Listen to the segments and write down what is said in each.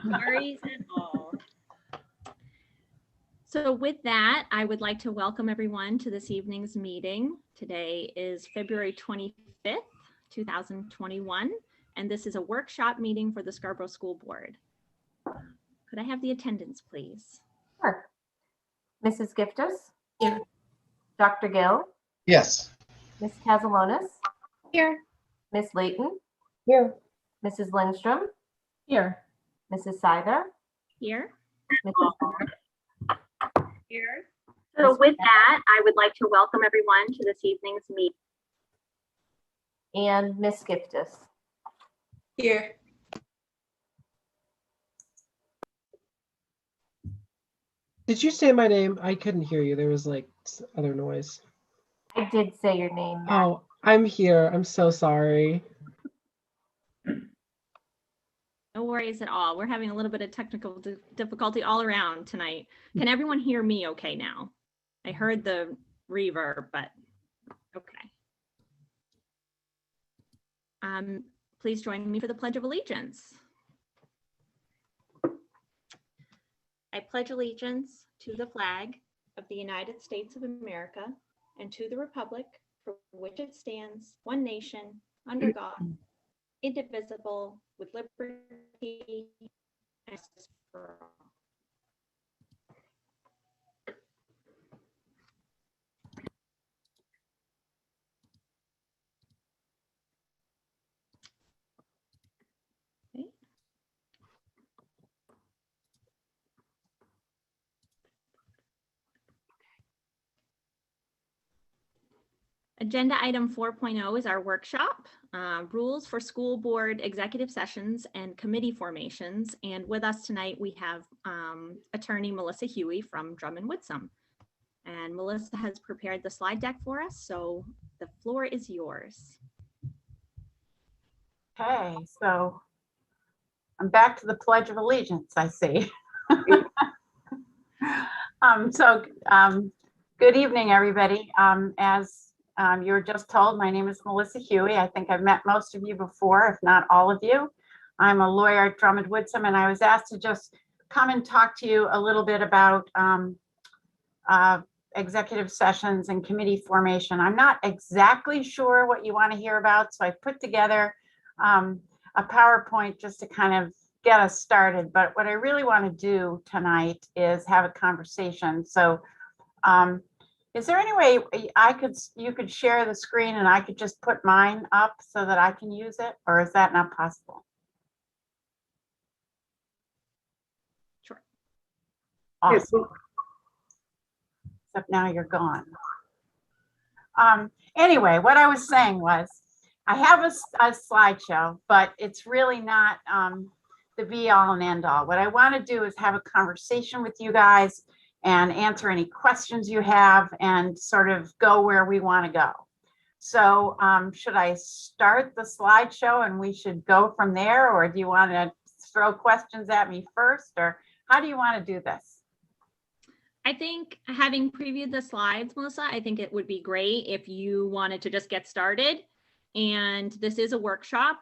worries at all. So with that, I would like to welcome everyone to this evening's meeting. Today is February 25th, 2021, and this is a workshop meeting for the Scarborough School Board. Could I have the attendance, please? Sure. Mrs. Giftus? Here. Dr. Gill? Yes. Ms. Casalonis? Here. Ms. Layton? Here. Mrs. Lindstrom? Here. Mrs. Seither? Here. Mrs. Here. So with that, I would like to welcome everyone to this evening's meeting. And Ms. Giftus? Here. Did you say my name? I couldn't hear you. There was like other noise. I did say your name. Oh, I'm here. I'm so sorry. No worries at all. We're having a little bit of technical difficulty all around tonight. Can everyone hear me okay now? I heard the reverb, but okay. Please join me for the Pledge of Allegiance. I pledge allegiance to the flag of the United States of America and to the republic for which it stands, one nation, under God, indivisible, with liberty and justice for all. Okay. Agenda item 4.0 is our workshop, rules for school board executive sessions and committee formations. And with us tonight, we have attorney Melissa Huey from Drummond Woodsum. And Melissa has prepared the slide deck for us, so the floor is yours. Okay, so I'm back to the Pledge of Allegiance, I see. Good evening, everybody. As you were just told, my name is Melissa Huey. I think I've met most of you before, if not all of you. I'm a lawyer at Drummond Woodsum, and I was asked to just come and talk to you a little bit about executive sessions and committee formation. I'm not exactly sure what you want to hear about, so I put together a PowerPoint just to kind of get us started. But what I really want to do tonight is have a conversation. So is there any way you could share the screen and I could just put mine up so that I can use it, or is that not possible? Sure. Awesome. Except now you're gone. Anyway, what I was saying was I have a slideshow, but it's really not the be all and end all. What I want to do is have a conversation with you guys and answer any questions you have and sort of go where we want to go. So should I start the slideshow and we should go from there, or do you want to throw questions at me first, or how do you want to do this? I think having previewed the slides, Melissa, I think it would be great if you wanted to just get started. And this is a workshop.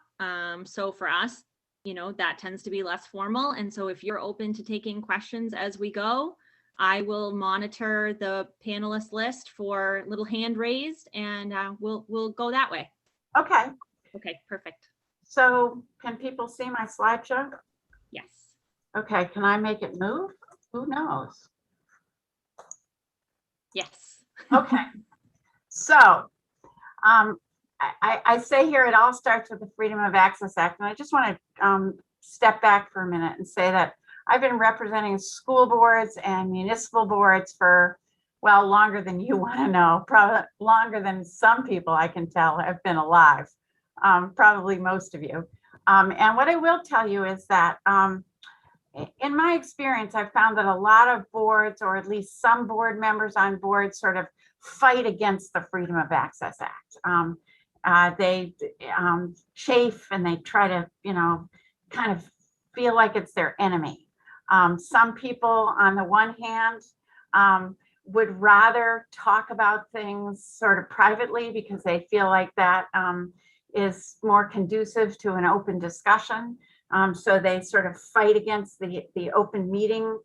So for us, you know, that tends to be less formal. And so if you're open to taking questions as we go, I will monitor the panelist list for little hand raised, and we'll go that way. Okay. Okay, perfect. So can people see my slideshow? Yes. Okay, can I make it move? Who knows? Yes. Okay. So I say here it all starts with the Freedom of Access Act. And I just want to step back for a minute and say that I've been representing school boards and municipal boards for, well, longer than you want to know, probably longer than some people I can tell have been alive, probably most of you. And what I will tell you is that in my experience, I've found that a lot of boards, or at least some board members on boards, sort of fight against the Freedom of Access Act. They chafe and they try to, you know, kind of feel like it's their enemy. Some people, on the one hand, would rather talk about things sort of privately because they feel like that is more conducive to an open discussion. So they sort of fight against the open meeting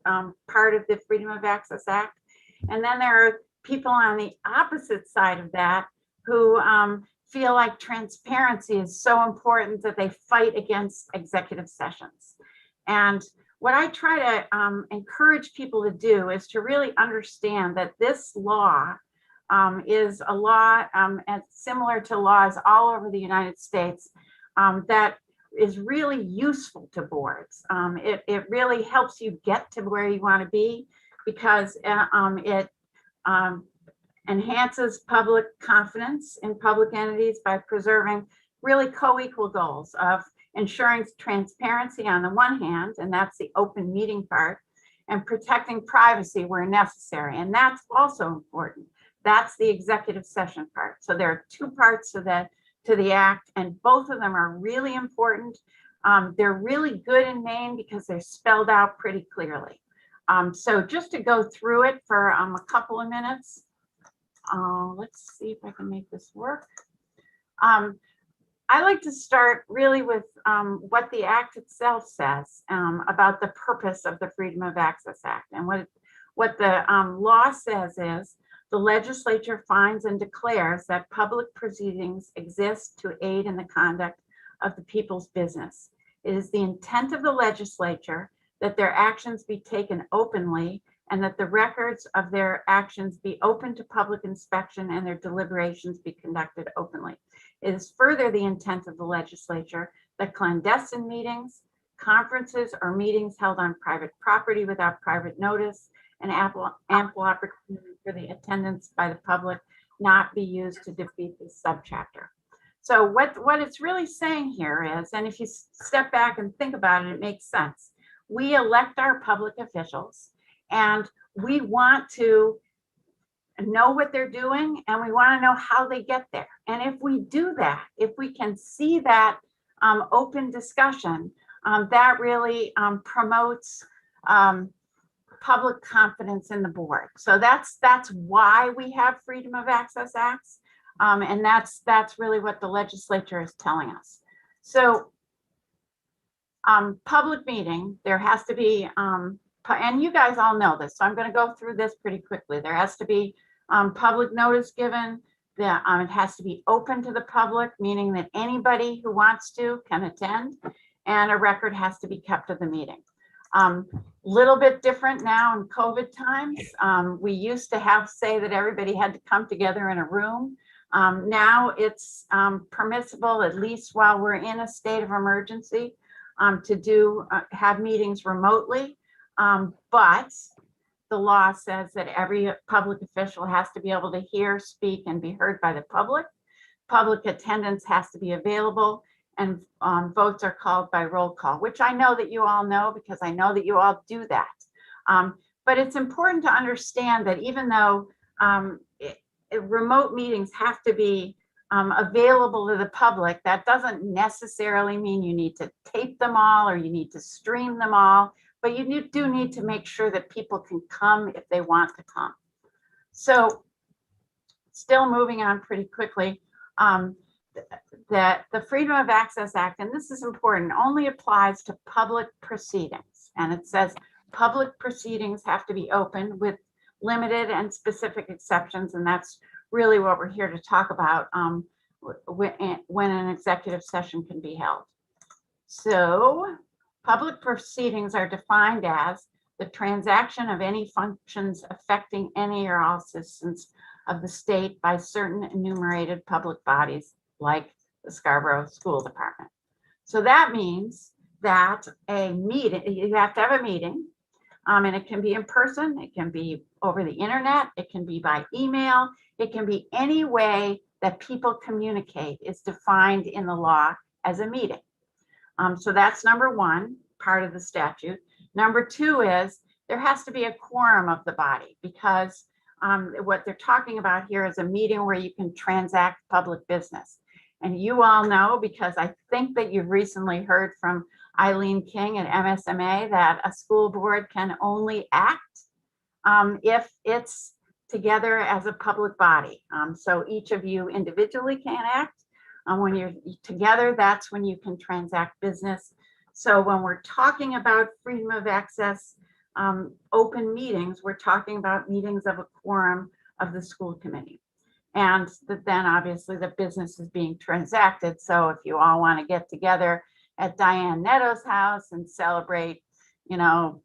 part of the Freedom of Access Act. And then there are people on the opposite side of that who feel like transparency is so important that they fight against executive sessions. And what I try to encourage people to do is to really understand that this law is a law and similar to laws all over the United States that is really useful to boards. It really helps you get to where you want to be because it enhances public confidence in public entities by preserving really co-equal goals of ensuring transparency on the one hand, and that's the open meeting part, and protecting privacy where necessary. And that's also important. That's the executive session part. So there are two parts to the act, and both of them are really important. They're really good in Maine because they're spelled out pretty clearly. So just to go through it for a couple of minutes. Let's see if I can make this work. I like to start really with what the act itself says about the purpose of the Freedom of Access Act. And what the law says is the legislature finds and declares that public proceedings exist to aid in the conduct of the people's business. It is the intent of the legislature that their actions be taken openly and that the records of their actions be open to public inspection and their deliberations be conducted openly. It is further the intent of the legislature that clandestine meetings, conferences, or meetings held on private property without private notice and ample opportunity for the attendance by the public not be used to defeat this subchapter. So what it's really saying here is, and if you step back and think about it, it makes sense. We elect our public officials and we want to know what they're doing and we want to know how they get there. And if we do that, if we can see that open discussion, that really promotes public confidence in the board. So that's why we have Freedom of Access Acts. And that's really what the legislature is telling us. So public meeting, there has to be, and you guys all know this, so I'm going to go through this pretty quickly. There has to be public notice given. It has to be open to the public, meaning that anybody who wants to can attend, and a record has to be kept of the meeting. Little bit different now in COVID times. We used to say that everybody had to come together in a room. Now it's permissible, at least while we're in a state of emergency, to have meetings remotely. But the law says that every public official has to be able to hear, speak, and be heard by the public. Public attendance has to be available, and votes are called by roll call, which I know that you all know because I know that you all do that. But it's important to understand that even though remote meetings have to be available to the public, that doesn't necessarily mean you need to tape them all or you need to stream them all, but you do need to make sure that people can come if they want to come. So still moving on pretty quickly, that the Freedom of Access Act, and this is important, only applies to public proceedings. And it says public proceedings have to be open with limited and specific exceptions. And that's really what we're here to talk about when an executive session can be held. So public proceedings are defined as the transaction of any functions affecting any or all citizens of the state by certain enumerated public bodies like the Scarborough School Department. So that means that a meeting, you have to have a meeting, and it can be in person, it can be over the internet, it can be by email, it can be any way that people communicate is defined in the law as a meeting. So that's number one, part of the statute. Number two is there has to be a quorum of the body because what they're talking about here is a meeting where you can transact public business. And you all know, because I think that you've recently heard from Eileen King at MSMA, that a school board can only act if it's together as a public body. So each of you individually can't act. When you're together, that's when you can transact business. So when we're talking about freedom of access, open meetings, we're talking about meetings of a quorum of the school committee. And then obviously the business is being transacted. So if you all want to get together at Diane Netto's house and celebrate, you know,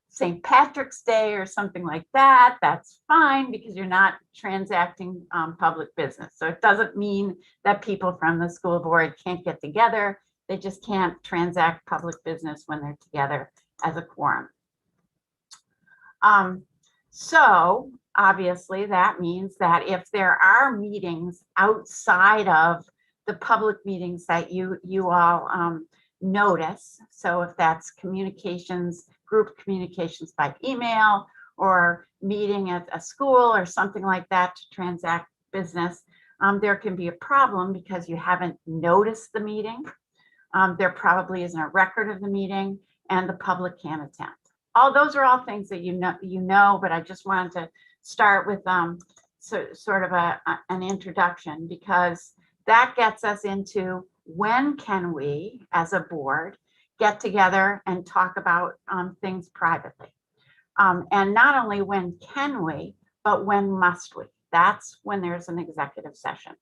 St. Patrick's Day or something like that, that's fine, because you're not transacting public business. So it doesn't mean that people from the school board can't get together. They just can't transact public business when they're together as a quorum. So obviously that means that if there are meetings outside of the public meetings that you all notice, so if that's communications, group communications by email, or meeting at a school or something like that to transact business, there can be a problem because you haven't noticed the meeting. There probably isn't a record of the meeting, and the public can't attend. All those are all things that you know, but I just wanted to start with sort of an introduction, because that gets us into when can we, as a board, get together and talk about things privately. And not only when can we, but when must we? That's when there's an executive session.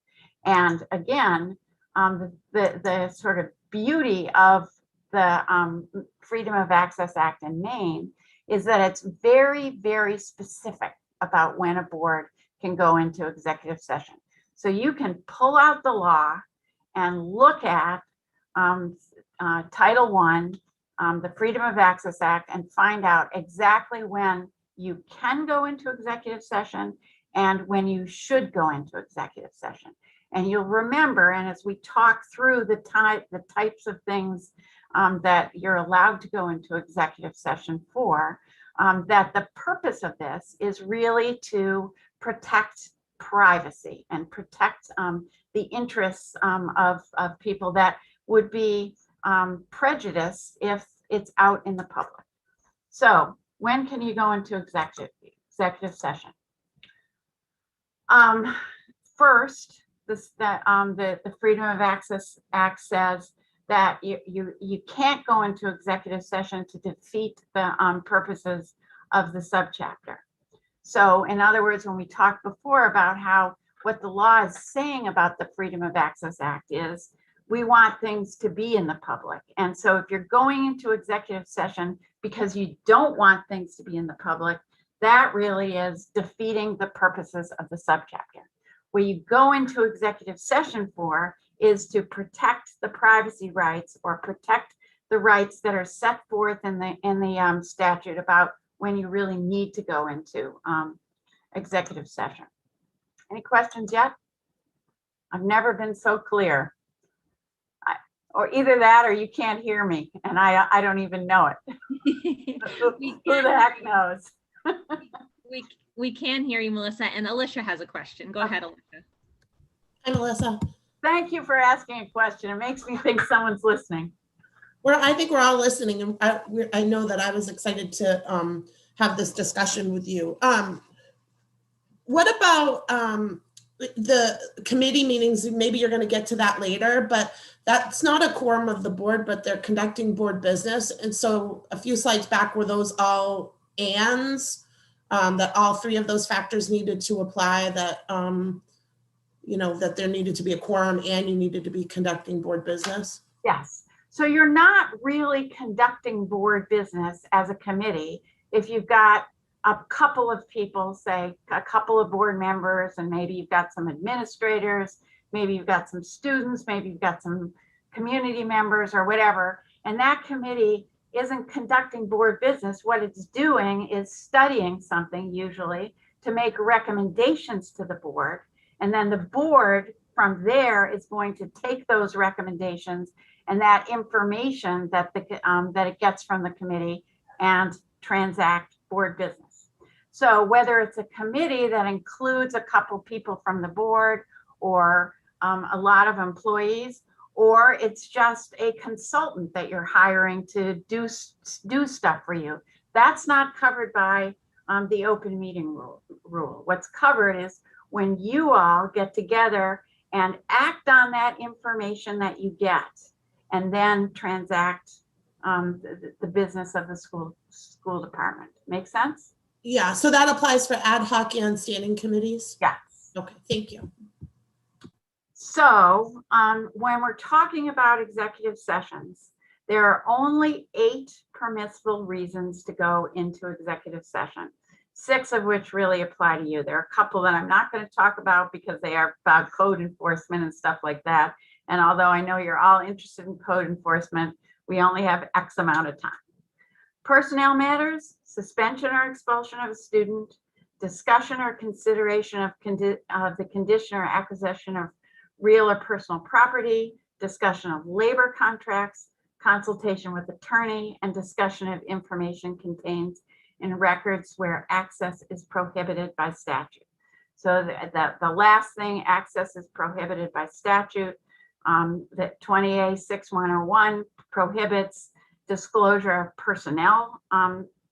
And again, the sort of beauty of the Freedom of Access Act in Maine is that it's very, very specific about when a board can go into executive session. So you can pull out the law and look at Title I, the Freedom of Access Act, and find out exactly when you can go into executive session and when you should go into executive session. And you'll remember, and as we talk through the types of things that you're allowed to go into executive session for, that the purpose of this is really to protect privacy and protect the interests of people that would be prejudiced if it's out in the public. So when can you go into executive session? First, the Freedom of Access Act says that you can't go into executive session to defeat the purposes of the subchapter. So in other words, when we talked before about what the law is saying about the Freedom of Access Act is, we want things to be in the public. And so if you're going into executive session because you don't want things to be in the public, that really is defeating the purposes of the subchapter. Where you go into executive session for is to protect the privacy rights or protect the rights that are set forth in the statute about when you really need to go into executive session. Any questions yet? I've never been so clear. Or either that or you can't hear me and I don't even know it. Who the heck knows? We can hear you, Melissa, and Alicia has a question. Go ahead, Alicia. Hi, Melissa. Thank you for asking a question. It makes me think someone's listening. I think we're all listening, and I know that I was excited to have this discussion with you. What about the committee meetings? Maybe you're going to get to that later, but that's not a quorum of the board, but they're conducting board business. And so a few slides back, were those all ands? That all three of those factors needed to apply, that that there needed to be a quorum and you needed to be conducting board business? Yes. So you're not really conducting board business as a committee if you've got a couple of people, say a couple of board members, and maybe you've got some administrators, maybe you've got some students, maybe you've got some community members or whatever, and that committee isn't conducting board business. What it's doing is studying something, usually, to make recommendations to the board. And then the board from there is going to take those recommendations and that information that it gets from the committee and transact board business. So whether it's a committee that includes a couple people from the board or a lot of employees, or it's just a consultant that you're hiring to do stuff for you, that's not covered by the open meeting rule. What's covered is when you all get together and act on that information that you get and then transact the business of the school department. Make sense? Yeah, so that applies for ad hoc and standing committees? Yes. Okay, thank you. So when we're talking about executive sessions, there are only 8 permissible reasons to go into executive session, 6 of which really apply to you. There are a couple that I'm not going to talk about because they are about code enforcement and stuff like that. And although I know you're all interested in code enforcement, we only have X amount of time. Personnel matters, suspension or expulsion of a student, discussion or consideration of the condition or acquisition of real or personal property, discussion of labor contracts, consultation with attorney, and discussion of information contained in records where access is prohibited by statute. So the last thing, access is prohibited by statute. That 20A 6101 prohibits disclosure of personnel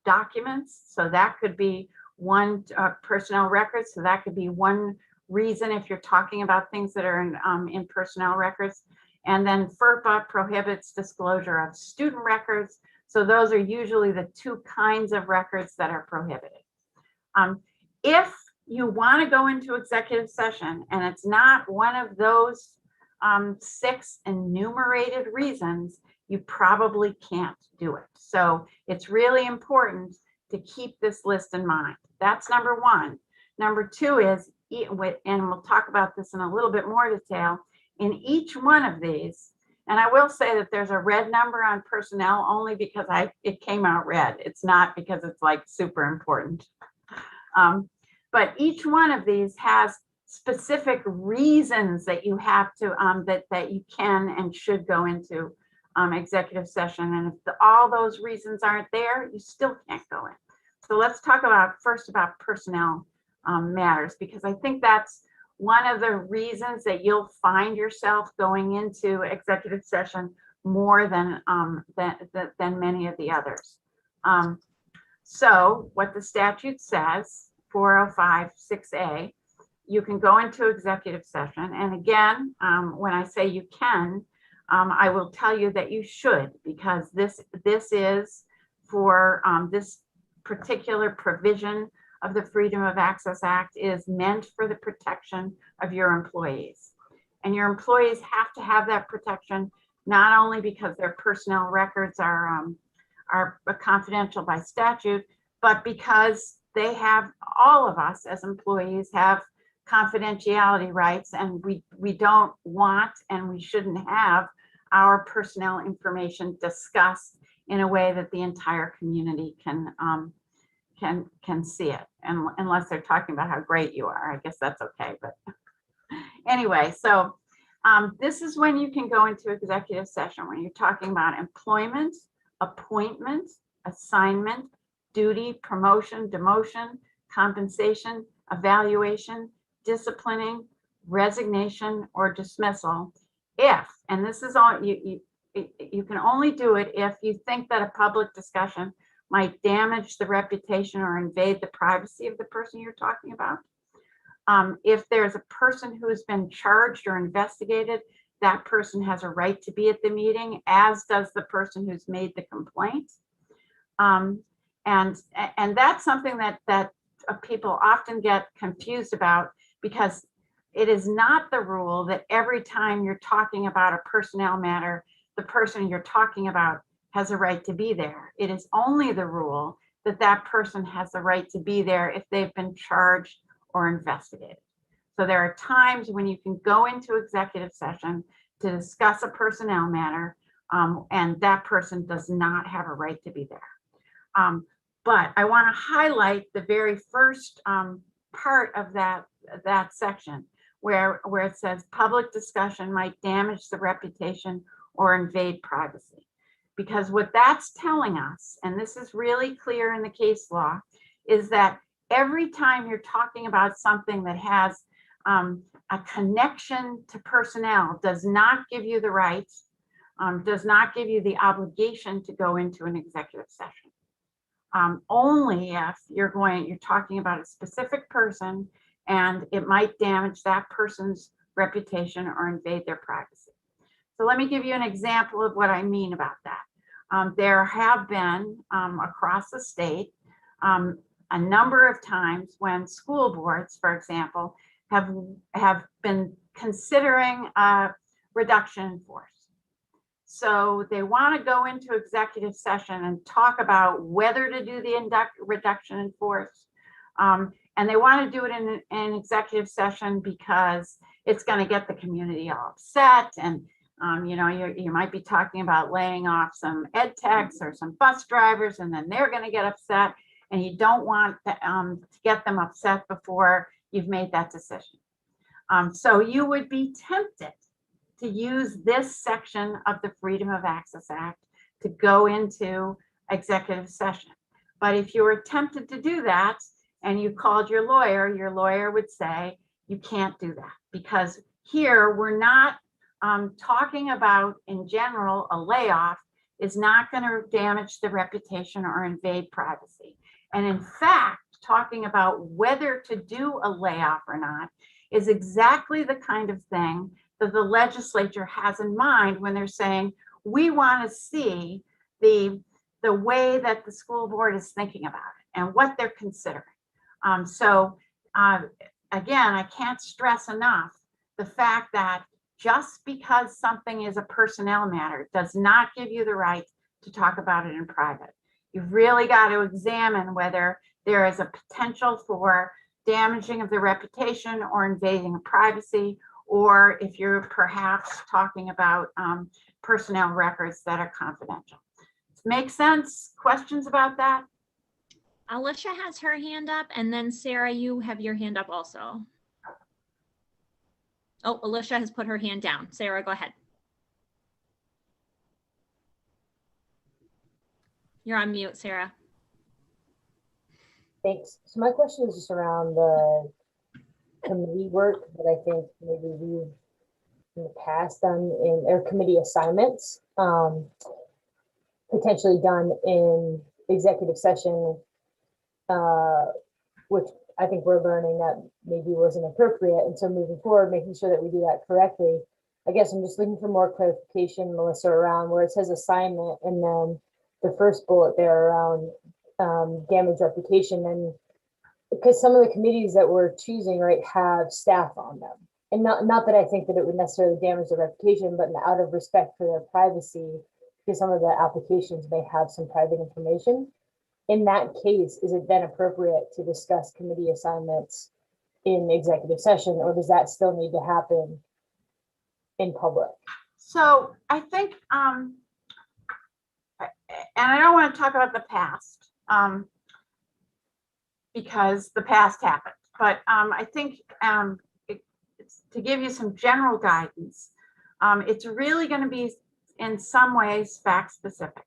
documents. So that could be one personnel records. So that could be one reason if you're talking about things that are in personnel records. And then FERPA prohibits disclosure of student records. So those are usually the 2 kinds of records that are prohibited. If you want to go into executive session and it's not one of those 6 enumerated reasons, you probably can't do it. So it's really important to keep this list in mind. That's number 1. Number 2 is, and we'll talk about this in a little bit more detail, in each one of these, and I will say that there's a red number on personnel only because it came out red. It's not because it's like super important. But each one of these has specific reasons that you have to, that you can and should go into executive session. And if all those reasons aren't there, you still can't go in. So let's talk first about personnel matters, because I think that's one of the reasons that you'll find yourself going into executive session more than many of the others. So what the statute says, 405-6A, you can go into executive session. And again, when I say you can, I will tell you that you should, because this is for this particular provision of the Freedom of Access Act is meant for the protection of your employees. And your employees have to have that protection, not only because their personnel records are confidential by statute, but because they have, all of us as employees have confidentiality rights, and we don't want and we shouldn't have our personnel information discussed in a way that the entire community can see it, and unless they're talking about how great you are. I guess that's okay, but anyway, so this is when you can go into executive session, when you're talking about employment, appointment, assignment, duty, promotion, demotion, compensation, evaluation, disciplining, resignation, or dismissal. If, and this is all, you can only do it if you think that a public discussion might damage the reputation or invade the privacy of the person you're talking about. If there's a person who has been charged or investigated, that person has a right to be at the meeting, as does the person who's made the complaint. And that's something that people often get confused about, because it is not the rule that every time you're talking about a personnel matter, the person you're talking about has a right to be there. It is only the rule that that person has the right to be there if they've been charged or investigated. So there are times when you can go into executive session to discuss a personnel matter, and that person does not have a right to be there. But I want to highlight the very first part of that section where it says public discussion might damage the reputation or invade privacy. Because what that's telling us, and this is really clear in the case law, is that every time you're talking about something that has a connection to personnel, does not give you the right, does not give you the obligation to go into an executive session. Only if you're talking about a specific person and it might damage that person's reputation or invade their privacy. So let me give you an example of what I mean about that. There have been across the state a number of times when school boards, for example, have been considering a reduction in force. So they want to go into executive session and talk about whether to do the reduction in force. And they want to do it in an executive session because it's going to get the community all upset. And, you know, you might be talking about laying off some ed techs or some bus drivers, and then they're going to get upset. And you don't want to get them upset before you've made that decision. So you would be tempted to use this section of the Freedom of Access Act to go into executive session. But if you were tempted to do that and you called your lawyer would say, you can't do that, because here we're not talking about, in general, a layoff is not going to damage the reputation or invade privacy. And in fact, talking about whether to do a layoff or not is exactly the kind of thing that the legislature has in mind when they're saying, we want to see the way that the school board is thinking about it and what they're considering. Again, I can't stress enough the fact that just because something is a personnel matter does not give you the right to talk about it in private. You've really got to examine whether there is a potential for damaging of the reputation or invading of privacy, or if you're perhaps talking about personnel records that are confidential. Make sense? Questions about that? Alicia has her hand up, and then Sarah, you have your hand up also. Oh, Alicia has put her hand down. Sarah, go ahead. You're on mute, Sarah. Thanks. So my question is just around the committee work that I think maybe we've in the past done in or committee assignments, potentially done in executive session, which I think we're learning that maybe wasn't appropriate. And so moving forward, making sure that we do that correctly. I guess I'm just looking for more clarification, Melissa, around where it says assignment and then the first bullet there around damage reputation. And because some of the committees that we're choosing, right, have staff on them. And not that I think that it would necessarily damage the reputation, but out of respect for their privacy, because some of the applications may have some private information. In that case, is it then appropriate to discuss committee assignments in executive session, or does that still need to happen in public? So I think, and I don't want to talk about the past because the past happened, but I think to give you some general guidance, it's really going to be in some ways fact specific.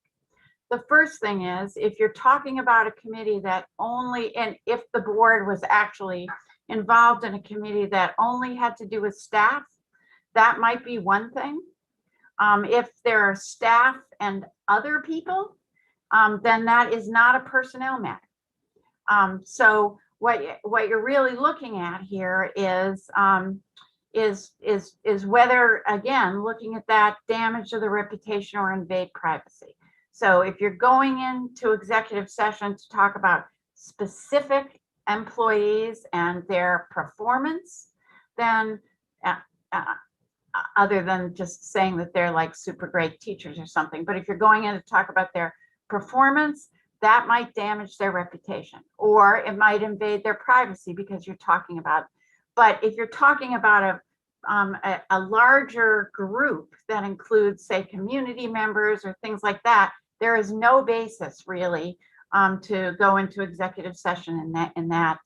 The first thing is, if you're talking about a committee that only, and if the board was actually involved in a committee that only had to do with staff, that might be one thing. If there are staff and other people, then that is not a personnel matter. So what you're really looking at here is whether, again, looking at that damage to the reputation or invade privacy. So if you're going into executive session to talk about specific employees and their performance, then other than just saying that they're like super great teachers or something, but if you're going in to talk about their performance, that might damage their reputation, or it might invade their privacy because you're talking about. But if you're talking about a larger group that includes, say, community members or things like that, there is no basis really to go into executive session in that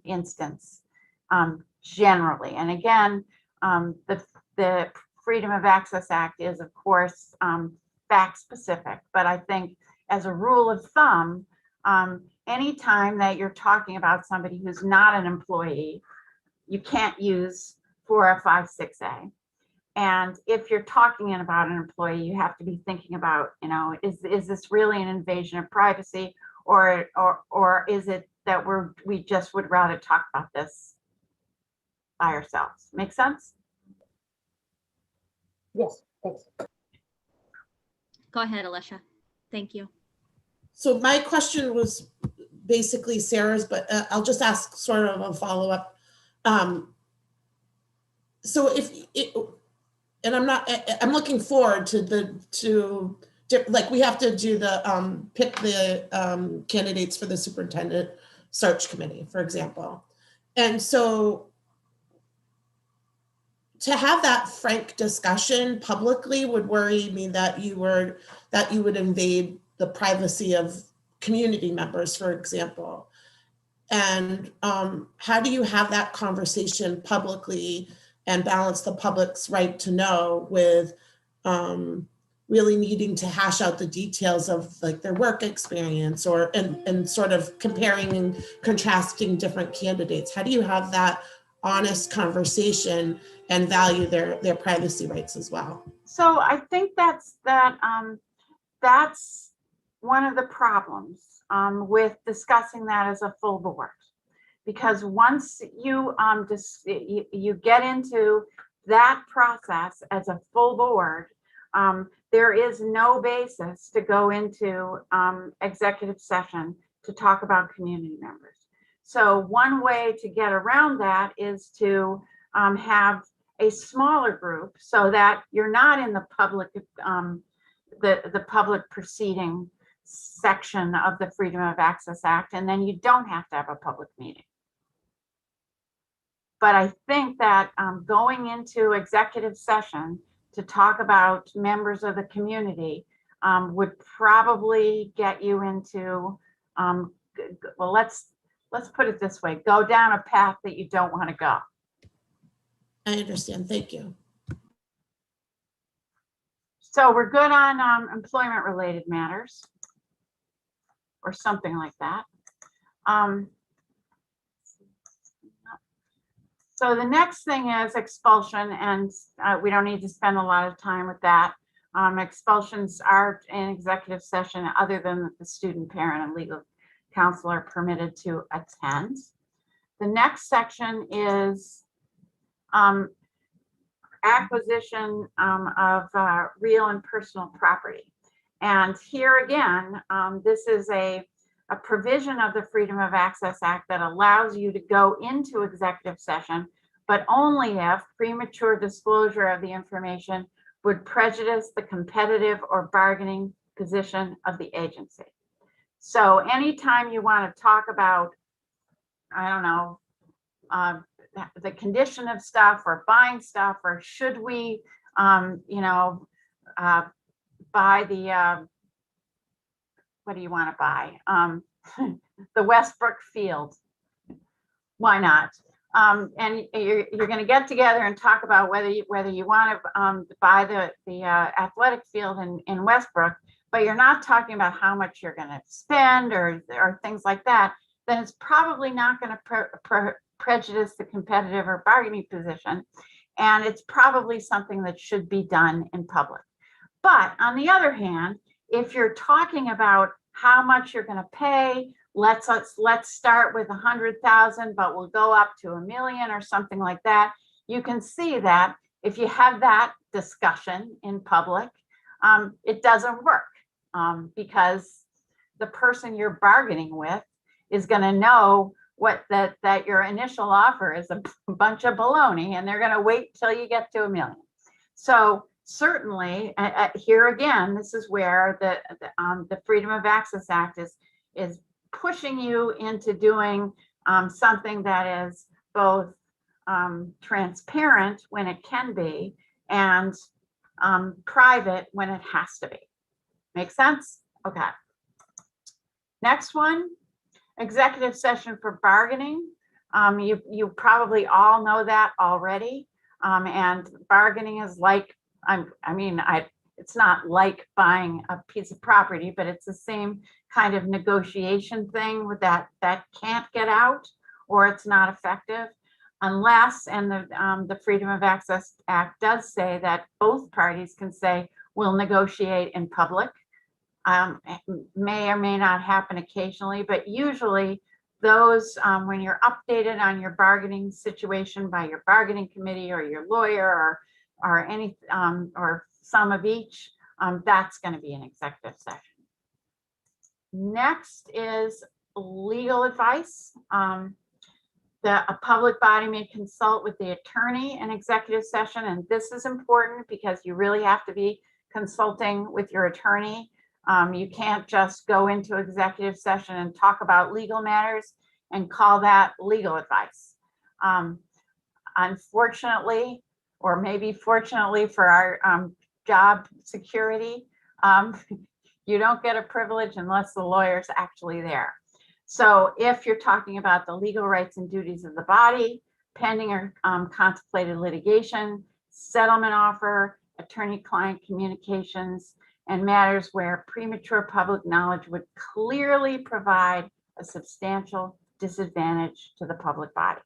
instance generally. And again, the Freedom of Access Act is, of course, fact specific, but I think as a rule of thumb, anytime that you're talking about somebody who's not an employee, you can't use 405(6)(a). And if you're talking about an employee, you have to be thinking about, you know, is this really an invasion of privacy, or is it that we just would rather talk about this by ourselves? Make sense? Yes, thanks. Go ahead, Alicia. Thank you. So my question was basically Sarah's, but I'll just ask sort of a follow-up. So and I'm looking forward to like we have to do the, pick the candidates for the superintendent search committee, for example. And so to have that frank discussion publicly would worry me that you would invade the privacy of community members, for example. And how do you have that conversation publicly and balance the public's right to know with really needing to hash out the details of like their work experience and sort of comparing and contrasting different candidates? How do you have that honest conversation and value their privacy rights as well? So I think that's one of the problems with discussing that as a full board, because once you you get into that process as a full board, there is no basis to go into executive session to talk about community members. So one way to get around that is to have a smaller group so that you're not in the public the public proceeding section of the Freedom of Access Act, and then you don't have to have a public meeting. But I think that going into executive session to talk about members of the community would probably get you into, well, let's put it this way, go down a path that you don't want to go. I understand. Thank you. So we're good on employment related matters or something like that. So the next thing is expulsion, and we don't need to spend a lot of time with that. Expulsions are in executive session other than that the student, parent, and legal counsel are permitted to attend. The next section is acquisition of real and personal property. And here again, this is a provision of the Freedom of Access Act that allows you to go into executive session, but only if premature disclosure of the information would prejudice the competitive or bargaining position of the agency. So anytime you want to talk about, I don't know, the condition of stuff or buying stuff, or should we, you know, buy the, what do you want to buy? The Westbrook field. Why not? And you're going to get together and talk about whether you want to buy the athletic field in Westbrook, but you're not talking about how much you're going to spend or things like that. Then it's probably not going to prejudice the competitive or bargaining position, and it's probably something that should be done in public. But on the other hand, if you're talking about how much you're going to pay, let's start with 100,000, but we'll go up to $1 million or something like that. You can see that if you have that discussion in public, it doesn't work because the person you're bargaining with is going to know that your initial offer is a bunch of baloney, and they're going to wait till you get to $1 million. So certainly, here again, this is where the Freedom of Access Act is pushing you into doing something that is both transparent when it can be and private when it has to be. Make sense? Okay. Next one, executive session for bargaining. You probably all know that already. And bargaining is like, it's not like buying a piece of property, but it's the same kind of negotiation thing with that can't get out, or it's not effective unless, and the Freedom of Access Act does say that both parties can say, we'll negotiate in public. May or may not happen occasionally, but usually those, when you're updated on your bargaining situation by your bargaining committee or your lawyer or any, or some of each, that's going to be an executive session. Next is legal advice. A public body may consult with the attorney in executive session, and this is important because you really have to be consulting with your attorney. You can't just go into executive session and talk about legal matters and call that legal advice. Unfortunately, or maybe fortunately for our job security, you don't get a privilege unless the lawyer's actually there. So if you're talking about the legal rights and duties of the body, pending or contemplated litigation, settlement offer, attorney-client communications, and matters where premature public knowledge would clearly provide a substantial disadvantage to the public body.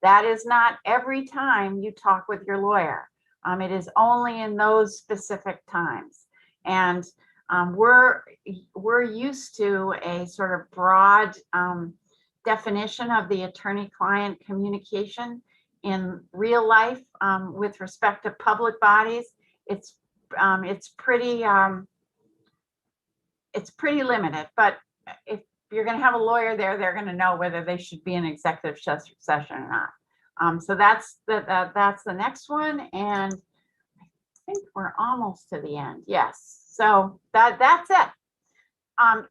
That is not every time you talk with your lawyer. It is only in those specific times. And we're used to a sort of broad definition of the attorney-client communication in real life with respect to public bodies. It's pretty limited. But if you're going to have a lawyer there, they're going to know whether they should be in executive session or not. So that's the next one, and I think we're almost to the end. Yes. So that's it.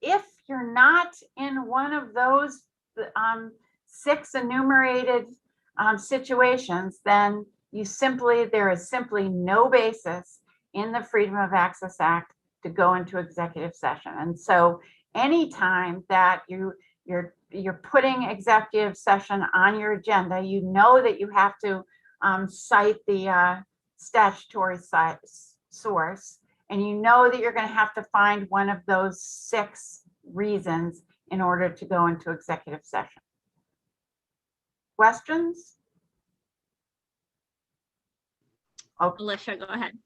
If you're not in one of those 6 enumerated situations, then there is simply no basis in the Freedom of Access Act to go into executive session. And so anytime that you're putting executive session on your agenda, you know that you have to cite the statutory source. And you know that you're going to have to find one of those 6 reasons in order to go into executive session. Questions? Okay. Alicia, go ahead.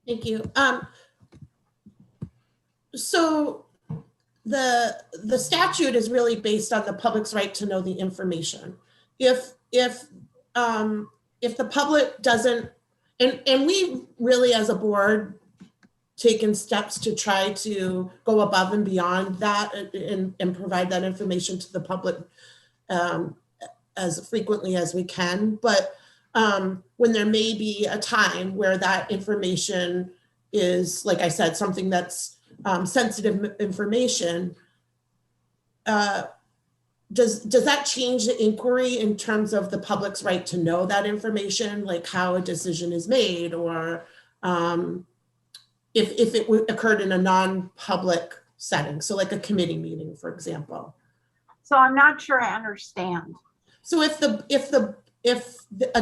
Thank you. So the statute is really based on the public's right to know the information. If the public doesn't, and we really as a board taken steps to try to go above and beyond that and provide that information to the public as frequently as we can. But when there may be a time where that information is, like I said, something that's sensitive information, does that change the inquiry in terms of the public's right to know that information, like how a decision is made, or if it occurred in a non-public setting, so like a committee meeting, for example? So I'm not sure I understand. So if a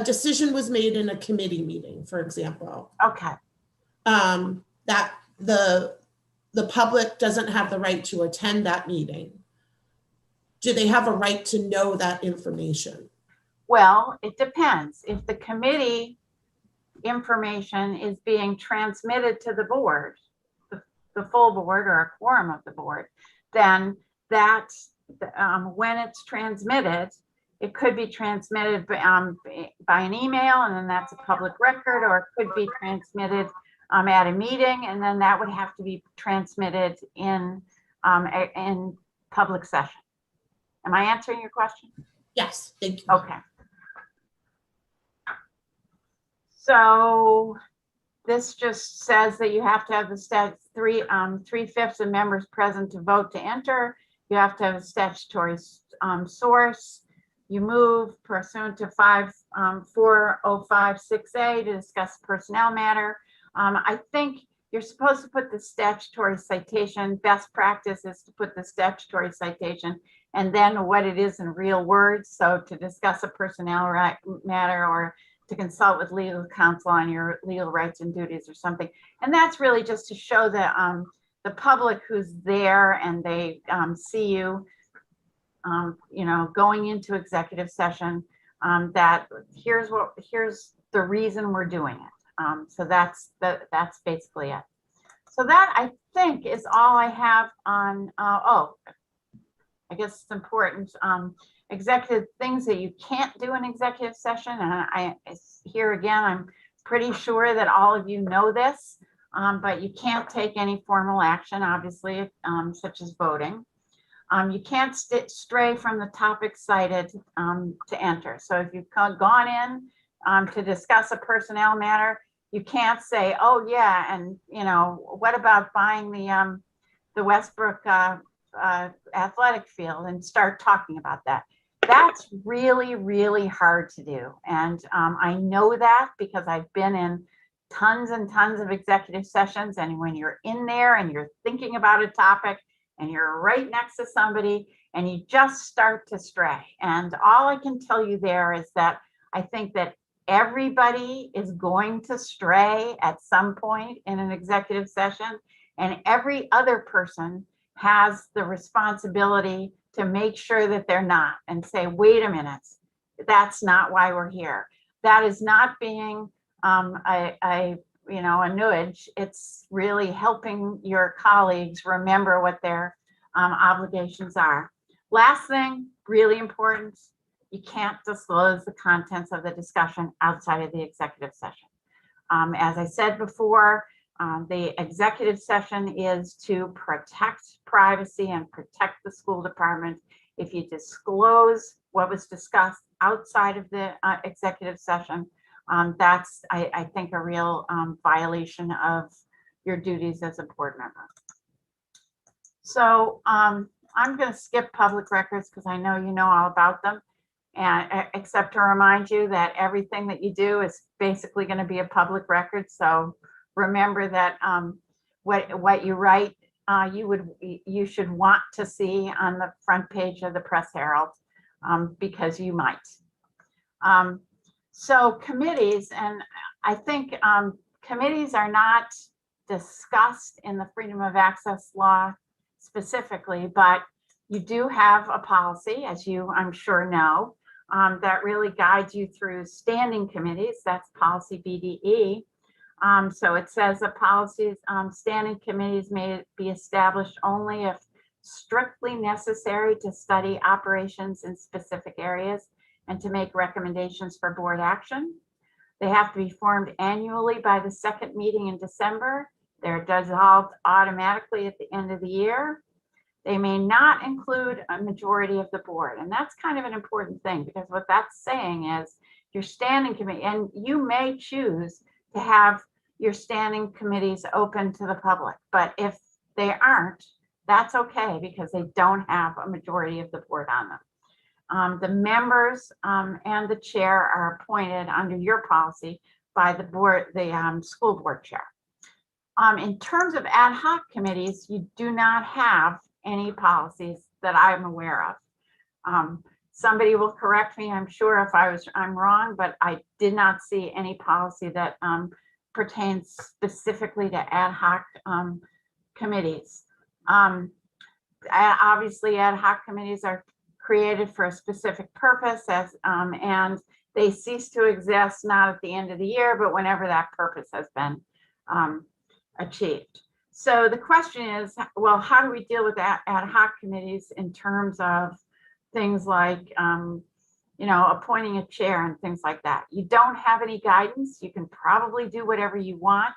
decision was made in a committee meeting, for example, Okay. That the public doesn't have the right to attend that meeting, do they have a right to know that information? Well, it depends. If the committee information is being transmitted to the board, the full board or a quorum of the board, then that when it's transmitted, it could be transmitted by an email, and then that's a public record, or it could be transmitted at a meeting, and then that would have to be transmitted in public session. Am I answering your question? Yes, thank you. Okay. So this just says that you have to have the 3/5 of members present to vote to enter. You have to have a statutory source. You move pursuant to 405(6)A to discuss personnel matter. I think you're supposed to put the statutory citation. Best practice is to put the statutory citation and then what it is in real words. So to discuss a personnel matter, or to consult with legal counsel on your legal rights and duties or something. And that's really just to show the public who's there and they see you, going into executive session, that here's the reason we're doing it. So that's basically it. So that, I think, is all I have on, I guess it's important. Executive things that you can't do in executive session. And here again, I'm pretty sure that all of you know this. but you can't take any formal action, obviously, such as voting. You can't stray from the topic cited to enter. So if you've gone in to discuss a personnel matter, you can't say, oh yeah, and what about buying the Westbrook athletic field and start talking about that. That's really, really hard to do. And I know that because I've been in tons and tons of executive sessions. And when you're in there and you're thinking about a topic and you're right next to somebody and you just start to stray. And all I can tell you there is that I think that everybody is going to stray at some point in an executive session, and every other person has the responsibility to make sure that they're not, and say, wait a minute, that's not why we're here. That is not being a nudge. It's really helping your colleagues remember what their obligations are. Last thing, really important, you can't disclose the contents of the discussion outside of the executive session. As I said before, the executive session is to protect privacy and protect the school department. If you disclose what was discussed outside of the executive session, that's, I think, a real violation of your duties as a board member. So I'm going to skip public records because I know you know all about them. And except to remind you that everything that you do is basically going to be a public record. So remember that what you write, you should want to see on the front page of the Press Herald, because you might. So committees, and I think committees are not discussed in the Freedom of Access law specifically, but you do have a policy, as you, I'm sure, know, that really guides you through standing committees. That's policy BDE. So it says that policies, standing committees may be established only if strictly necessary to study operations in specific areas and to make recommendations for board action. They have to be formed annually by the second meeting in December. They're dissolved automatically at the end of the year. They may not include a majority of the board. And that's kind of an important thing, because what that's saying is your standing committee, and you may choose to have your standing committees open to the public, but if they aren't, that's okay, because they don't have a majority of the board on them. The members and the chair are appointed under your policy by the board, the school board chair. In terms of ad hoc committees, you do not have any policies that I'm aware of. Somebody will correct me, I'm sure, if I'm wrong, but I did not see any policy that pertains specifically to ad hoc committees. Obviously, ad hoc committees are created for a specific purpose, and they cease to exist not at the end of the year, but whenever that purpose has been achieved. So the question is, well, how do we deal with ad hoc committees in terms of things like, appointing a chair and things like that? You don't have any guidance. You can probably do whatever you want.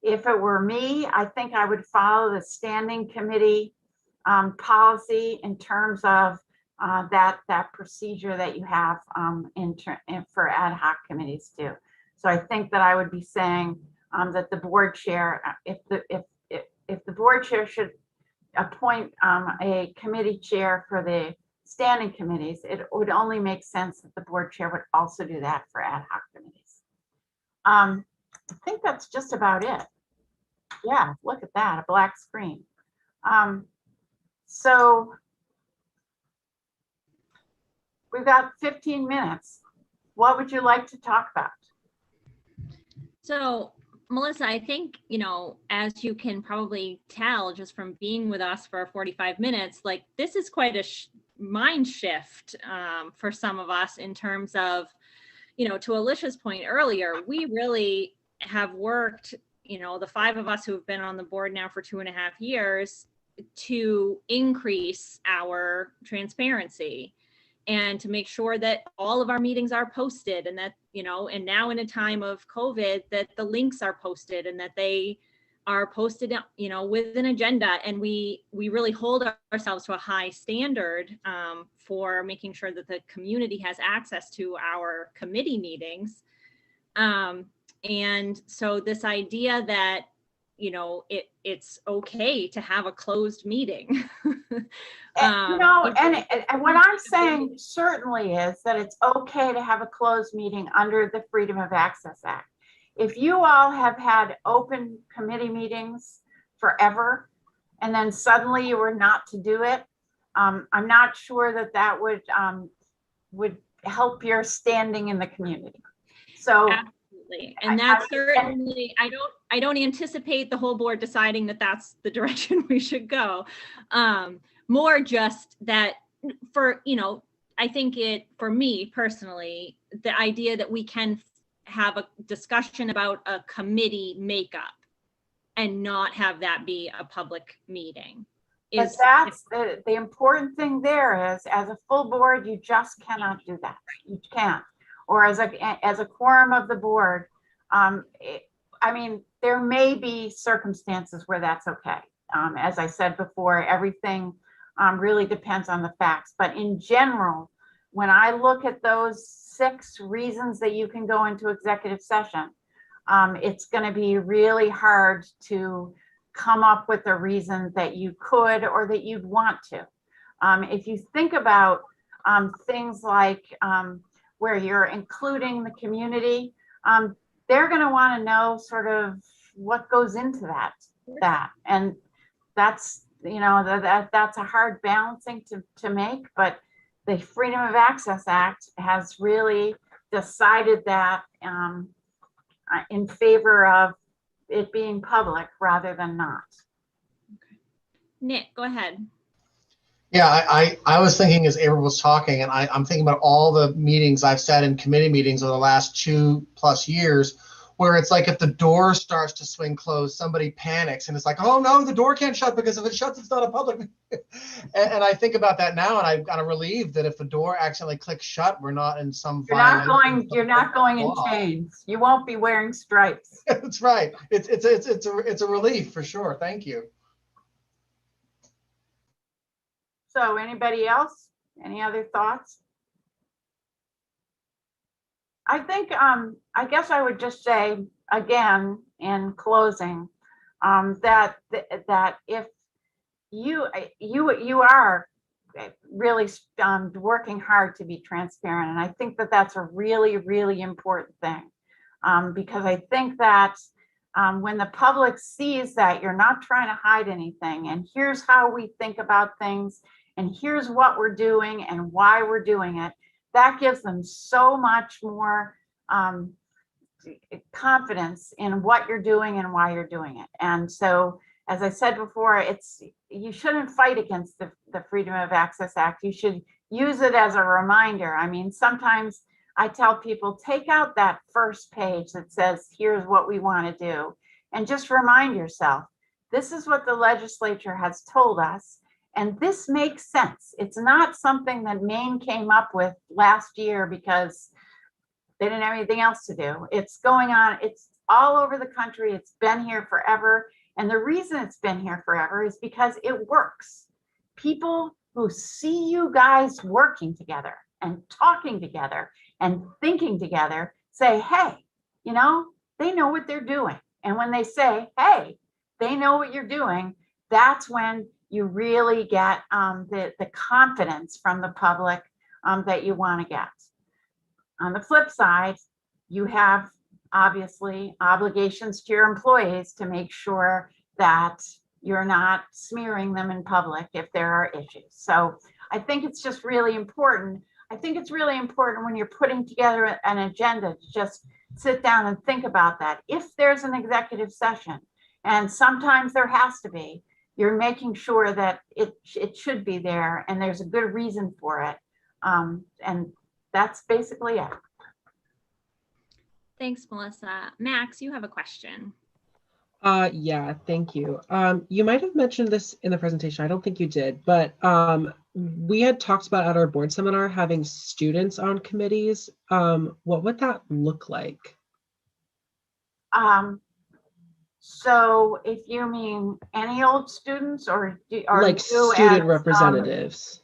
If it were me, I think I would follow the standing committee policy in terms of that procedure that you have for ad hoc committees too. So I think that I would be saying that the board chair, if the board chair should appoint a committee chair for the standing committees, it would only make sense that the board chair would also do that for ad hoc committees. I think that's just about it. Yeah, look at that, a black screen. So we've got 15 minutes. What would you like to talk about? So, Melissa, I think, as you can probably tell just from being with us for 45 minutes, like this is quite a mind shift for some of us in terms of, to Alicia's point earlier, we really have worked, the five of us who have been on the board now for 2.5 years to increase our transparency. and to make sure that all of our meetings are posted, and that, you know, and now in a time of COVID, that the links are posted and that they are posted, you know, with an agenda. And we really hold ourselves to a high standard for making sure that the community has access to our committee meetings. And so this idea that, you know, it's okay to have a closed meeting. You know, and what I'm saying certainly is that it's okay to have a closed meeting under the Freedom of Access Act. If you all have had open committee meetings forever, and then suddenly you were not to do it, I'm not sure that that would help your standing in the community. So. Absolutely. And that's certainly, I don't anticipate the whole board deciding that that's the direction we should go. More just that for, you know, I think for me personally, the idea that we can have a discussion about a committee makeup and not have that be a public meeting. But that's the important thing there is, as a full board, you just cannot do that. You can't. Or as a quorum of the board, I mean, there may be circumstances where that's okay. As I said before, everything really depends on the facts. But in general, when I look at those 6 reasons that you can go into executive session, it's going to be really hard to come up with a reason that you could or that you'd want to. If you think about things like where you're including the community, they're going to want to know sort of what goes into that. And that's, you know, that's a hard balancing to make, but the Freedom of Access Act has really decided that in favor of it being public rather than not. Okay. Nick, go ahead. Yeah, I was thinking as April was talking, and I'm thinking about all the meetings I've sat in, committee meetings over the last 2+ years, where it's like if the door starts to swing closed, somebody panics and it's like, oh no, the door can't shut, because if it shuts, it's not a public. and I think about that now, and I'm kind of relieved that if the door accidentally clicks shut, we're not in some violation. You're not going in chains. You won't be wearing stripes. That's right. It's a relief for sure. Thank you. So anybody else? Any other thoughts? I think, I guess I would just say again, in closing, that if you are really working hard to be transparent. And I think that that's a really, really important thing, because I think that when the public sees that you're not trying to hide anything, and here's how we think about things, and here's what we're doing and why we're doing it, that gives them so much more confidence in what you're doing and why you're doing it. And so, as I said before, you shouldn't fight against the Freedom of Access Act. You should use it as a reminder. I mean, sometimes I tell people, take out that first page that says, here's what we want to do, and just remind yourself, this is what the legislature has told us. And this makes sense. It's not something that Maine came up with last year because they didn't have anything else to do. It's going on, it's all over the country. It's been here forever. And the reason it's been here forever is because it works. People who see you guys working together and talking together and thinking together say, hey, you know, they know what they're doing. And when they say, hey, they know what you're doing, that's when you really get the confidence from the public that you want to get. On the flip side, you have obviously obligations to your employees to make sure that you're not smearing them in public if there are issues. So I think it's just really important. I think it's really important when you're putting together an agenda to just sit down and think about that. If there's an executive session, and sometimes there has to be, you're making sure that it should be there and there's a good reason for it. And that's basically it. Thanks, Melissa. Max, you have a question. Yeah, thank you. You might have mentioned this in the presentation. I don't think you did, but we had talked about at our board seminar having students on committees. What would that look like? So if you mean any old students or Like you student as, representatives.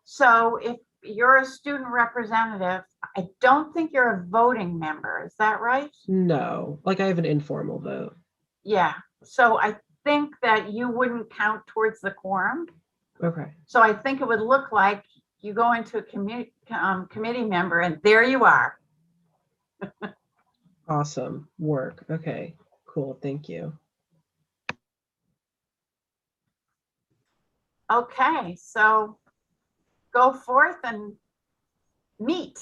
so if you're a student representative, I don't think you're a voting member. Is that right? No, like I have an informal vote. Yeah. So I think that you wouldn't count towards the quorum. Okay. So I think it would look like you go into a committee member and there you are. Awesome work. Okay, cool. Thank you. Okay, so go forth and meet.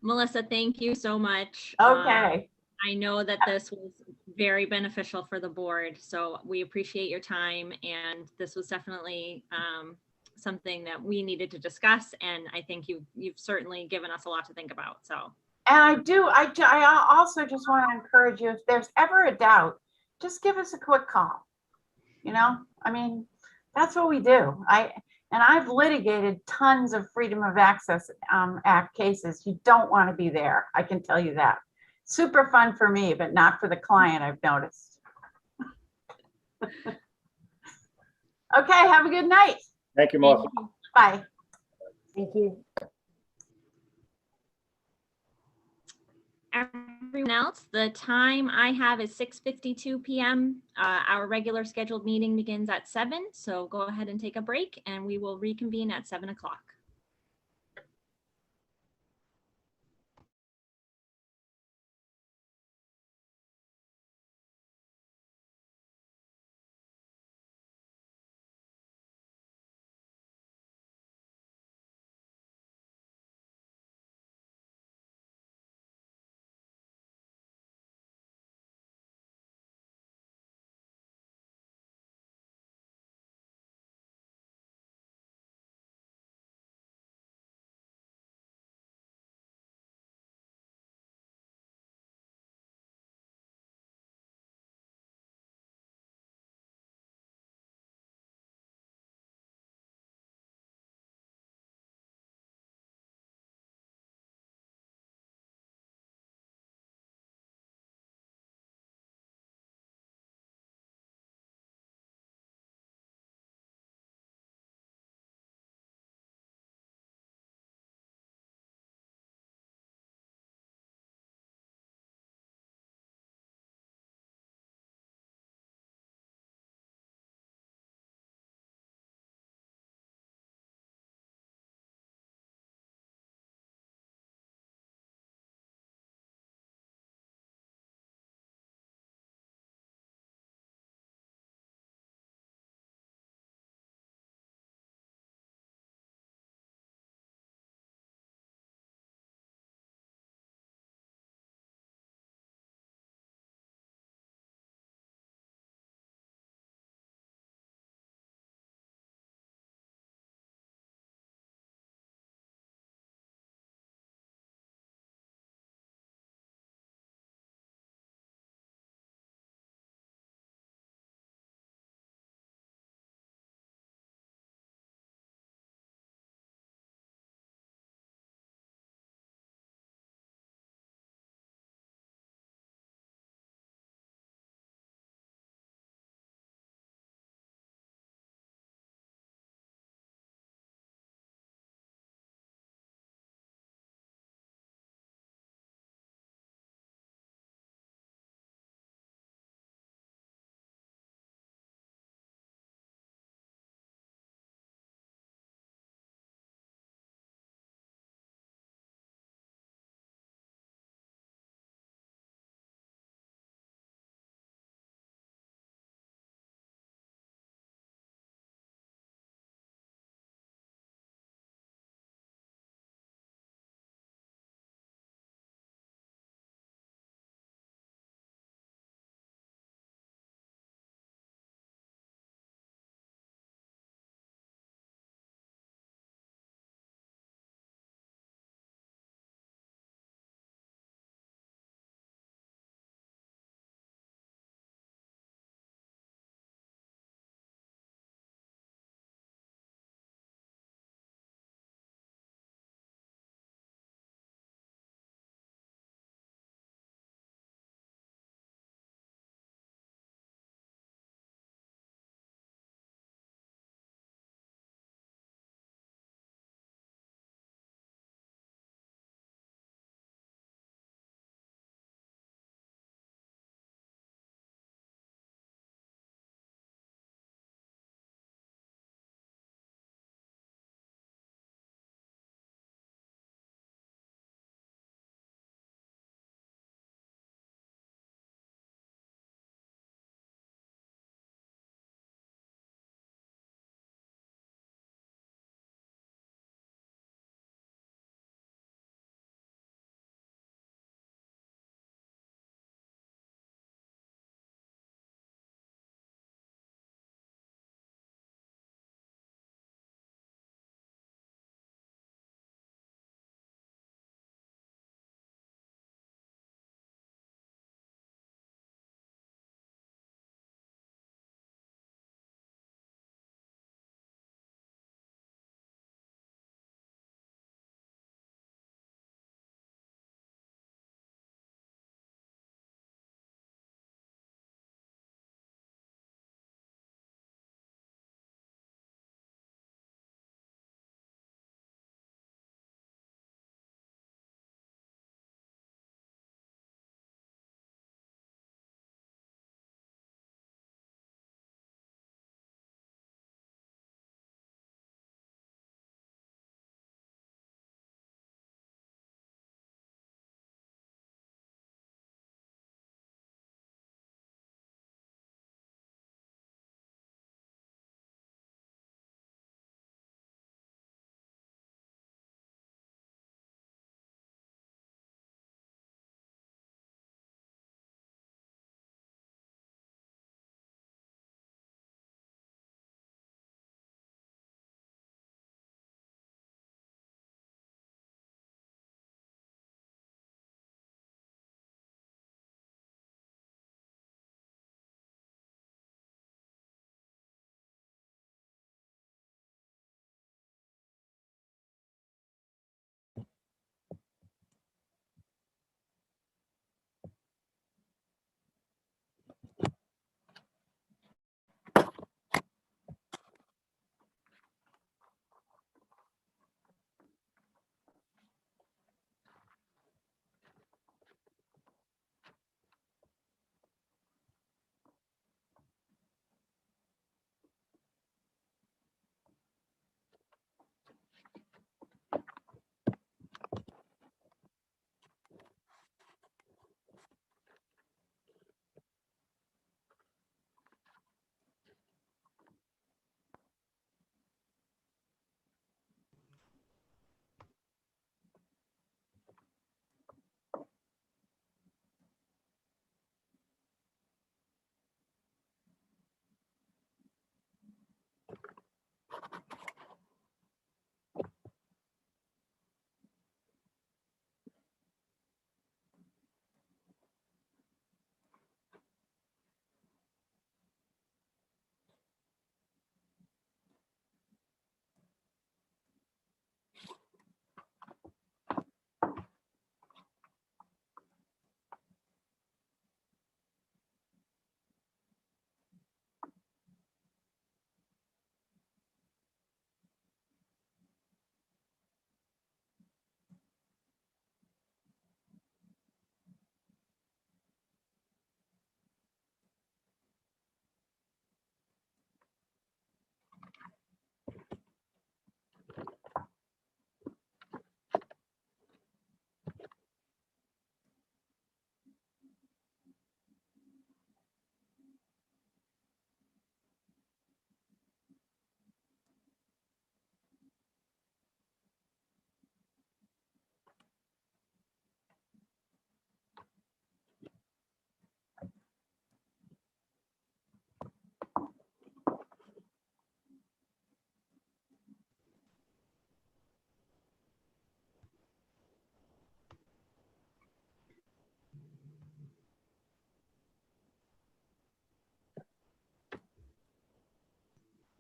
Melissa, thank you so much. Okay. I know that this was very beneficial for the board, so we appreciate your time, and this was definitely something that we needed to discuss, and I think you've certainly given us a lot to think about. So. And I also just want to encourage you, if there's ever a doubt, just give us a quick call. You know, I mean, that's what we do. I've litigated tons of Freedom of Access Act cases. You don't want to be there. I can tell you that. Super fun for me, but not for the client, I've noticed. Okay, have a good night. Thank you, Melissa. Bye. Thank you. Everyone else, the time I have is 6:52 p.m. Our regular scheduled meeting begins at 7, so go ahead and take a break, and we will reconvene at 7 o'clock.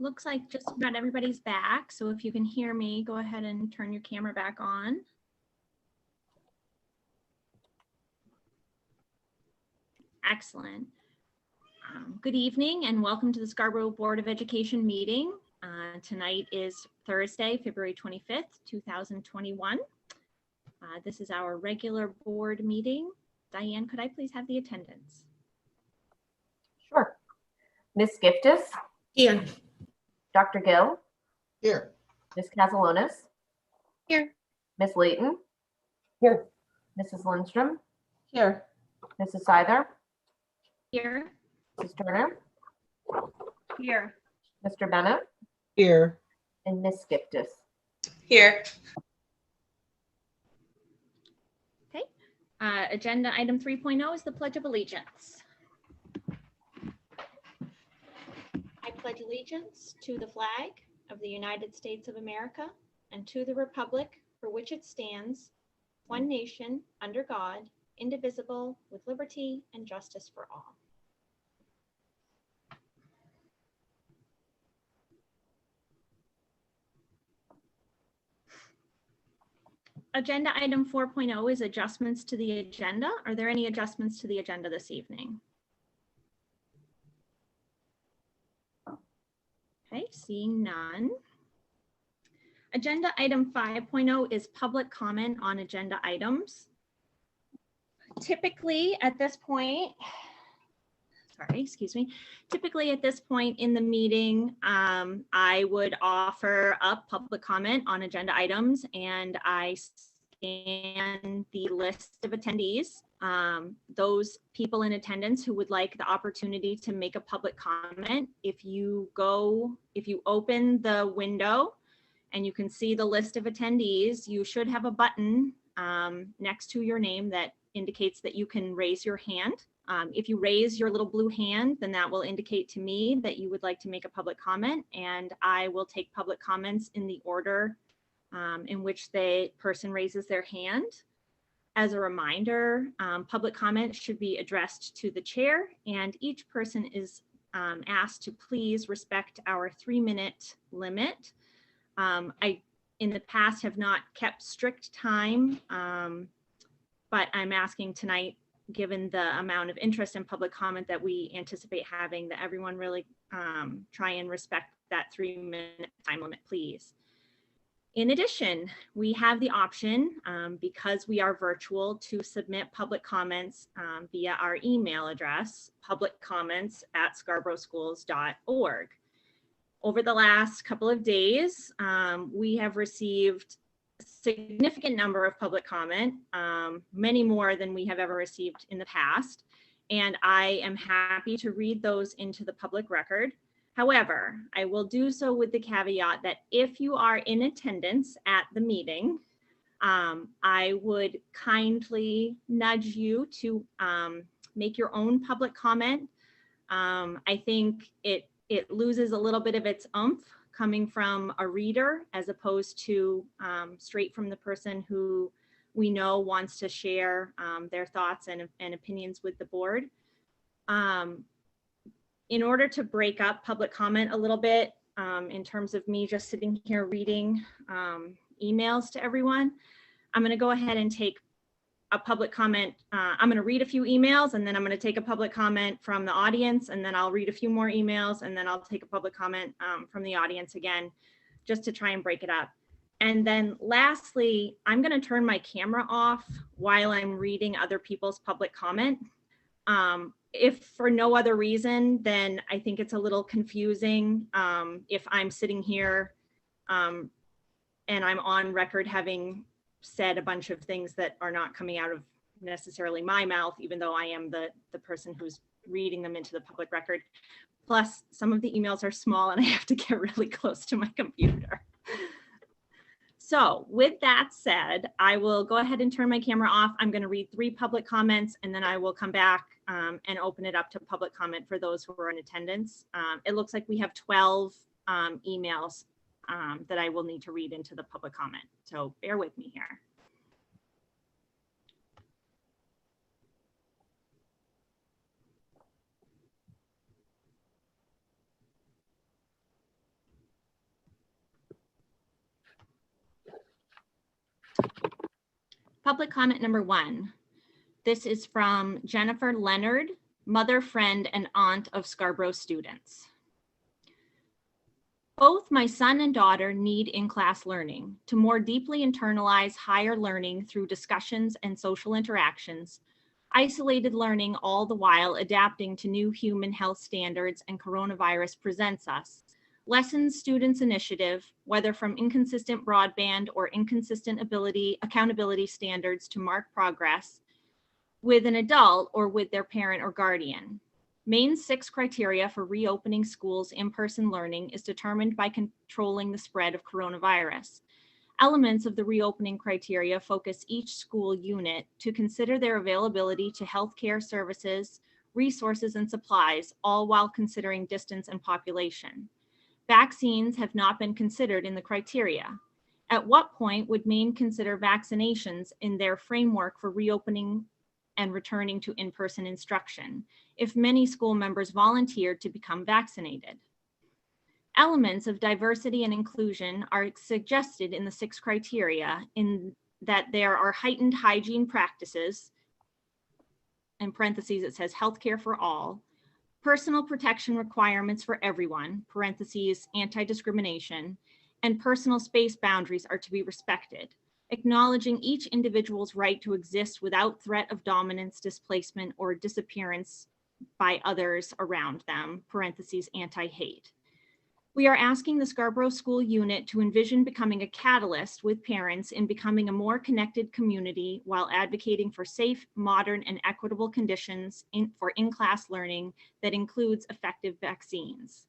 looks like just about everybody's back. So if you can hear me, go ahead and turn your camera back on. Excellent. Good evening and welcome to the Scarborough Board of Education meeting. Tonight is Thursday, February 25th, 2021. This is our regular board meeting. Diane, could I please have the attendance? Sure. Ms. Giftis, Here. Dr. Gill, Here. Ms. Casalonis. Here. Ms. Layton, Here. Mrs. Lindstrom, Here. Mrs. Seither, Here. Mrs. Turner, Here. Mr. Bennett, Here. and Ms. Giftis. Here. Okay. Agenda item 3.0 is the Pledge of Allegiance. I pledge allegiance to the flag of the United States of America and to the republic for which it stands, one nation, under God, indivisible, with liberty and justice for all. Agenda item 4.0 is adjustments to the agenda. Are there any adjustments to the agenda this evening? Okay, seeing none. Agenda item 5.0 is public comment on agenda items. Typically at this point, typically at this point in the meeting, I would offer up public comment on agenda items and I scan the list of attendees. Those people in attendance who would like the opportunity to make a public comment, if you open the window and you can see the list of attendees, you should have a button next to your name that indicates that you can raise your hand. If you raise your little blue hand, then that will indicate to me that you would like to make a public comment, and I will take public comments in the order in which the person raises their hand. As a reminder, public comment should be addressed to the chair, and each person is asked to please respect our 3-minute limit. I, in the past, have not kept strict time, but I'm asking tonight, given the amount of interest in public comment that we anticipate having, that everyone really try and respect that 3-minute time limit, please. In addition, we have the option, because we are virtual, to submit public comments via our email address, publiccomments@scarboroughschools.org. Over the last couple of days, we have received a significant number of public comment, many more than we have ever received in the past, and I am happy to read those into the public record. However, I will do so with the caveat that if you are in attendance at the meeting, I would kindly nudge you to make your own public comment. I think it loses a little bit of its oomph coming from a reader as opposed to straight from the person who we know wants to share their thoughts and opinions with the board. In order to break up public comment a little bit, in terms of me just sitting here reading emails to everyone, I'm going to go ahead and take a public comment. I'm going to read a few emails and then I'm going to take a public comment from the audience, and then I'll read a few more emails and then I'll take a public comment from the audience again, just to try and break it up. And then lastly, I'm going to turn my camera off while I'm reading other people's public comment. If for no other reason, then I think it's a little confusing if I'm sitting here and I'm on record having said a bunch of things that are not coming out of necessarily my mouth, even though I am the person who's reading them into the public record. Plus, some of the emails are small and I have to get really close to my computer. So with that said, I will go ahead and turn my camera off. I'm going to read 3 public comments and then I will come back and open it up to public comment for those who are in attendance. It looks like we have 12 emails that I will need to read into the public comment. So bear with me here. Public comment number 1. This is from Jennifer Leonard, mother, friend, and aunt of Scarborough students. Both my son and daughter need in-class learning to more deeply internalize higher learning through discussions and social interactions, isolated learning all the while adapting to new human health standards and coronavirus presents us. Lessens students' initiative, whether from inconsistent broadband or inconsistent accountability standards to mark progress with an adult or with their parent or guardian. Maine's 6 criteria for reopening schools in-person learning is determined by controlling the spread of coronavirus. Elements of the reopening criteria focus each school unit to consider their availability to healthcare services, resources, and supplies, all while considering distance and population. Vaccines have not been considered in the criteria. At what point would Maine consider vaccinations in their framework for reopening and returning to in-person instruction if many school members volunteered to become vaccinated? Elements of diversity and inclusion are suggested in the 6 criteria in that there are heightened hygiene practices, in parentheses it says healthcare for all, personal protection requirements for everyone, parentheses anti-discrimination, and personal space boundaries are to be respected, acknowledging each individual's right to exist without threat of dominance, displacement, or disappearance by others around them, parentheses anti-hate. We are asking the Scarborough School Unit to envision becoming a catalyst with parents in becoming a more connected community while advocating for safe, modern, and equitable conditions for in-class learning that includes effective vaccines.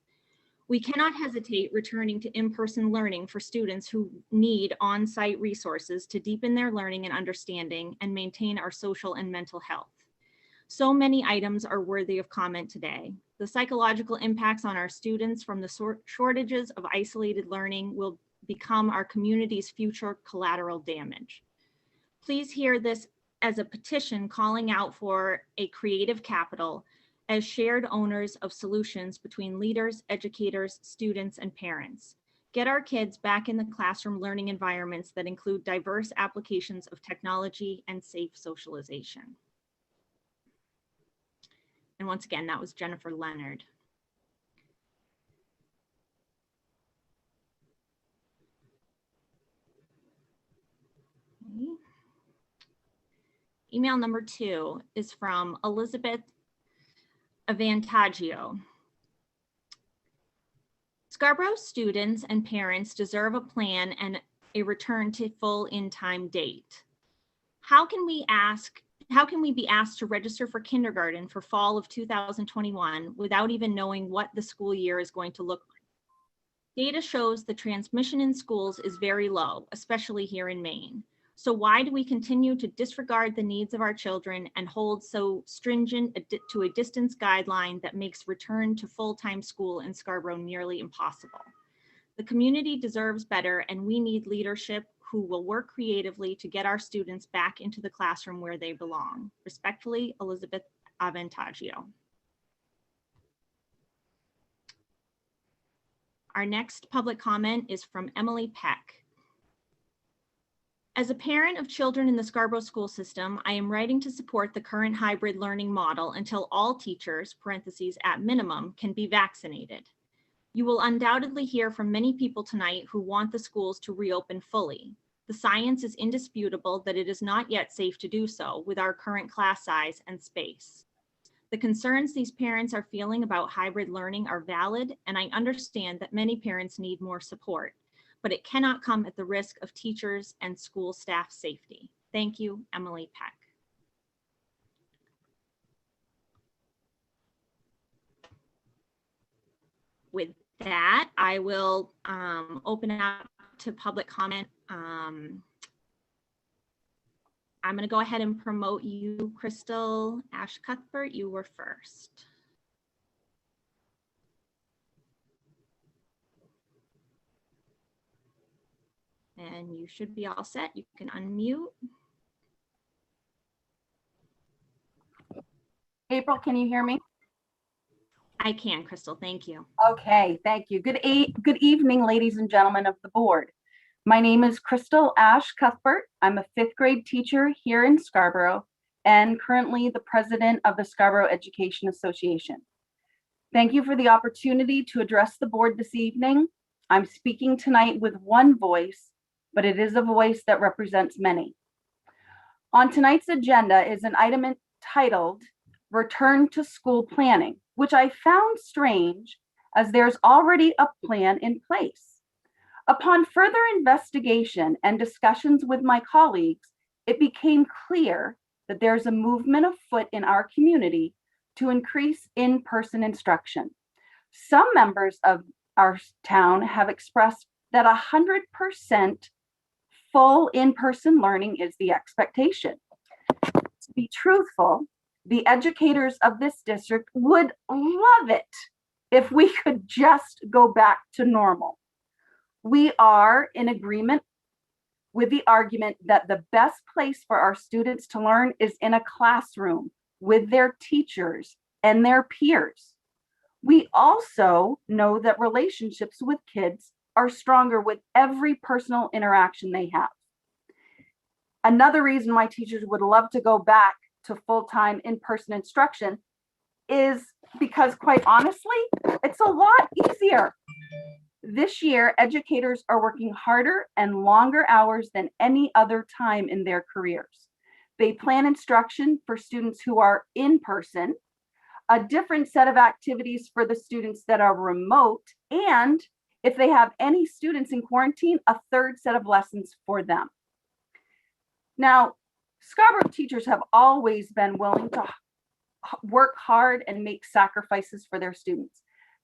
We cannot hesitate returning to in-person learning for students who need on-site resources to deepen their learning and understanding and maintain our social and mental health. So many items are worthy of comment today. The psychological impacts on our students from the shortages of isolated learning will become our community's future collateral damage. Please hear this as a petition calling out for a creative capital as shared owners of solutions between leaders, educators, students, and parents. Get our kids back in the classroom learning environments that include diverse applications of technology and safe socialization. And once again, that was Jennifer Leonard. Okay. Email number 2 is from Elizabeth Avantaggio. Scarborough students and parents deserve a plan and a return to full in-time date. How can we be asked to register for kindergarten for fall of 2021 without even knowing what the school year is going to look like? Data shows the transmission in schools is very low, especially here in Maine. So why do we continue to disregard the needs of our children and hold so stringent to a distance guideline that makes return to full-time school in Scarborough nearly impossible? The community deserves better, and we need leadership who will work creatively to get our students back into the classroom where they belong. Respectfully, Elizabeth Avantaggio. Our next public comment is from Emily Peck. As a parent of children in the Scarborough school system, I am writing to support the current hybrid learning model until all teachers, parentheses at minimum, can be vaccinated. You will undoubtedly hear from many people tonight who want the schools to reopen fully. The science is indisputable that it is not yet safe to do so with our current class size and space. The concerns these parents are feeling about hybrid learning are valid, and I understand that many parents need more support, but it cannot come at the risk of teachers and school staff safety. Thank you, Emily Peck. With that, I will open up to public comment. I'm going to go ahead and promote you, Crystal Ash Cuthbert. You were first. And you should be all set. You can unmute. April, can you hear me? I can, Crystal. Thank you. Okay, thank you. Good evening, ladies and gentlemen of the board. My name is Crystal Ash Cuthbert. I'm a 5th grade teacher here in Scarborough and currently the president of the Scarborough Education Association. Thank you for the opportunity to address the board this evening. I'm speaking tonight with one voice, but it is a voice that represents many. On tonight's agenda is an item entitled Return to School Planning, which I found strange as there's already a plan in place. Upon further investigation and discussions with my colleagues, it became clear that there's a movement afoot in our community to increase in-person instruction. Some members of our town have expressed that 100% full in-person learning is the expectation. To be truthful, the educators of this district would love it if we could just go back to normal. We are in agreement with the argument that the best place for our students to learn is in a classroom with their teachers and their peers. We also know that relationships with kids are stronger with every personal interaction they have. Another reason why teachers would love to go back to full-time in-person instruction is because, quite honestly, it's a lot easier. This year, educators are working harder and longer hours than any other time in their careers. They plan instruction for students who are in person, a different set of activities for the students that are remote, and if they have any students in quarantine, a third set of lessons for them. Now, Scarborough teachers have always been willing to work hard and make sacrifices for their students.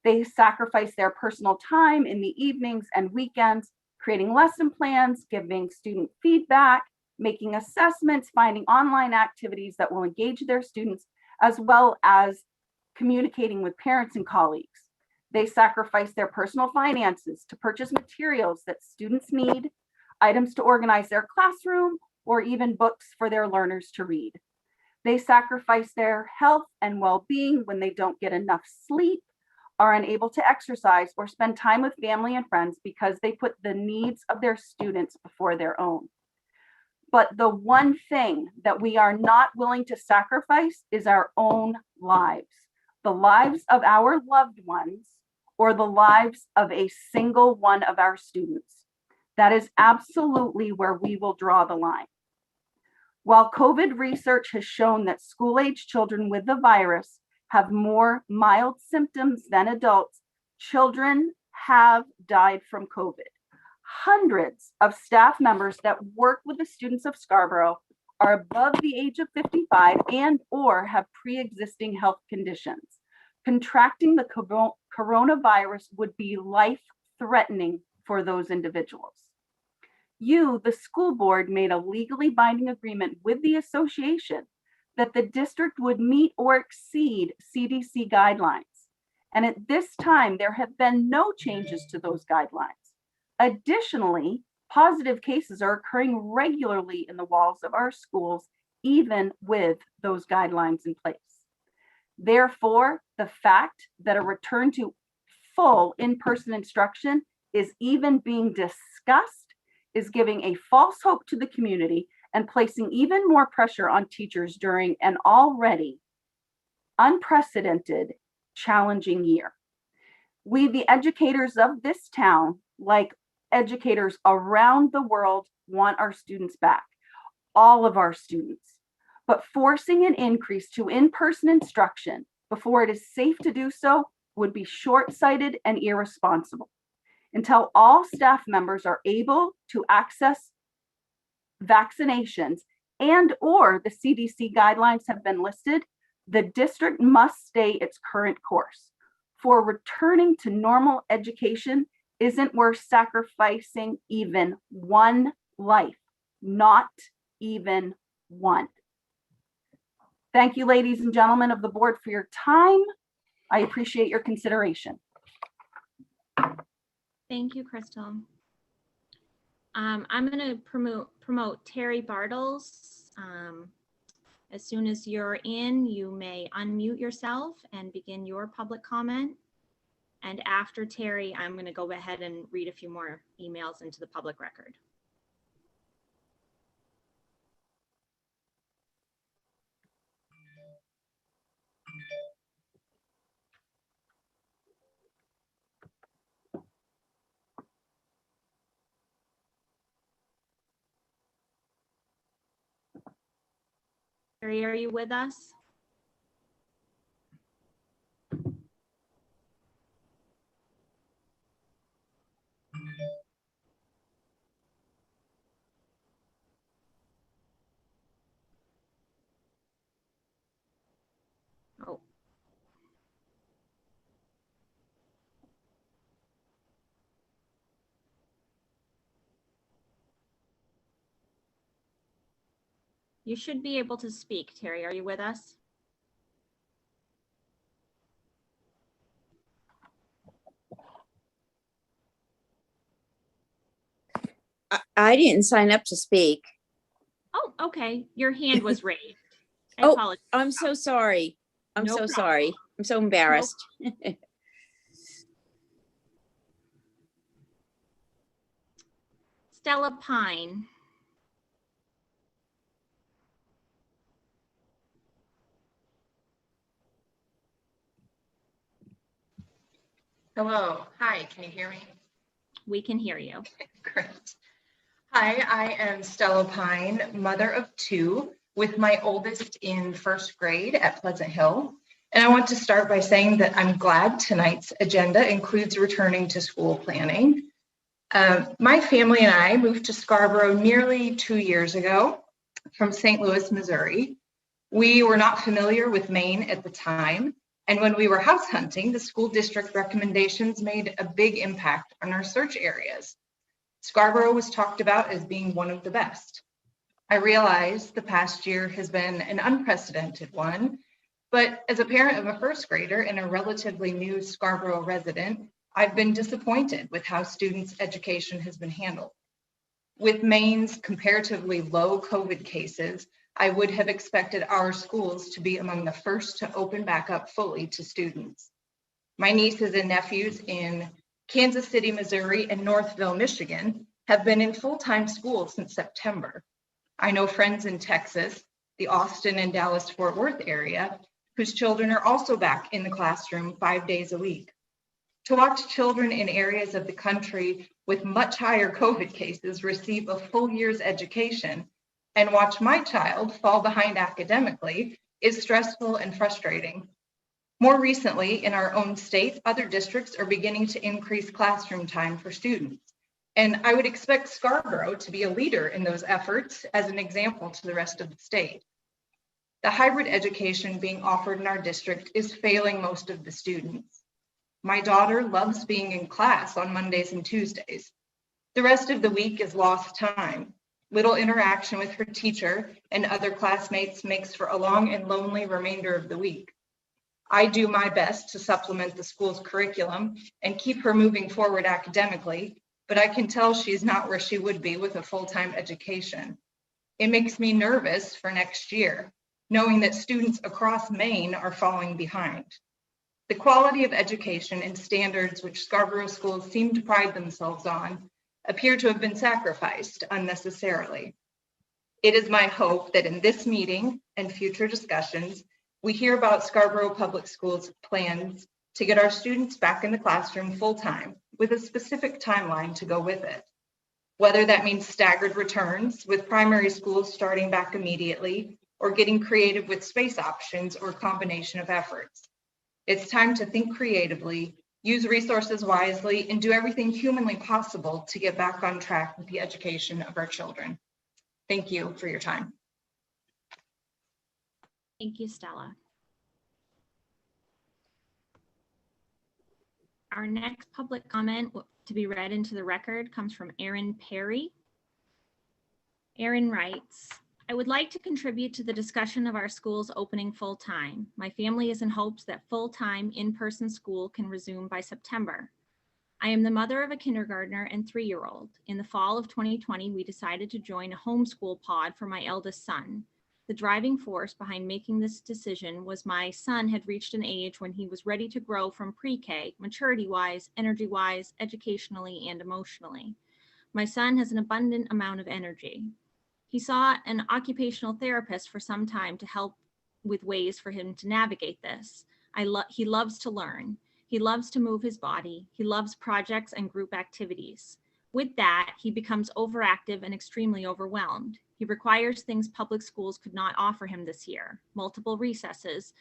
They sacrifice their personal time in the evenings and weekends, creating lesson plans, giving student feedback, making assessments, finding online activities that will engage their students, as well as communicating with parents and colleagues. They sacrifice their personal finances to purchase materials that students need, items to organize their classroom, or even books for their learners to read. They sacrifice their health and well-being when they don't get enough sleep, are unable to exercise, or spend time with family and friends because they put the needs of their students before their own. But the one thing that we are not willing to sacrifice is our own lives, the lives of our loved ones, or the lives of a single one of our students. That is absolutely where we will draw the line. While COVID research has shown that school-age children with the virus have more mild symptoms than adults, children have died from COVID. Hundreds of staff members that work with the students of Scarborough are above the age of 55 and or have pre-existing health conditions. Contracting the coronavirus would be life-threatening for those individuals. You, the school board, made a legally binding agreement with the association that the district would meet or exceed CDC guidelines. And at this time, there have been no changes to those guidelines. Additionally, positive cases are occurring regularly in the walls of our schools, even with those guidelines in place. Therefore, the fact that a return to full in-person instruction is even being discussed is giving a false hope to the community and placing even more pressure on teachers during an already unprecedented, challenging year. We, the educators of this town, like educators around the world, want our students back, all of our students. But forcing an increase to in-person instruction before it is safe to do so would be short-sighted and irresponsible. Until all staff members are able to access vaccinations and or the CDC guidelines have been listed, the district must stay its current course. For returning to normal education isn't worth sacrificing even one life, not even one. Thank you, ladies and gentlemen of the board, for your time. I appreciate your consideration. Thank you, Crystal. I'm going to promote Terry Bartles. As soon as you're in, you may unmute yourself and begin your public comment. And after Terry, I'm going to go ahead and read a few more emails into the public record. Terry, are you with us? Oh. You should be able to speak. Terry, are you with us? I didn't sign up to speak. Oh, okay. Your hand was raised. I Oh, apologize. I'm so sorry. I'm No so problem. sorry. I'm so embarrassed. Stella Pine. Hello. Hi, can you hear me? We can hear you. Great. Hi, I am Stella Pine, mother of two, with my oldest in first grade at Pleasant Hill. And I want to start by saying that I'm glad tonight's agenda includes returning to school planning. My family and I moved to Scarborough nearly 2 years ago from St. Louis, Missouri. We were not familiar with Maine at the time. And when we were house hunting, the school district recommendations made a big impact on our search areas. Scarborough was talked about as being one of the best. I realize the past year has been an unprecedented one, but as a parent of a first grader and a relatively new Scarborough resident, I've been disappointed with how students' education has been handled. With Maine's comparatively low COVID cases, I would have expected our schools to be among the first to open back up fully to students. My nieces and nephews in Kansas City, Missouri, and Northville, Michigan have been in full-time school since September. I know friends in Texas, the Austin and Dallas-Fort Worth area, whose children are also back in the classroom 5 days a week. To watch children in areas of the country with much higher COVID cases receive a full year's education and watch my child fall behind academically is stressful and frustrating. More recently, in our own state, other districts are beginning to increase classroom time for students. And I would expect Scarborough to be a leader in those efforts as an example to the rest of the state. The hybrid education being offered in our district is failing most of the students. My daughter loves being in class on Mondays and Tuesdays. The rest of the week is lost time. Little interaction with her teacher and other classmates makes for a long and lonely remainder of the week. I do my best to supplement the school's curriculum and keep her moving forward academically, but I can tell she's not where she would be with a full-time education. It makes me nervous for next year, knowing that students across Maine are falling behind. The quality of education and standards which Scarborough schools seem to pride themselves on appear to have been sacrificed unnecessarily. It is my hope that in this meeting and future discussions, we hear about Scarborough Public Schools' plans to get our students back in the classroom full-time with a specific timeline to go with it. Whether that means staggered returns with primary schools starting back immediately or getting creative with space options or combination of efforts. It's time to think creatively, use resources wisely, and do everything humanly possible to get back on track with the education of our children. Thank you for your time. Thank you, Stella. Our next public comment to be read into the record comes from Erin Perry. Erin writes, I would like to contribute to the discussion of our schools opening full-time. My family is in hopes that full-time in-person school can resume by September. I am the mother of a kindergartner and 3-year-old. In the fall of 2020, we decided to join a homeschool pod for my eldest son. The driving force behind making this decision was my son had reached an age when he was ready to grow from pre-K, maturity-wise, energy-wise, educationally, and emotionally. My son has an abundant amount of energy. He saw an occupational therapist for some time to help with ways for him to navigate this. He loves to learn. He loves to move his body. He loves projects and group activities. With that, he becomes overactive and extremely overwhelmed. He requires things public schools could not offer him this year: multiple recesses,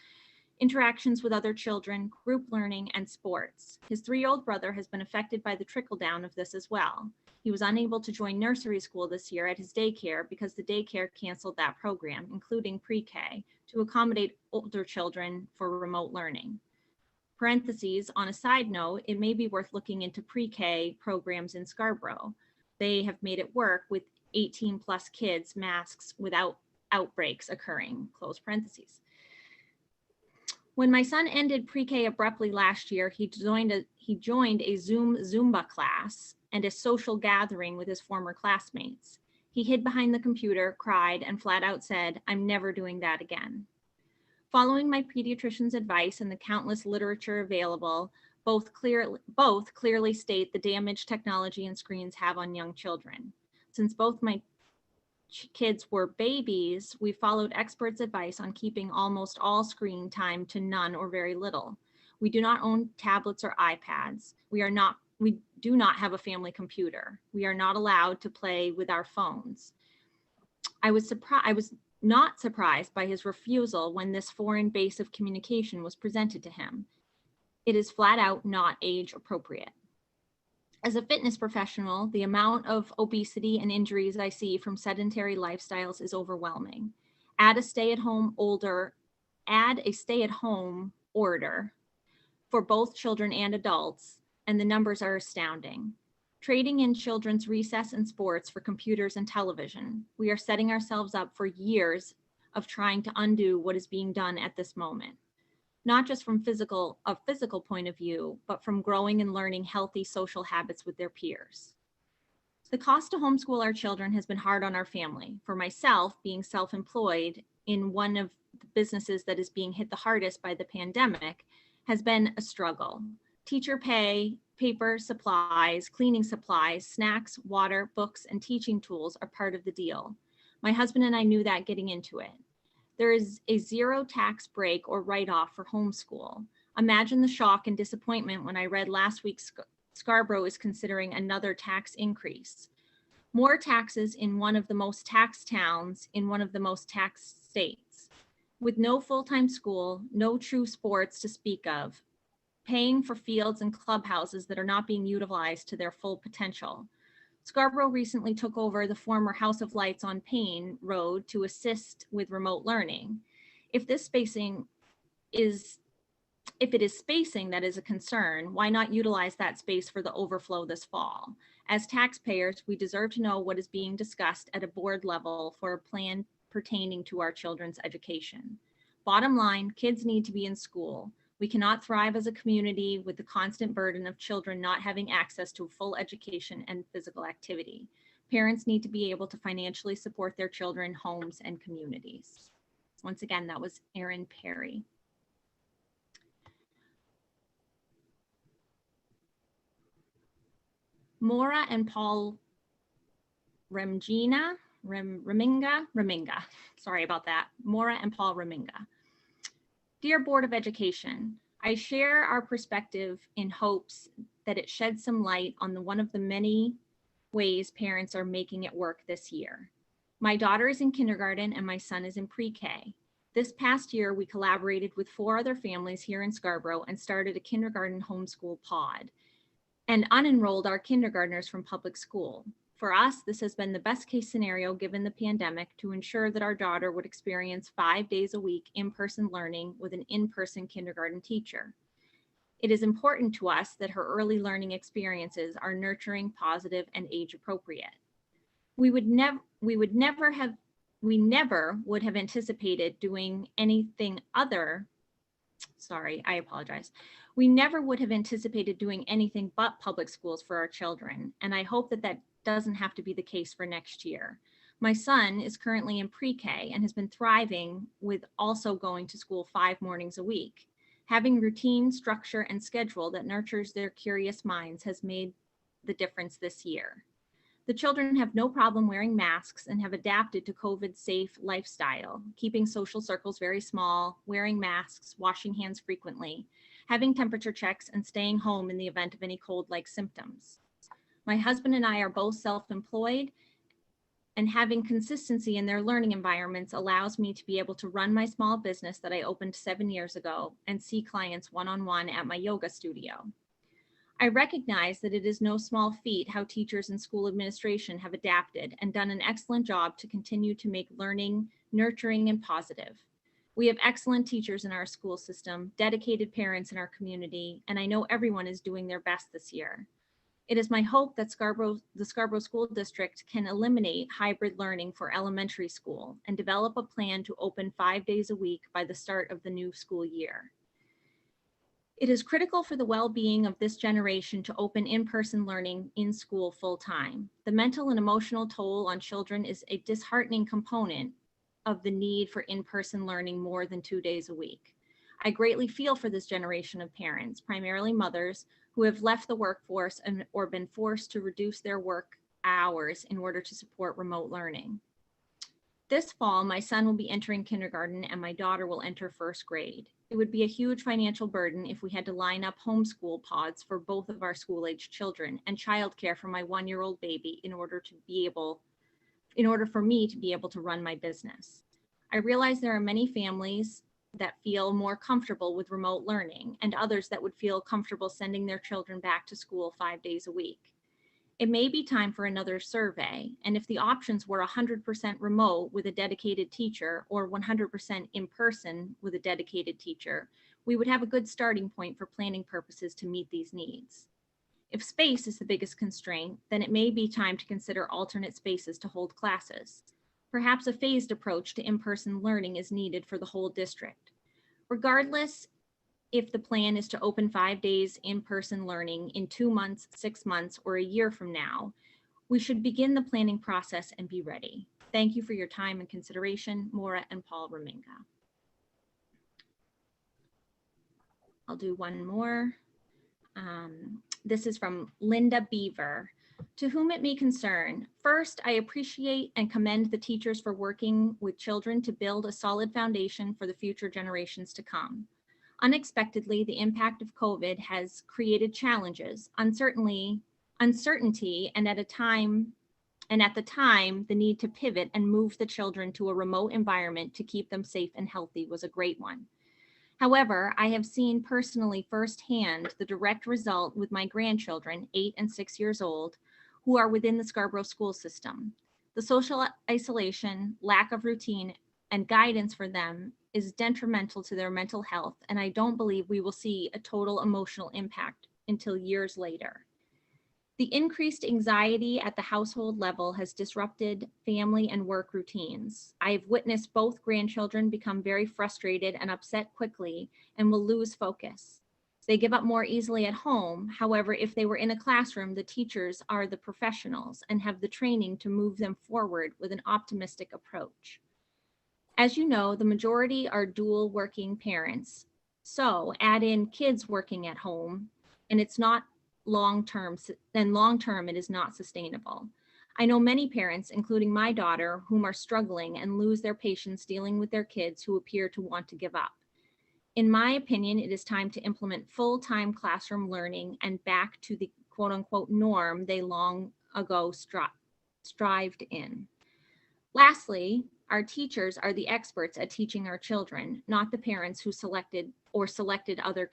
interactions with other children, group learning, and sports. His 3-year-old brother has been affected by the trickle-down of this as well. He was unable to join nursery school this year at his daycare because the daycare canceled that program, including pre-K, to accommodate older children for remote learning. Parentheses, on a side note, it may be worth looking into pre-K programs in Scarborough. They have made it work with 18 plus kids, masks without outbreaks occurring, close parentheses. When my son ended pre-K abruptly last year, he joined a Zoom Zumba class and a social gathering with his former classmates. He hid behind the computer, cried, and flat out said, "I'm never doing that again." Following my pediatrician's advice and the countless literature available, both clearly state the damage technology and screens have on young children. Since both my kids were babies, we followed experts' advice on keeping almost all screen time to none or very little. We do not own tablets or iPads. We do not have a family computer. We are not allowed to play with our phones. I was not surprised by his refusal when this foreign base of communication was presented to him. It is flat out not age appropriate. As a fitness professional, the amount of obesity and injuries I see from sedentary lifestyles is overwhelming. Add a stay-at-home order for both children and adults, and the numbers are astounding. Trading in children's recess and sports for computers and television, we are setting ourselves up for years of trying to undo what is being done at this moment. Not just from a physical point of view, but from growing and learning healthy social habits with their peers. The cost to homeschool our children has been hard on our family. For myself, being self-employed in one of the businesses that is being hit the hardest by the pandemic has been a struggle. Teacher pay, paper, supplies, cleaning supplies, snacks, water, books, and teaching tools are part of the deal. My husband and I knew that getting into it. There is a zero tax break or write-off for homeschool. Imagine the shock and disappointment when I read last week Scarborough is considering another tax increase. More taxes in one of the most taxed towns in one of the most taxed states. With no full-time school, no true sports to speak of, paying for fields and clubhouses that are not being utilized to their full potential. Scarborough recently took over the former House of Lights on Payne Road to assist with remote learning. If it is spacing that is a concern, why not utilize that space for the overflow this fall? As taxpayers, we deserve to know what is being discussed at a board level for a plan pertaining to our children's education. Bottom line, kids need to be in school. We cannot thrive as a community with the constant burden of children not having access to full education and physical activity. Parents need to be able to financially support their children, homes, and communities. Once again, that was Erin Perry. Maura and Paul Reminga. Sorry about that. Maura and Paul Reminga. Dear Board of Education, I share our perspective in hopes that it sheds some light on one of the many ways parents are making it work this year. My daughter is in kindergarten and my son is in pre-K. This past year, we collaborated with 4 other families here in Scarborough and started a kindergarten homeschool pod and unenrolled our kindergartners from public school. For us, this has been the best case scenario given the pandemic to ensure that our daughter would experience 5 days a week in-person learning with an in-person kindergarten teacher. It is important to us that her early learning experiences are nurturing, positive, and age appropriate. We never would have anticipated doing anything We never would have anticipated doing anything but public schools for our children, and I hope that doesn't have to be the case for next year. My son is currently in pre-K and has been thriving with also going to school 5 mornings a week. Having routine, structure, and schedule that nurtures their curious minds has made the difference this year. The children have no problem wearing masks and have adapted to COVID-safe lifestyle, keeping social circles very small, wearing masks, washing hands frequently, having temperature checks, and staying home in the event of any cold-like symptoms. My husband and I are both self-employed, and having consistency in their learning environments allows me to be able to run my small business that I opened 7 years ago and see clients one-on-one at my yoga studio. I recognize that it is no small feat how teachers and school administration have adapted and done an excellent job to continue to make learning nurturing and positive. We have excellent teachers in our school system, dedicated parents in our community, and I know everyone is doing their best this year. It is my hope that the Scarborough School District can eliminate hybrid learning for elementary school and develop a plan to open 5 days a week by the start of the new school year. It is critical for the well-being of this generation to open in-person learning in school full-time. The mental and emotional toll on children is a disheartening component of the need for in-person learning more than 2 days a week. I greatly feel for this generation of parents, primarily mothers, who have left the workforce or been forced to reduce their work hours in order to support remote learning. This fall, my son will be entering kindergarten and my daughter will enter 1st grade. It would be a huge financial burden if we had to line up homeschool pods for both of our school-aged children and childcare for my 1-year-old baby in order for me to be able to run my business. I realize there are many families that feel more comfortable with remote learning and others that would feel comfortable sending their children back to school 5 days a week. It may be time for another survey, and if the options were 100% remote with a dedicated teacher or 100% in person with a dedicated teacher, we would have a good starting point for planning purposes to meet these needs. If space is the biggest constraint, then it may be time to consider alternate spaces to hold classes. Perhaps a phased approach to in-person learning is needed for the whole district. Regardless, if the plan is to open 5 days in-person learning in 2 months, 6 months, or a year from now, we should begin the planning process and be ready. Thank you for your time and consideration, Maura and Paul Raminga. I'll do one more. This is from Linda Beaver. To whom it may concern, first, I appreciate and commend the teachers for working with children to build a solid foundation for the future generations to come. Unexpectedly, the impact of COVID has created challenges, uncertainty, and at the time, the need to pivot and move the children to a remote environment to keep them safe and healthy was a great one. However, I have seen personally firsthand the direct result with my grandchildren, 8 and 6 years old, who are within the Scarborough school system. The social isolation, lack of routine, and guidance for them is detrimental to their mental health, and I don't believe we will see a total emotional impact until years later. The increased anxiety at the household level has disrupted family and work routines. I have witnessed both grandchildren become very frustrated and upset quickly and will lose focus. They give up more easily at home. However, if they were in a classroom, the teachers are the professionals and have the training to move them forward with an optimistic approach. As you know, the majority are dual working parents. So add in kids working at home and it's not long-term it is not sustainable. I know many parents, including my daughter, whom are struggling and lose their patience dealing with their kids who appear to want to give up. In my opinion, it is time to implement full-time classroom learning and back to the quote unquote norm they long ago strived in. Lastly, our teachers are the experts at teaching our children, not the parents who selected other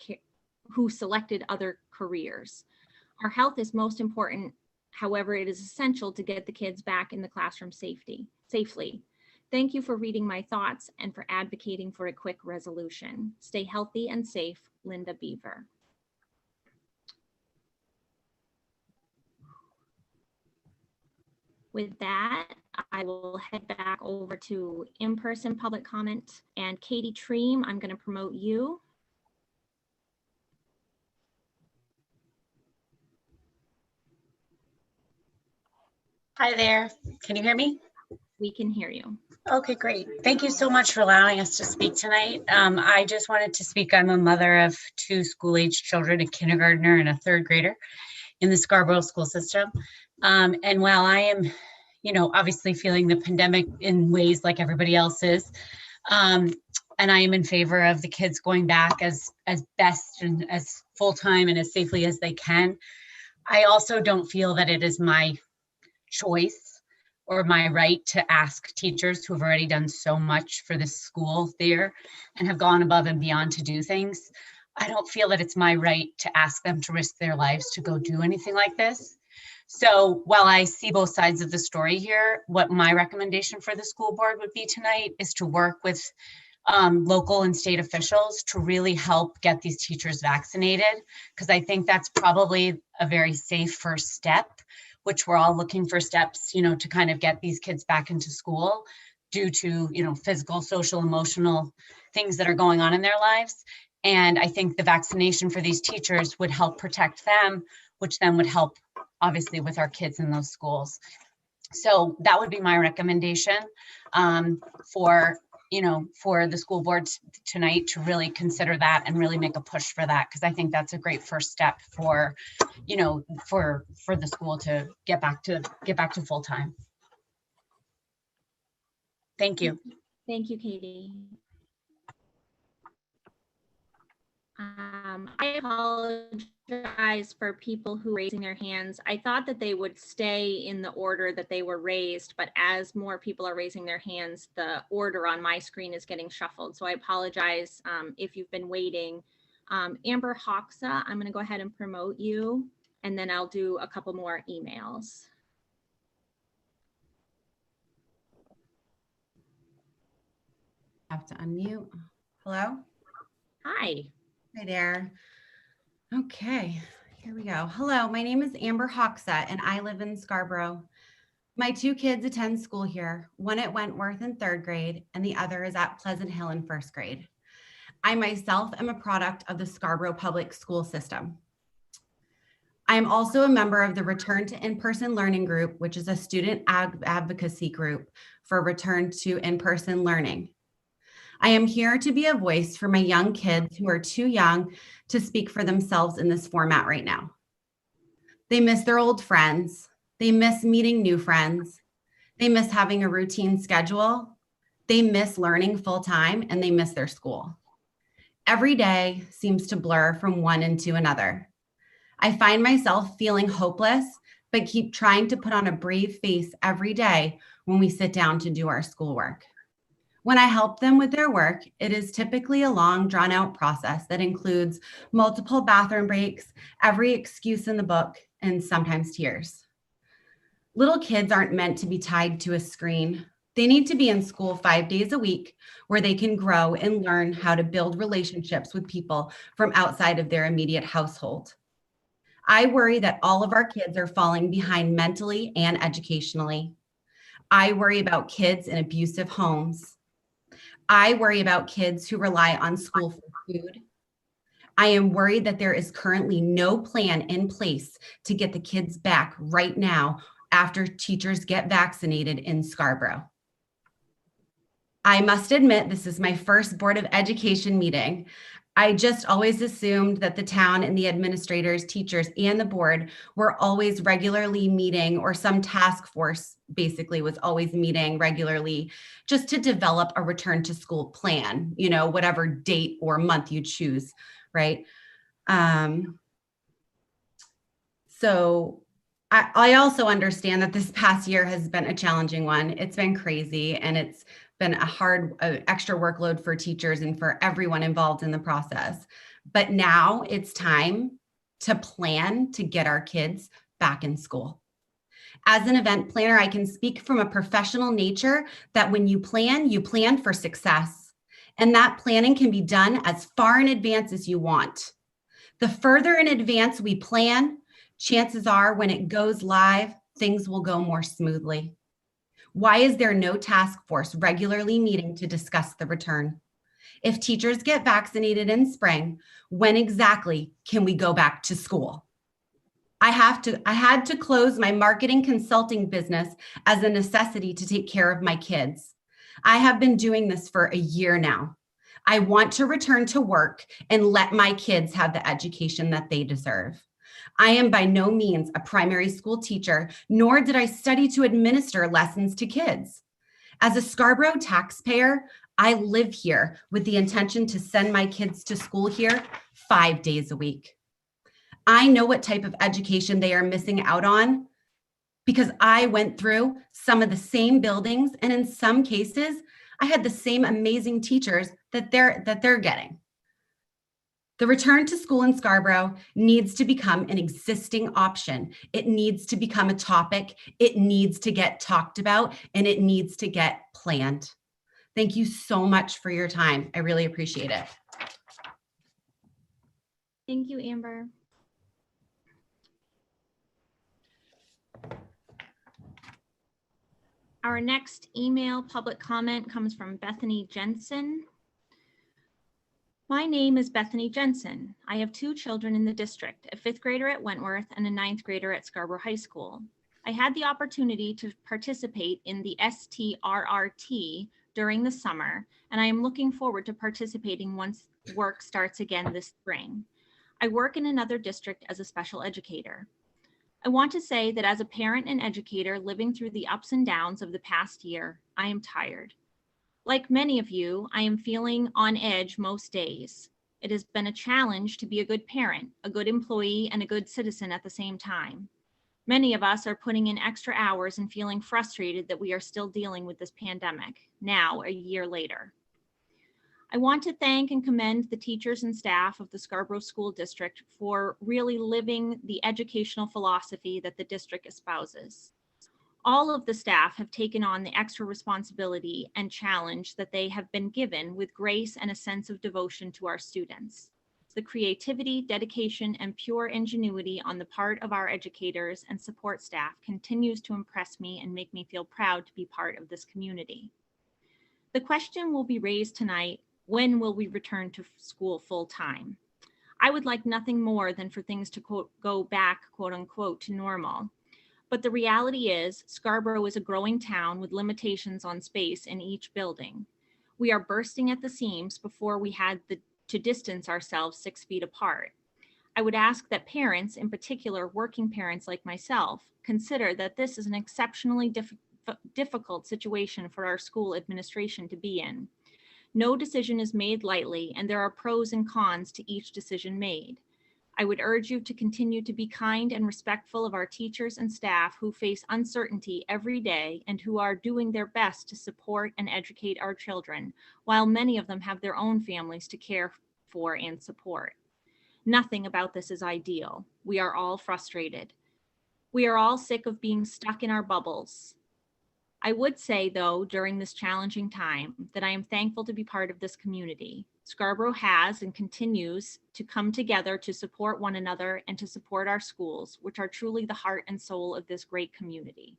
careers. Our health is most important. However, it is essential to get the kids back in the classroom safely. Thank you for reading my thoughts and for advocating for a quick resolution. Stay healthy and safe, Linda Beaver. With that, I will head back over to in-person public comment. And Katie Treem, I'm going to promote you. Hi there. Can you hear me? We can hear you. Okay, great. Thank you so much for allowing us to speak tonight. I just wanted to speak. I'm a mother of 2 school-age children, a kindergartner and a 3rd grader in the Scarborough school system. And while I am, obviously feeling the pandemic in ways like everybody else is, and I am in favor of the kids going back as best and as full-time and as safely as they can, I also don't feel that it is my choice or my right to ask teachers who have already done so much for this school there and have gone above and beyond to do things. I don't feel that it's my right to ask them to risk their lives to go do anything like this. So while I see both sides of the story here, what my recommendation for the school board would be tonight is to work with local and state officials to really help get these teachers vaccinated, because I think that's probably a very safe first step, which we're all looking for steps, to kind of get these kids back into school due to, physical, social, emotional things that are going on in their lives. And I think the vaccination for these teachers would help protect them, which then would help obviously with our kids in those schools. So that would be my recommendation for the school board tonight to really consider that and really make a push for that, because I think that's a great first step for the school to get back to full time. Thank you. Thank you, Katie. I apologize for people who are raising their hands. I thought that they would stay in the order that they were raised, but as more people are raising their hands, the order on my screen is getting shuffled. So I apologize if you've been waiting. Amber Hoxa, I'm going to go ahead and promote you, and then I'll do a couple more emails. Have to unmute. Hello? Hi. Hi there. Okay, here we go. Hello, my name is Amber Hoxa and I live in Scarborough. My 2 kids attend school here, one at Wentworth in 3rd grade and the other is at Pleasant Hill in 1st grade. I myself am a product of the Scarborough public school system. I am also a member of the Return to In-Person Learning Group, which is a student advocacy group for return to in-person learning. I am here to be a voice for my young kids who are too young to speak for themselves in this format right now. They miss their old friends. They miss meeting new friends. They miss having a routine schedule. They miss learning full time and they miss their school. Every day seems to blur from one into another. I find myself feeling hopeless, but keep trying to put on a brave face every day when we sit down to do our schoolwork. When I help them with their work, it is typically a long, drawn-out process that includes multiple bathroom breaks, every excuse in the book, and sometimes tears. Little kids aren't meant to be tied to a screen. They need to be in school 5 days a week where they can grow and learn how to build relationships with people from outside of their immediate household. I worry that all of our kids are falling behind mentally and educationally. I worry about kids in abusive homes. I worry about kids who rely on school for food. I am worried that there is currently no plan in place to get the kids back right now after teachers get vaccinated in Scarborough. I must admit, this is my first Board of Education meeting. I just always assumed that the town and the administrators, teachers, and the board were always regularly meeting, or some task force basically was always meeting regularly just to develop a return to school plan, whatever date or month you choose, right? So I also understand that this past year has been a challenging one. It's been crazy and it's been a hard extra workload for teachers and for everyone involved in the process. But now it's time to plan to get our kids back in school. As an event planner, I can speak from a professional nature that when you plan for success. And that planning can be done as far in advance as you want. The further in advance we plan, chances are when it goes live, things will go more smoothly. Why is there no task force regularly meeting to discuss the return? If teachers get vaccinated in spring, when exactly can we go back to school? I had to close my marketing consulting business as a necessity to take care of my kids. I have been doing this for a year now. I want to return to work and let my kids have the education that they deserve. I am by no means a primary school teacher, nor did I study to administer lessons to kids. As a Scarborough taxpayer, I live here with the intention to send my kids to school here 5 days a week. I know what type of education they are missing out on because I went through some of the same buildings, and in some cases, I had the same amazing teachers that they're getting. The return to school in Scarborough needs to become an existing option. It needs to become a topic. It needs to get talked about, and it needs to get planned. Thank you so much for your time. I really appreciate it. Thank you, Amber. Our next email public comment comes from Bethany Jensen. My name is Bethany Jensen. I have 2 children in the district, a 5th grader at Wentworth and a 9th grader at Scarborough High School. I had the opportunity to participate in the STRRT during the summer, and I am looking forward to participating once work starts again this spring. I work in another district as a special educator. I want to say that as a parent and educator living through the ups and downs of the past year, I am tired. Like many of you, I am feeling on edge most days. It has been a challenge to be a good parent, a good employee, and a good citizen at the same time. Many of us are putting in extra hours and feeling frustrated that we are still dealing with this pandemic, now a year later. I want to thank and commend the teachers and staff of the Scarborough School District for really living the educational philosophy that the district espouses. All of the staff have taken on the extra responsibility and challenge that they have been given with grace and a sense of devotion to our students. The creativity, dedication, and pure ingenuity on the part of our educators and support staff continues to impress me and make me feel proud to be part of this community. The question will be raised tonight: when will we return to school full time? I would like nothing more than for things to quote, go back, quote unquote, to normal. But the reality is Scarborough is a growing town with limitations on space in each building. We are bursting at the seams before we had to distance ourselves 6 feet apart. I would ask that parents, in particular working parents like myself, consider that this is an exceptionally difficult situation for our school administration to be in. No decision is made lightly, and there are pros and cons to each decision made. I would urge you to continue to be kind and respectful of our teachers and staff who face uncertainty every day and who are doing their best to support and educate our children, while many of them have their own families to care for and support. Nothing about this is ideal. We are all frustrated. We are all sick of being stuck in our bubbles. I would say, though, during this challenging time, that I am thankful to be part of this community. Scarborough has and continues to come together to support one another and to support our schools, which are truly the heart and soul of this great community.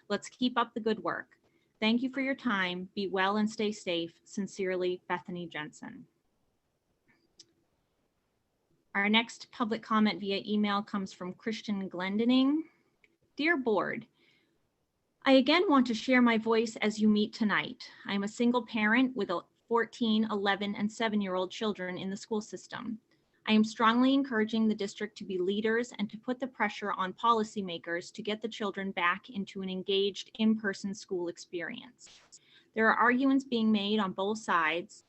Let's keep up the good work. Thank you for your time. Be well and stay safe. Sincerely, Bethany Jensen. Our next public comment via email comes from Christian Glendening. Dear Board, I again want to share my voice as you meet tonight. I am a single parent with 14, 11, and 7-year-old children in the school system. I am strongly encouraging the district to be leaders and to put the pressure on policymakers to get the children back into an engaged in-person school experience. There are arguments being made on both sides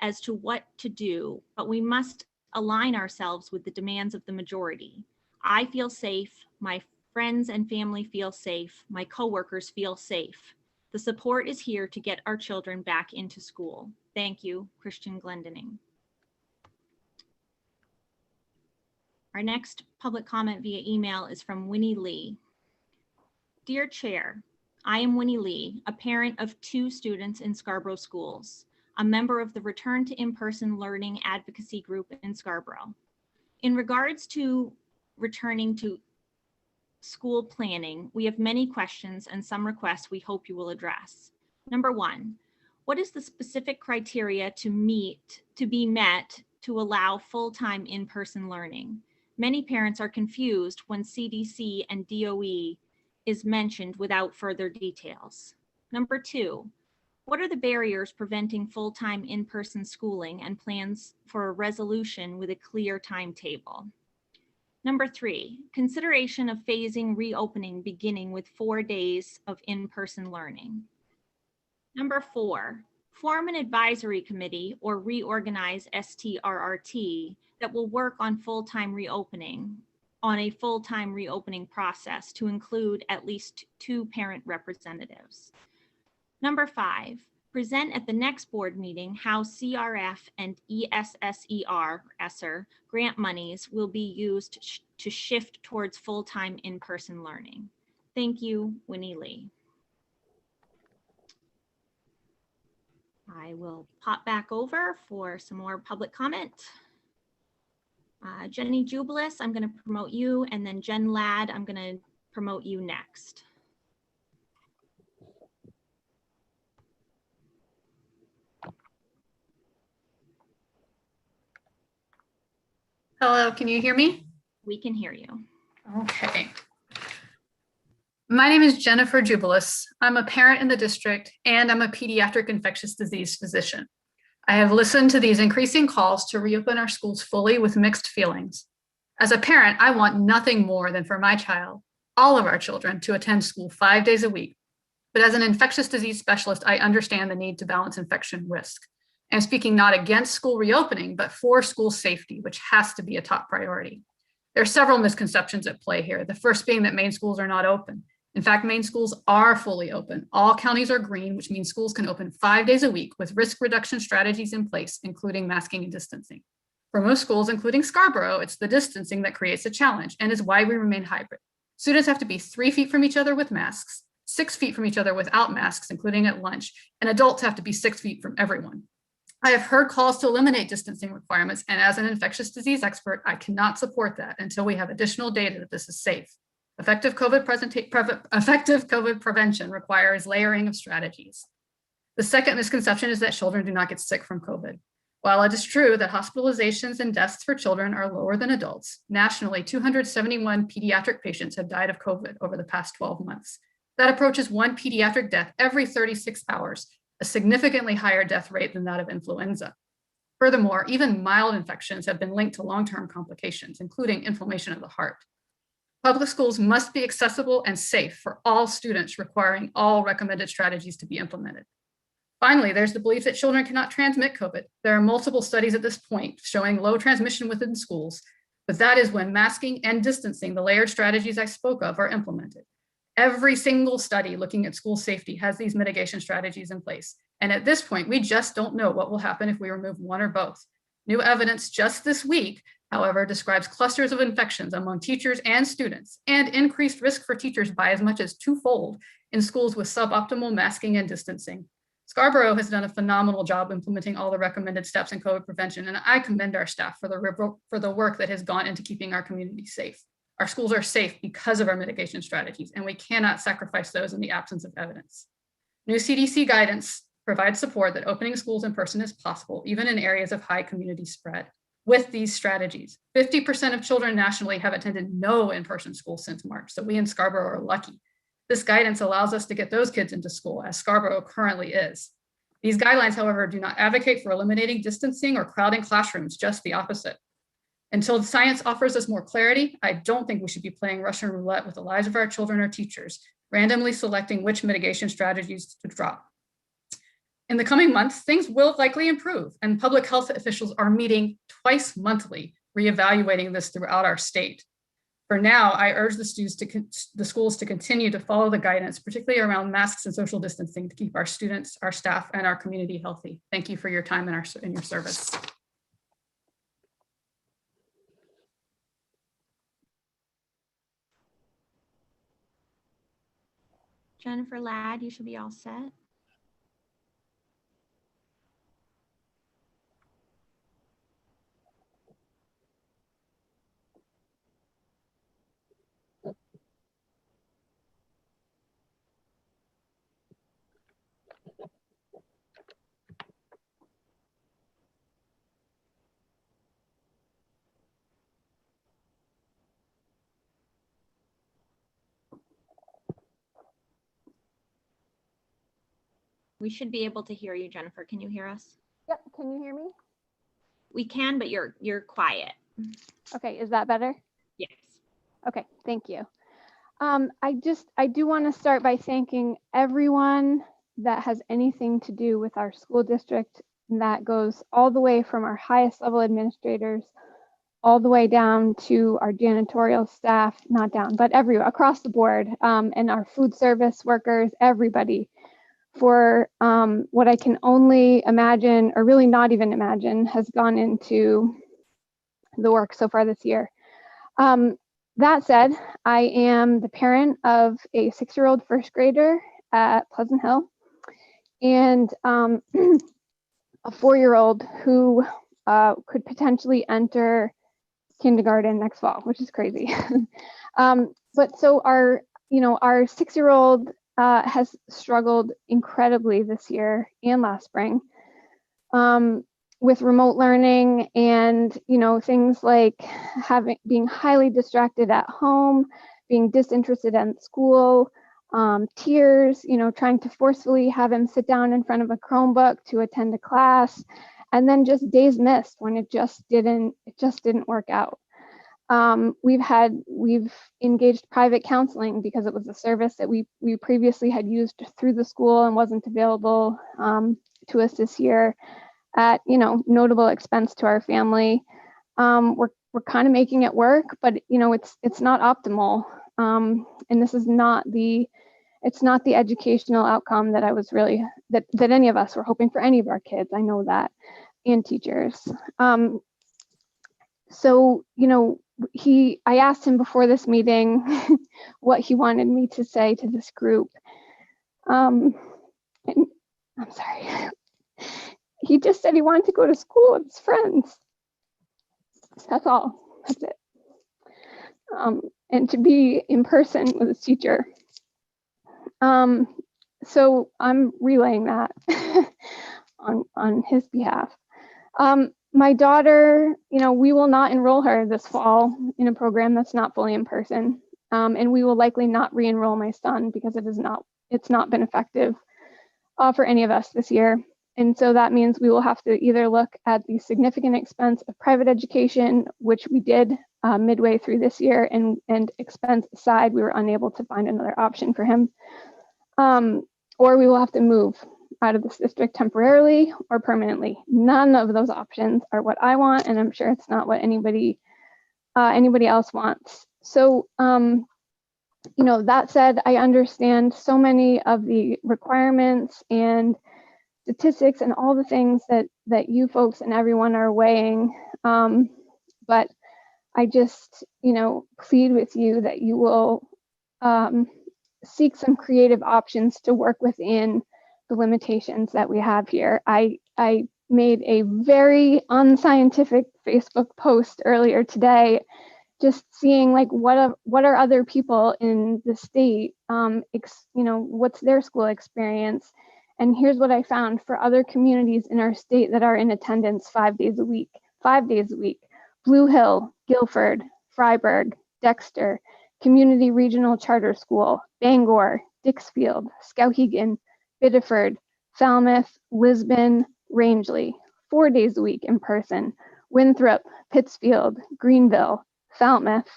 as to what to do, but we must align ourselves with the demands of the majority. I feel safe, my friends and family feel safe, my coworkers feel safe. The support is here to get our children back into school. Thank you, Christian Glendening. Our next public comment via email is from Winnie Lee. Dear Chair, I am Winnie Lee, a parent of 2 students in Scarborough schools, a member of the Return to In-Person Learning Advocacy Group in Scarborough. In regards to returning to school planning, we have many questions and some requests we hope you will address. Number 1, what is the specific criteria to be met to allow full-time in-person learning? Many parents are confused when CDC and DOE is mentioned without further details. Number 2, what are the barriers preventing full-time in-person schooling and plans for a resolution with a clear timetable? Number 3, consideration of phasing reopening beginning with 4 days of in-person learning. Number 4, form an advisory committee or reorganize STRRT that will work on a full-time reopening process to include at least 2 parent representatives. Number 5, present at the next board meeting how CRF and ESSER grant monies will be used to shift towards full-time in-person learning. Thank you, Winnie Lee. I will pop back over for some more public comment. Jenny Jubilis, I'm going to promote you, and then Jen Ladd, I'm going to promote you next. Hello, can you hear me? We can hear you. Okay. My name is Jennifer Jubilis. I'm a parent in the district, and I'm a pediatric infectious disease physician. I have listened to these increasing calls to reopen our schools fully with mixed feelings. As a parent, I want nothing more than for my child, all of our children, to attend school 5 days a week. But as an infectious disease specialist, I understand the need to balance infection risk. I'm speaking not against school reopening, but for school safety, which has to be a top priority. There are several misconceptions at play here. The first being that Maine schools are not open. In fact, Maine schools are fully open. All counties are green, which means schools can open 5 days a week with risk reduction strategies in place, including masking and distancing. For most schools, including Scarborough, it's the distancing that creates a challenge and is why we remain hybrid. Students have to be 3 feet from each other with masks, 6 feet from each other without masks, including at lunch, and adults have to be 6 feet from everyone. I have heard calls to eliminate distancing requirements, and as an infectious disease expert, I cannot support that until we have additional data that this is safe. Effective COVID prevention requires layering of strategies. The second misconception is that children do not get sick from COVID. While it is true that hospitalizations and deaths for children are lower than adults, nationally, 271 pediatric patients have died of COVID over the past 12 months. That approaches 1 pediatric death every 36 hours, a significantly higher death rate than that of influenza. Furthermore, even mild infections have been linked to long-term complications, including inflammation of the heart. Public schools must be accessible and safe for all students, requiring all recommended strategies to be implemented. Finally, there's the belief that children cannot transmit COVID. There are multiple studies at this point showing low transmission within schools, but that is when masking and distancing, the layered strategies I spoke of, are implemented. Every single study looking at school safety has these mitigation strategies in place. And at this point, we just don't know what will happen if we remove one or both. New evidence just this week, however, describes clusters of infections among teachers and students and increased risk for teachers by as much as 2-fold in schools with suboptimal masking and distancing. Scarborough has done a phenomenal job implementing all the recommended steps in COVID prevention, and I commend our staff for the work that has gone into keeping our community safe. Our schools are safe because of our mitigation strategies, and we cannot sacrifice those in the absence of evidence. New CDC guidance provides support that opening schools in person is possible, even in areas of high community spread. With these strategies, 50% of children nationally have attended no in-person school since March, so we in Scarborough are lucky. This guidance allows us to get those kids into school, as Scarborough currently is. These guidelines, however, do not advocate for eliminating distancing or crowding classrooms, just the opposite. Until the science offers us more clarity, I don't think we should be playing Russian roulette with the lives of our children or teachers, randomly selecting which mitigation strategies to drop. In the coming months, things will likely improve, and public health officials are meeting twice monthly, reevaluating this throughout our state. For now, I urge the schools to continue to follow the guidance, particularly around masks and social distancing, to keep our students, our staff, and our community healthy. Thank you for your time and your service. Jennifer Ladd, you should be all set. We should be able to hear you, Jennifer. Can you hear us? Yep, can you hear me? We can, but you're quiet. Okay, is that better? Yes. Okay, thank you. I do want to start by thanking everyone that has anything to do with our school district. And that goes all the way from our highest level administrators, all the way down to our janitorial staff, not down, but everywhere across the board, and our food service workers, everybody, for what I can only imagine, or really not even imagine, has gone into the work so far this year. That said, I am the parent of a 6-year-old first grader at Pleasant Hill and a 4-year-old who could potentially enter kindergarten next fall, which is crazy. But so our 6-year-old has struggled incredibly this year and last spring with remote learning and, things like being highly distracted at home, being disinterested in school, tears, trying to forcefully have him sit down in front of a Chromebook to attend a class, and then just days missed when it just didn't work out. We've engaged private counseling because it was a service that we previously had used through the school and wasn't available to us this year at notable expense to our family. We're kind of making it work, but it's not optimal, and this is not the educational outcome that I was really that any of us were hoping for any of our kids. I know that, and teachers. So I asked him before this meeting what he wanted me to say to this group. And I'm sorry. He just said he wanted to go to school with his friends. That's all. That's it. And to be in person with his teacher. So I'm relaying that on his behalf. My daughter, we will not enroll her this fall in a program that's not fully in person. And we will likely not re-enroll my son because it's not been effective for any of us this year. And so that means we will have to either look at the significant expense of private education, which we did midway through this year, and expense aside, we were unable to find another option for him. Or we will have to move out of this district temporarily or permanently. None of those options are what I want, and I'm sure it's not what anybody else wants. So, that said, I understand so many of the requirements and statistics and all the things that you folks and everyone are weighing. But I just, plead with you that you will seek some creative options to work within the limitations that we have here. I made a very unscientific Facebook post earlier today, just seeing like what are other people in the state, what's their school experience. And here's what I found for other communities in our state that are in attendance 5 days a week. Blue Hill, Guilford, Freiburg, Dexter, Community Regional Charter School, Bangor, Dixfield, Skowhegan, Biddeford, Falmouth, Lisbon, Rangeley, 4 days a week in person, Winthrop, Pittsfield, Greenville, Falmouth.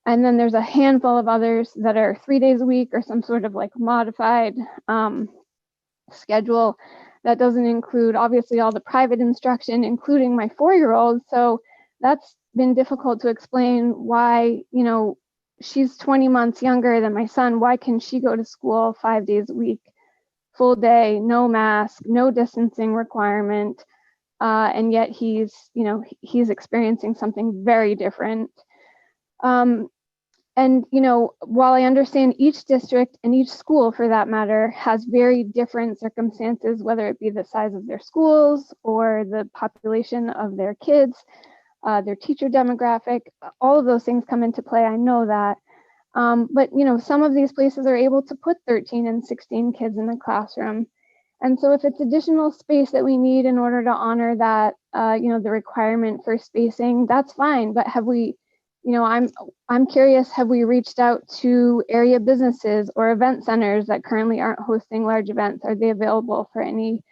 And then there's a handful of others that are 3 days a week or some sort of like modified schedule that doesn't include obviously all the private instruction, including my 4-year-old. So that's been difficult to explain why, she's 20 months younger than my son. Why can she go to school 5 days a week, full day, no mask, no distancing requirement, and yet he's experiencing something very different. And, while I understand each district and each school for that matter has very different circumstances, whether it be the size of their schools or the population of their kids, their teacher demographic, all of those things come into play. I know that. But, some of these places are able to put 13 and 16 kids in the classroom. And so if it's additional space that we need in order to honor that, the requirement for spacing, that's fine. But have we I'm curious, have we reached out to area businesses or event centers that currently aren't hosting large events? Are they available for any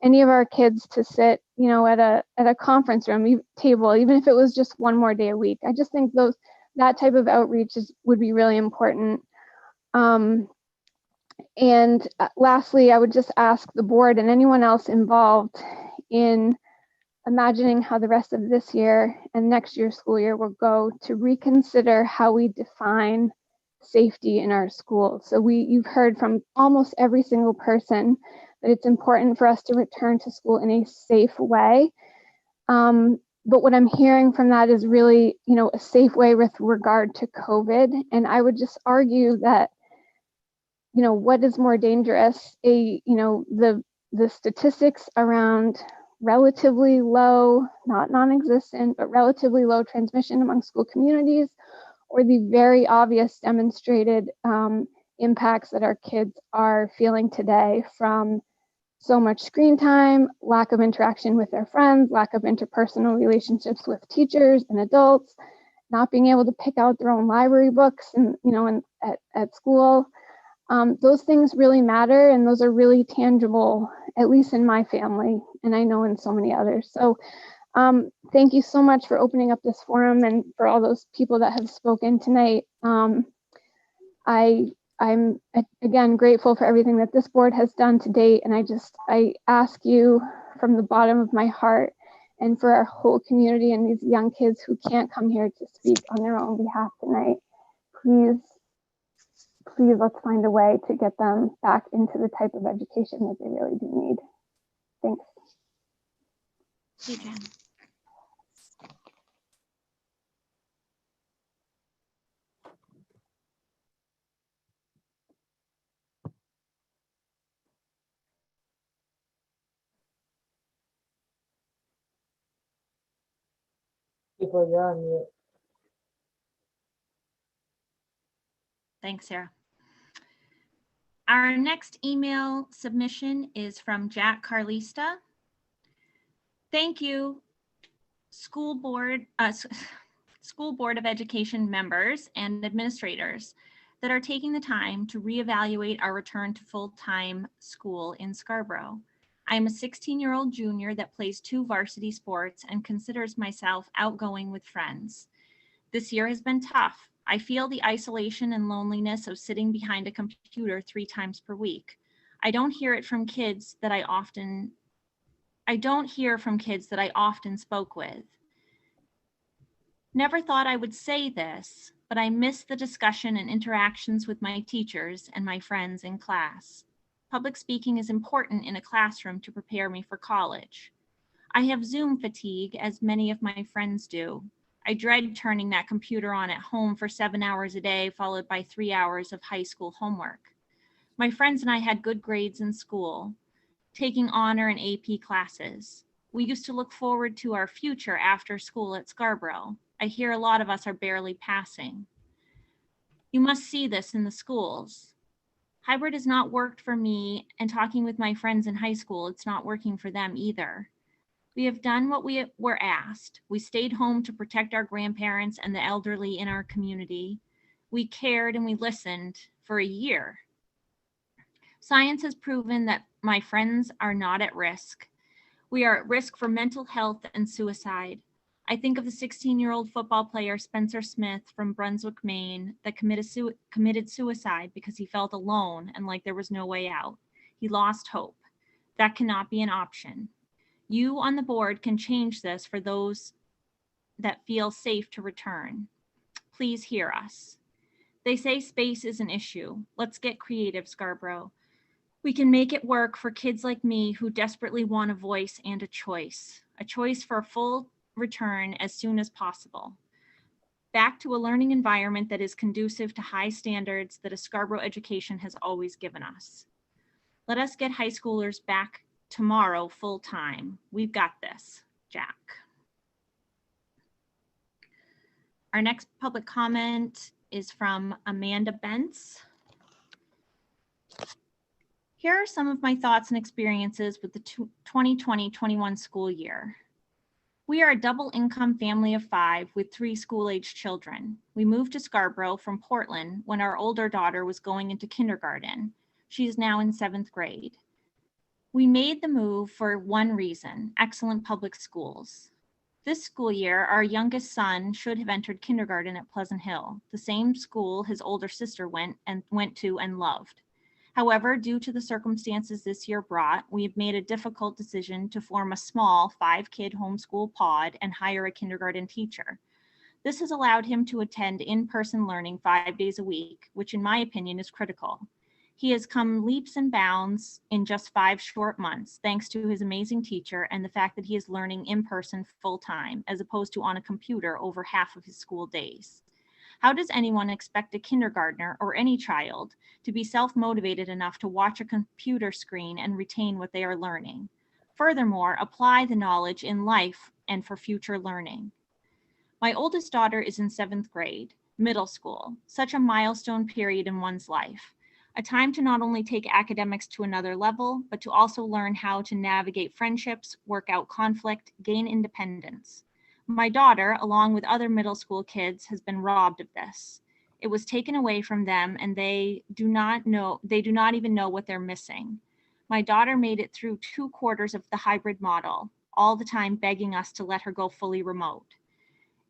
of our kids to sit, at a conference room table, even if it was just one more day a week? I just think that type of outreach would be really important. And lastly, I would just ask the board and anyone else involved in imagining how the rest of this year and next year's school year will go to reconsider how we define safety in our schools. So you've heard from almost every single person that it's important for us to return to school in a safe way. But what I'm hearing from that is really, a safe way with regard to COVID. And I would just argue that, what is more dangerous? The statistics around relatively low, not non-existent, but relatively low transmission among school communities, or the very obvious demonstrated impacts that our kids are feeling today from so much screen time, lack of interaction with their friends, lack of interpersonal relationships with teachers and adults, not being able to pick out their own library books and at school. Those things really matter, and those are really tangible, at least in my family, and I know in so many others. So thank you so much for opening up this forum and for all those people that have spoken tonight. I'm again grateful for everything that this board has done to date, and I ask you from the bottom of my heart and for our whole community and these young kids who can't come here to speak on their own behalf tonight, please let's find a way to get them back into the type of education that they really do need. Thanks. People, you're on mute. Thanks, Sarah. Our next email submission is from Jack Carlista. Thank you, School Board of Education members and administrators that are taking the time to reevaluate our return to full-time school in Scarborough. I am a 16-year-old junior that plays 2 varsity sports and considers myself outgoing with friends. This year has been tough. I feel the isolation and loneliness of sitting behind a computer 3 times per week. I don't hear from kids that I often spoke with. Never thought I would say this, but I miss the discussion and interactions with my teachers and my friends in class. Public speaking is important in a classroom to prepare me for college. I have Zoom fatigue, as many of my friends do. I dread turning that computer on at home for 7 hours a day, followed by 3 hours of high school homework. My friends and I had good grades in school, taking honor and AP classes. We used to look forward to our future after school at Scarborough. I hear a lot of us are barely passing. You must see this in the schools. Hybrid has not worked for me, and talking with my friends in high school, it's not working for them either. We have done what we were asked. We stayed home to protect our grandparents and the elderly in our community. We cared and we listened for a year. Science has proven that my friends are not at risk. We are at risk for mental health and suicide. I think of the 16-year-old football player Spencer Smith from Brunswick, Maine, that committed suicide because he felt alone and like there was no way out. He lost hope. That cannot be an option. You on the board can change this for those that feel safe to return. Please hear us. They say space is an issue. Let's get creative, Scarborough. We can make it work for kids like me who desperately want a voice and a choice for a full return as soon as possible. Back to a learning environment that is conducive to high standards that a Scarborough education has always given us. Let us get high schoolers back tomorrow full time. We've got this, Jack. Our next public comment is from Amanda Bentz. Here are some of my thoughts and experiences with the 2020-21 school year. We are a double income family of 5 with 3 school-aged children. We moved to Scarborough from Portland when our older daughter was going into kindergarten. She is now in 7th grade. We made the move for one reason: excellent public schools. This school year, our youngest son should have entered kindergarten at Pleasant Hill, the same school his older sister went to and loved. However, due to the circumstances this year brought, we have made a difficult decision to form a small 5-kid homeschool pod and hire a kindergarten teacher. This has allowed him to attend in-person learning 5 days a week, which in my opinion is critical. He has come leaps and bounds in just 5 short months, thanks to his amazing teacher and the fact that he is learning in person full time, as opposed to on a computer over half of his school days. How does anyone expect a kindergartner or any child to be self-motivated enough to watch a computer screen and retain what they are learning? Furthermore, apply the knowledge in life and for future learning. My oldest daughter is in 7th grade, middle school, such a milestone period in one's life. A time to not only take academics to another level, but to also learn how to navigate friendships, work out conflict, gain independence. My daughter, along with other middle school kids, has been robbed of this. It was taken away from them and they do not even know what they're missing. My daughter made it through 2 quarters of the hybrid model, all the time begging us to let her go fully remote.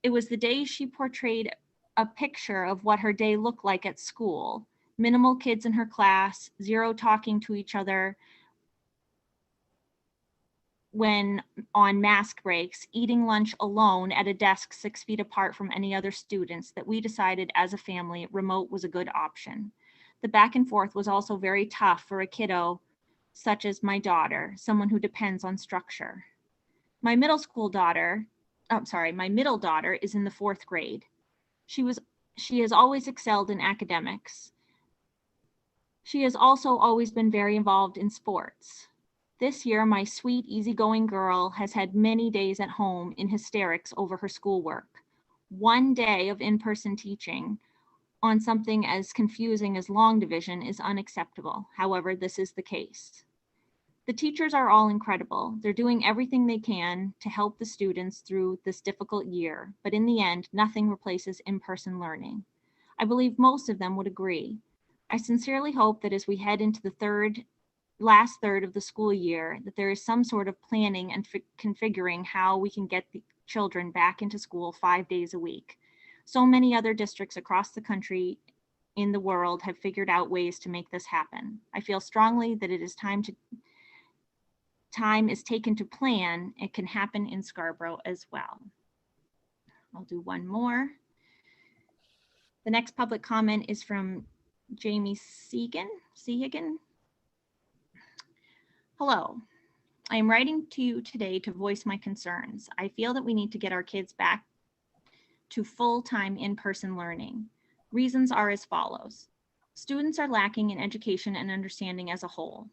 It was the day she portrayed a picture of what her day looked like at school. Minimal kids in her class, 0 talking to each other when on mask breaks, eating lunch alone at a desk 6 feet apart from any other students, that we decided as a family remote was a good option. The back and forth was also very tough for a kiddo such as my daughter, someone who depends on structure. My middle daughter is in the 4th grade. She has always excelled in academics. She has also always been very involved in sports. This year, my sweet, easygoing girl has had many days at home in hysterics over her schoolwork. 1 day of in-person teaching on something as confusing as long division is unacceptable. However, this is the case. The teachers are all incredible. They're doing everything they can to help the students through this difficult year, but in the end, nothing replaces in-person learning. I believe most of them would agree. I sincerely hope that as we head into the last third of the school year, that there is some sort of planning and configuring how we can get the children back into school 5 days a week. So many other districts across the country in the world have figured out ways to make this happen. I feel strongly that it is time is taken to plan. It can happen in Scarborough as well. I'll do one more. The next public comment is from Jamie Seegan. Hello, I am writing to you today to voice my concerns. I feel that we need to get our kids back to full-time in-person learning. Reasons are as follows. Students are lacking in education and understanding as a whole.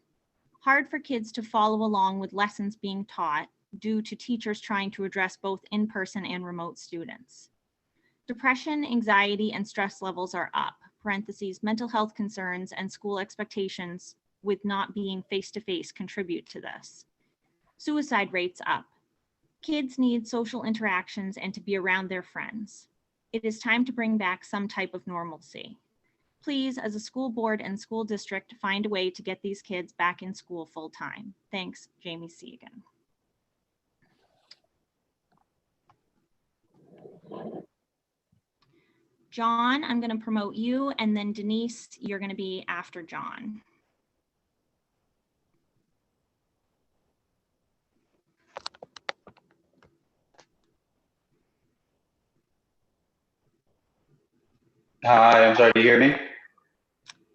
Hard for kids to follow along with lessons being taught due to teachers trying to address both in-person and remote students. Depression, anxiety, and stress levels are up, mental health concerns and school expectations with not being face-to-face contribute to this. Suicide rates up. Kids need social interactions and to be around their friends. It is time to bring back some type of normalcy. Please, as a school board and school district, find a way to get these kids back in school full time. Thanks, Jamie Seegan. John, I'm going to promote you, and then Denise, you're going to be after John. Hi, I'm sorry, do you hear me?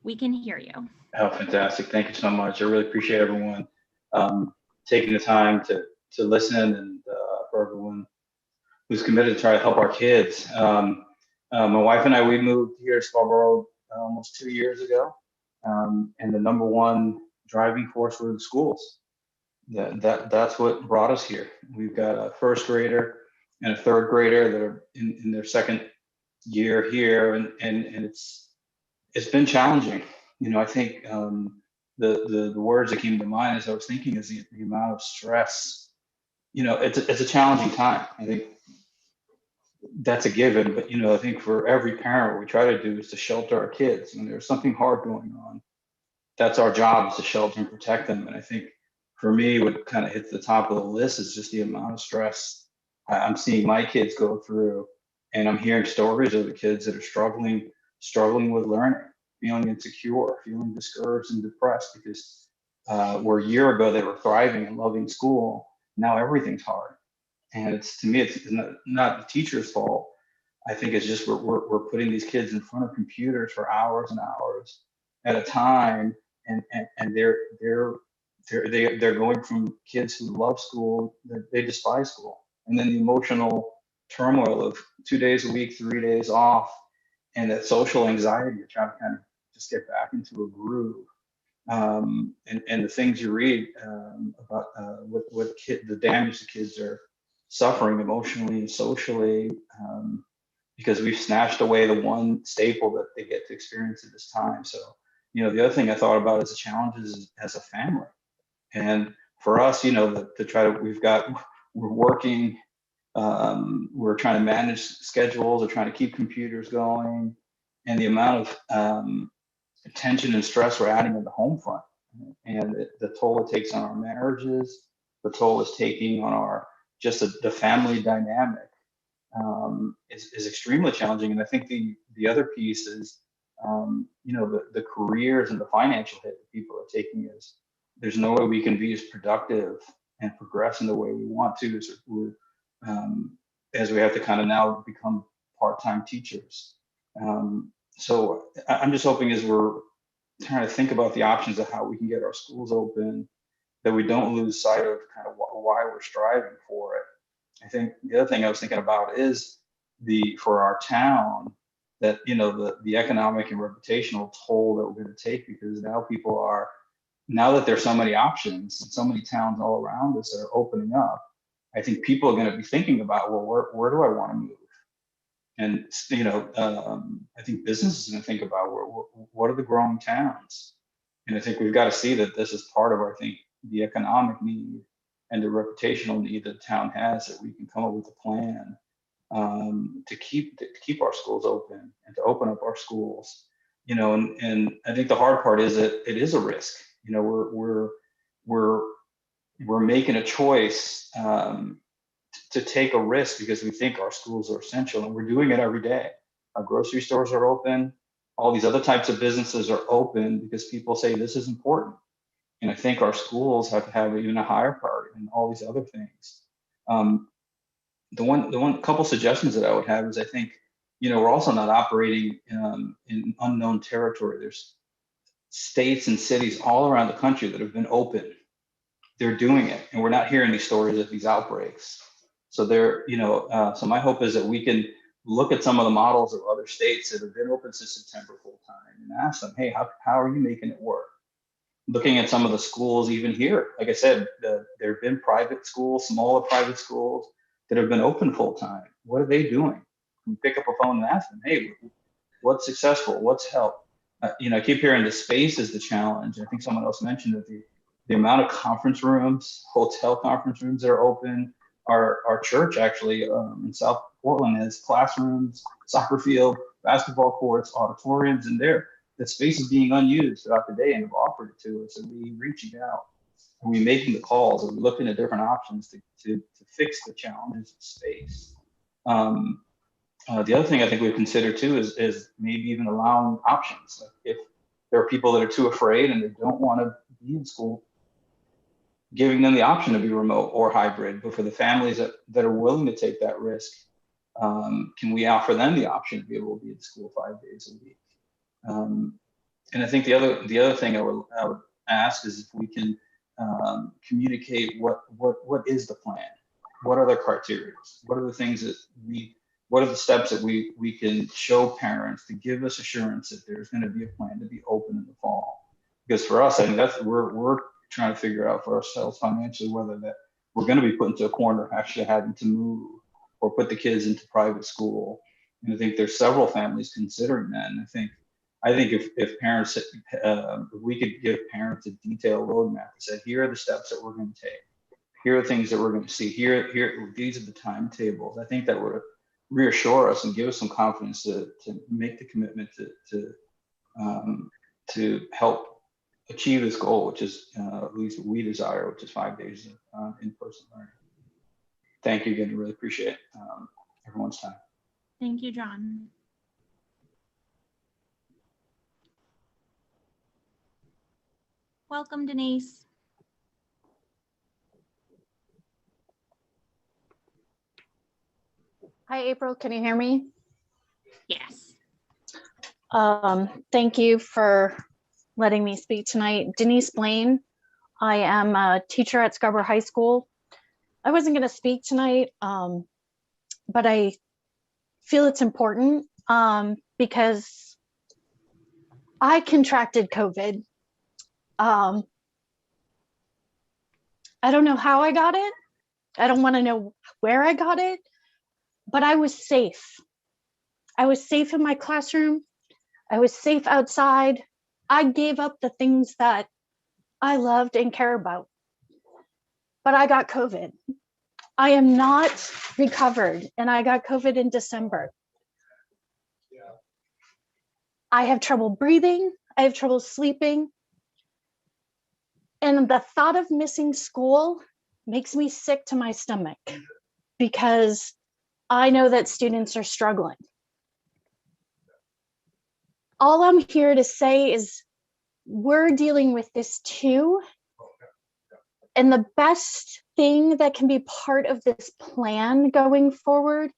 We can hear you. Oh, fantastic. Thank you so much. I really appreciate everyone taking the time to listen, and for everyone who's committed to try to help our kids. My wife and I, we moved here to Scarborough almost 2 years ago. And the number one driving force were the schools. That's what brought us here. We've got a 1st grader and a 3rd grader that are in their 2nd year here, and it's been challenging. You know, I think the words that came to mind as I was thinking is the amount of stress, it's a challenging time. I think that's a given, but I think for every parent, what we try to do is to shelter our kids. When there's something hard going on, that's our job, is to shelter and protect them. And I think for me, what kind of hits the top of the list is just the amount of stress I'm seeing my kids go through. And I'm hearing stories of the kids that are struggling with learning, feeling insecure, feeling discouraged and depressed because where a year ago they were thriving and loving school, now everything's hard. And to me, it's not the teacher's fault. I think it's just we're putting these kids in front of computers for hours and hours at a time, and they're going from kids who love school, they despise school, and then the emotional turmoil of 2 days a week, 3 days off, and that social anxiety of trying to kind of just get back into a groove. And the things you read about the damage the kids are suffering emotionally and socially, because we've snatched away the one staple that they get to experience at this time. So, the other thing I thought about is the challenges as a family. And for us, to try to, we're working, we're trying to manage schedules, we're trying to keep computers going, and the amount of tension and stress we're adding in the home front, and the toll it takes on our marriages, the toll it's taking on our the family dynamic is extremely challenging. And I think the other piece is the careers and the financial hit that people are taking is there's no way we can be as productive and progress in the way we want to as we have to kind of now become part-time teachers. So I'm just hoping as we're trying to think about the options of how we can get our schools open, that we don't lose sight of kind of why we're striving for it. I think the other thing I was thinking about is for our town, that the economic and reputational toll that we're going to take, because now that there's so many options and so many towns all around us that are opening up, I think people are going to be thinking about, well, where do I want to move? And I think business is going to think about what are the growing towns, and I think we've got to see that this is part of the economic need and the reputational need that the town has, that we can come up with a plan to keep our schools open and to open up our schools. And I think the hard part is that it is a risk. We're making a choice to take a risk because we think our schools are essential, and we're doing it every day. Our grocery stores are open. All these other types of businesses are open because people say this is important. And I think our schools have to have even a higher priority than all these other things. The one couple suggestions that I would have is, I think, we're also not operating in unknown territory. There's states and cities all around the country that have been open. They're doing it, and we're not hearing these stories of these outbreaks. So so my hope is that we can look at some of the models of other states that have been open since September full time and ask them, hey, how are you making it work? Looking at some of the schools even here, like I said, there have been private schools, smaller private schools that have been open full time. What are they doing? We pick up a phone and ask them, hey, what's successful? What's helped? I keep hearing the space is the challenge. I think someone else mentioned that the amount of conference rooms, hotel conference rooms that are open. Our church actually in South Portland has classrooms, soccer field, basketball courts, auditoriums, and the space is being unused throughout the day, and have offered it to us. And we reaching out, and we making the calls, and we're looking at different options to fix the challenges of space. The other thing I think we've considered too is maybe even allowing options. Like if there are people that are too afraid and they don't want to be in school, giving them the option to be remote or hybrid. But for the families that are willing to take that risk, can we offer them the option to be able to be in school 5 days a week? And I think the other thing I would ask is if we can communicate what is the plan? What are the criteria? What are the things what are the steps that we can show parents to give us assurance that there's going to be a plan to be open in the fall? Because for us, I think that's we're trying to figure out for ourselves financially whether that we're going to be put into a corner actually having to move or put the kids into private school. And I think there's several families considering that. And I think if parents, if we could give parents a detailed roadmap that said, here are the steps that we're going to take. here are things that we're going to see. Here, these are the timetables. I think that would reassure us and give us some confidence to make the commitment to help achieve this goal, which is at least what we desire, which is 5 days of in-person learning. Thank you again. I really appreciate everyone's time. Thank you, John. Welcome, Denise. Hi, April. Can you hear me? Yes. Thank you for letting me speak tonight. Denise Blaine. I am a teacher at Scarborough High School. I wasn't going to speak tonight, but I feel it's important because I contracted COVID. I don't know how I got it. I don't want to know where I got it, but I was safe. I was safe in my classroom. I was safe outside. I gave up the things that I loved and care about, but I got COVID. I am not recovered, and I got COVID in December. I have trouble breathing. I have trouble sleeping. And the thought of missing school makes me sick to my stomach because I know that students are struggling. All I'm here to say is we're dealing with this too. And the best thing that can be part of this plan going forward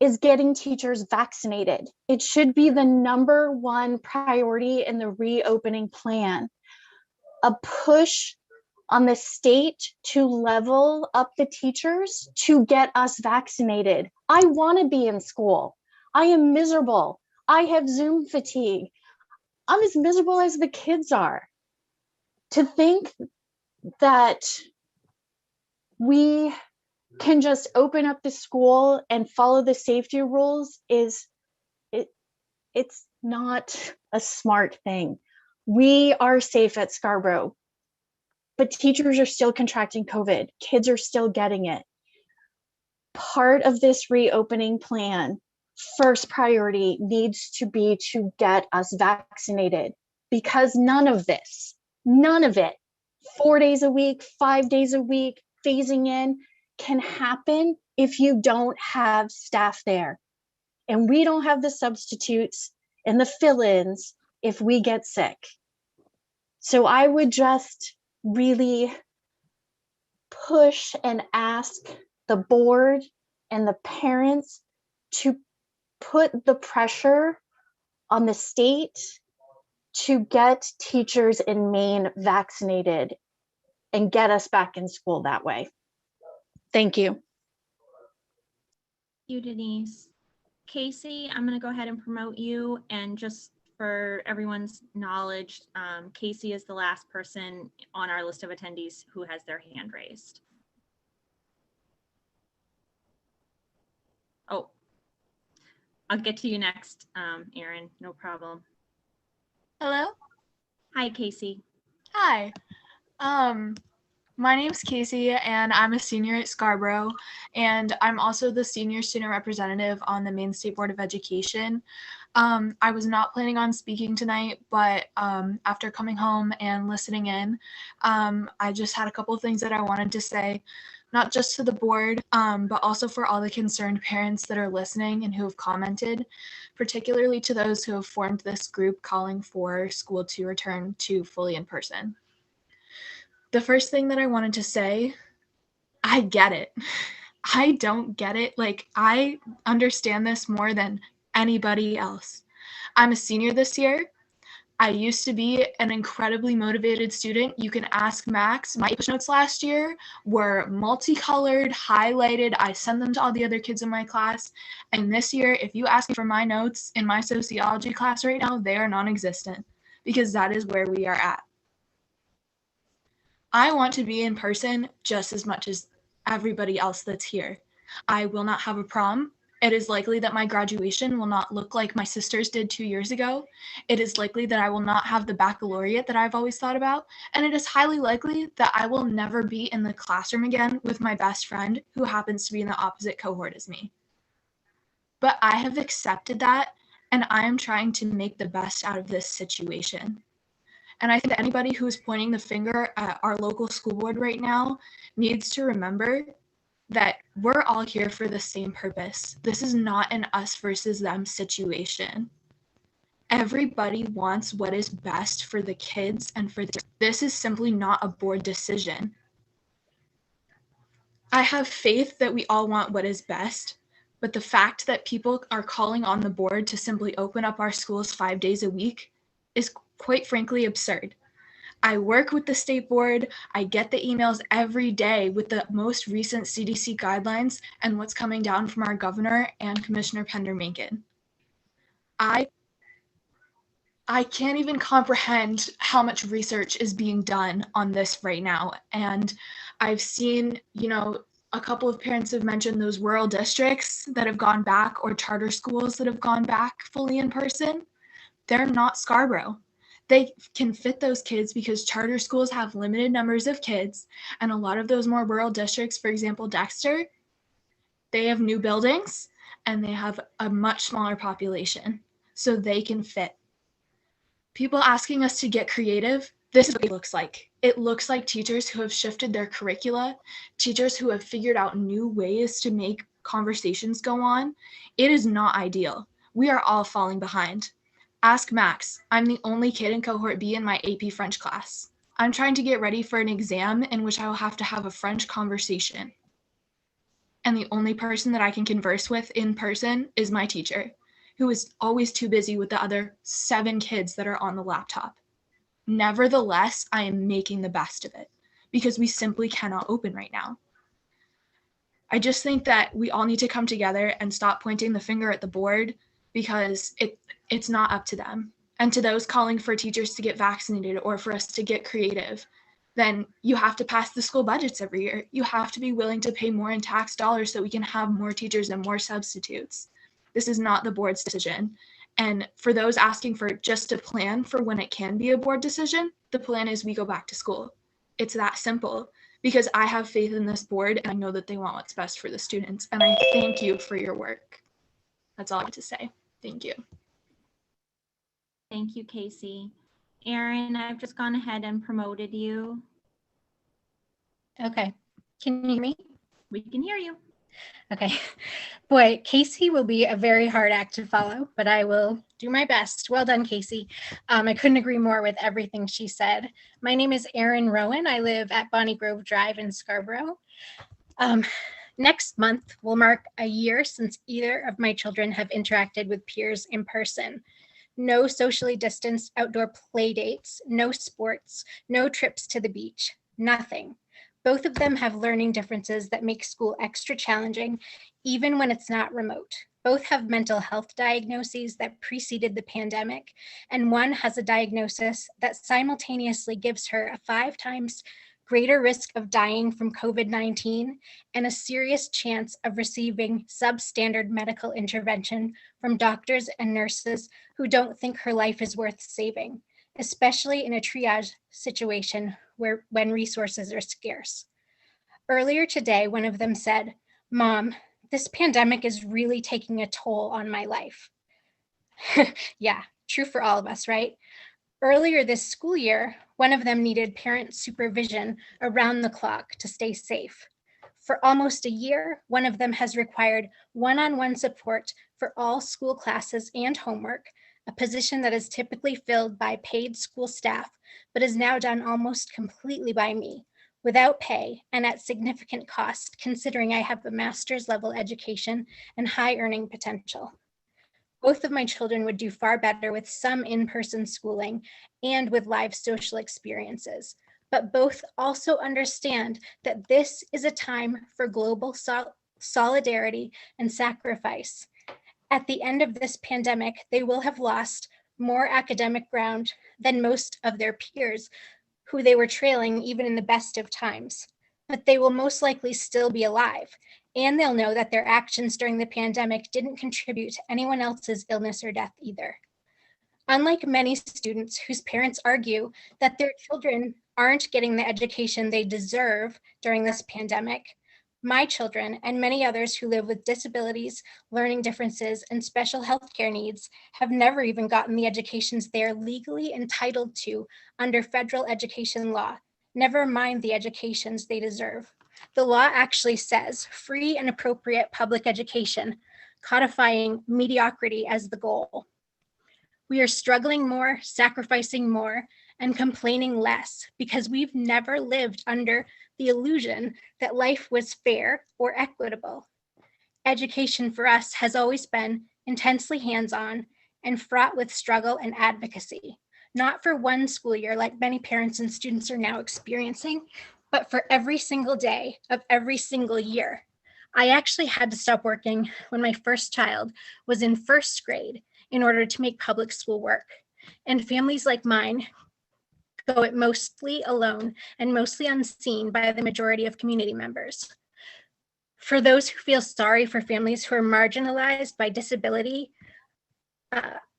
is getting teachers vaccinated. It should be the #1 priority in the reopening plan. A push on the state to level up the teachers to get us vaccinated. I want to be in school. I am miserable. I have Zoom fatigue. I'm as miserable as the kids are. To think that we can just open up the school and follow the safety rules it's not a smart thing. We are safe at Scarborough, but teachers are still contracting COVID. Kids are still getting it. Part of this reopening plan, first priority needs to be to get us vaccinated, because none of it, 4 days a week, 5 days a week, phasing in, can happen if you don't have staff there. And we don't have the substitutes and the fill-ins if we get sick. So I would just really push and ask the board and the parents to put the pressure on the state to get teachers in Maine vaccinated and get us back in school that way. Thank you. Thank you, Denise. Casey, I'm going to go ahead and promote you. And just for everyone's knowledge, Casey is the last person on our list of attendees who has their hand raised. Oh, I'll get to you next, Erin, no problem. Hello. Hi, Casey. Hi. My name's Casey and I'm a senior at Scarborough, and I'm also the senior student representative on the Maine State Board of Education. I was not planning on speaking tonight, but after coming home and listening in, I just had a couple of things that I wanted to say, not just to the board, but also for all the concerned parents that are listening and who have commented, particularly to those who have formed this group calling for school to return to fully in person. The first thing that I wanted to say, I get it. I don't get it. Like, I understand this more than anybody else. I'm a senior this year. I used to be an incredibly motivated student. You can ask Max. My English notes last year were multicolored, highlighted. I sent them to all the other kids in my class. And this year, if you ask me for my notes in my sociology class right now, they are non-existent, because that is where we are at. I want to be in person just as much as everybody else that's here. I will not have a prom. It is likely that my graduation will not look like my sister's did 2 years ago. It is likely that I will not have the baccalaureate that I've always thought about. And it is highly likely that I will never be in the classroom again with my best friend who happens to be in the opposite cohort as me. But I have accepted that, and I am trying to make the best out of this situation. And I think that anybody who is pointing the finger at our local school board right now needs to remember that we're all here for the same purpose. This is not an us versus them situation. Everybody wants what is best for the kids and for this is simply not a board decision. I have faith that we all want what is best, but the fact that people are calling on the board to simply open up our schools 5 days a week is quite frankly absurd. I work with the state board. I get the emails every day with the most recent CDC guidelines and what's coming down from our governor and Commissioner Pender-Mankin. I can't even comprehend how much research is being done on this right now. And I've seen, a couple of parents have mentioned those rural districts that have gone back or charter schools that have gone back fully in person. They're not Scarborough. They can fit those kids because charter schools have limited numbers of kids. And a lot of those more rural districts, for example, Dexter, they have new buildings and they have a much smaller population, so they can fit. People asking us to get creative, this is what it looks like. It looks like teachers who have shifted their curricula, teachers who have figured out new ways to make conversations go on. It is not ideal. We are all falling behind. Ask Max. I'm the only kid in cohort B in my AP French class. I'm trying to get ready for an exam in which I will have to have a French conversation. And the only person that I can converse with in person is my teacher, who is always too busy with the other 7 kids that are on the laptop. Nevertheless, I am making the best of it because we simply cannot open right now. I just think that we all need to come together and stop pointing the finger at the board because it's not up to them. And to those calling for teachers to get vaccinated or for us to get creative, then you have to pass the school budgets every year. You have to be willing to pay more in tax dollars so we can have more teachers and more substitutes. This is not the board's decision. And for those asking for just a plan for when it can be a board decision, the plan is we go back to school. It's that simple because I have faith in this board and I know that they want what's best for the students. And I thank you for your work. That's all I have to say. Thank you. Thank you, Casey. Erin, I've just gone ahead and promoted you. Okay. Can you hear me? We can hear you. Okay. Boy, Casey will be a very hard act to follow, but I will do my best. Well done, Casey. I couldn't agree more with everything she said. My name is Erin Rowan. I live at Bonnie Grove Drive in Scarborough. Next month will mark a year since either of my children have interacted with peers in person. No socially distanced outdoor play dates, no sports, no trips to the beach, nothing. Both of them have learning differences that make school extra challenging, even when it's not remote. Both have mental health diagnoses that preceded the pandemic, and one has a diagnosis that simultaneously gives her a 5 times greater risk of dying from COVID-19 and a serious chance of receiving substandard medical intervention from doctors and nurses who don't think her life is worth saving, especially in a triage situation when resources are scarce. Earlier today, one of them said, "Mom, this pandemic is really taking a toll on my life." Yeah, true for all of us, right? Earlier this school year, one of them needed parent supervision around the clock to stay safe. For almost a year, one of them has required one-on-one support for all school classes and homework, a position that is typically filled by paid school staff, but is now done almost completely by me, without pay and at significant cost, considering I have a master's level education and high earning potential. Both of my children would do far better with some in-person schooling and with live social experiences, but both also understand that this is a time for global solidarity and sacrifice. At the end of this pandemic, they will have lost more academic ground than most of their peers who they were trailing even in the best of times, but they will most likely still be alive. And they'll know that their actions during the pandemic didn't contribute to anyone else's illness or death either. Unlike many students whose parents argue that their children aren't getting the education they deserve during this pandemic, my children and many others who live with disabilities, learning differences, and special healthcare needs have never even gotten the educations they are legally entitled to under federal education law, never mind the educations they deserve. The law actually says free and appropriate public education, codifying mediocrity as the goal. We are struggling more, sacrificing more, and complaining less because we've never lived under the illusion that life was fair or equitable. Education for us has always been intensely hands-on and fraught with struggle and advocacy, not for one school year like many parents and students are now experiencing, but for every single day of every single year. I actually had to stop working when my first child was in first grade in order to make public school work. And families like mine go it mostly alone and mostly unseen by the majority of community members. For those who feel sorry for families who are marginalized by disability,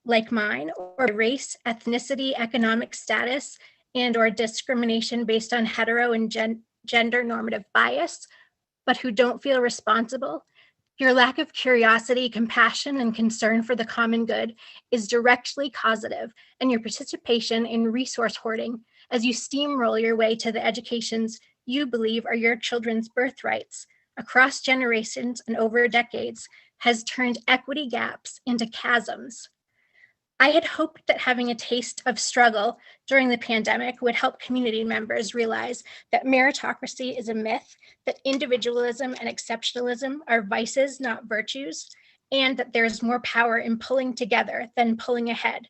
like mine, or race, ethnicity, economic status, and or discrimination based on hetero and gender normative bias, but who don't feel responsible, your lack of curiosity, compassion, and concern for the common good is directly causative, and your participation in resource hoarding as you steamroll your way to the educations you believe are your children's birthrights across generations and over decades has turned equity gaps into chasms. I had hoped that having a taste of struggle during the pandemic would help community members realize that meritocracy is a myth, that individualism and exceptionalism are vices, not virtues, and that there is more power in pulling together than pulling ahead.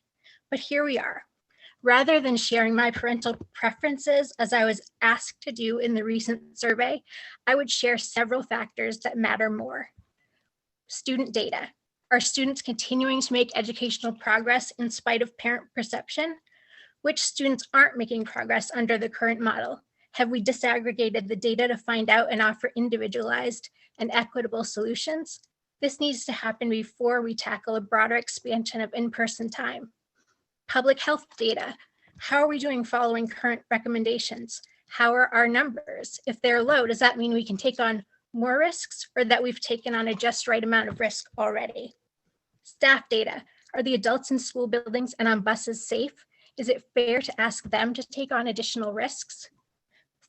But here we are. Rather than sharing my parental preferences, as I was asked to do in the recent survey, I would share several factors that matter more. Student data. Are students continuing to make educational progress in spite of parent perception? Which students aren't making progress under the current model? Have we disaggregated the data to find out and offer individualized and equitable solutions? This needs to happen before we tackle a broader expansion of in-person time. Public health data. How are we doing following current recommendations? How are our numbers? If they're low, does that mean we can take on more risks or that we've taken on a just right amount of risk already? Staff data. Are the adults in school buildings and on buses safe? Is it fair to ask them to take on additional risks?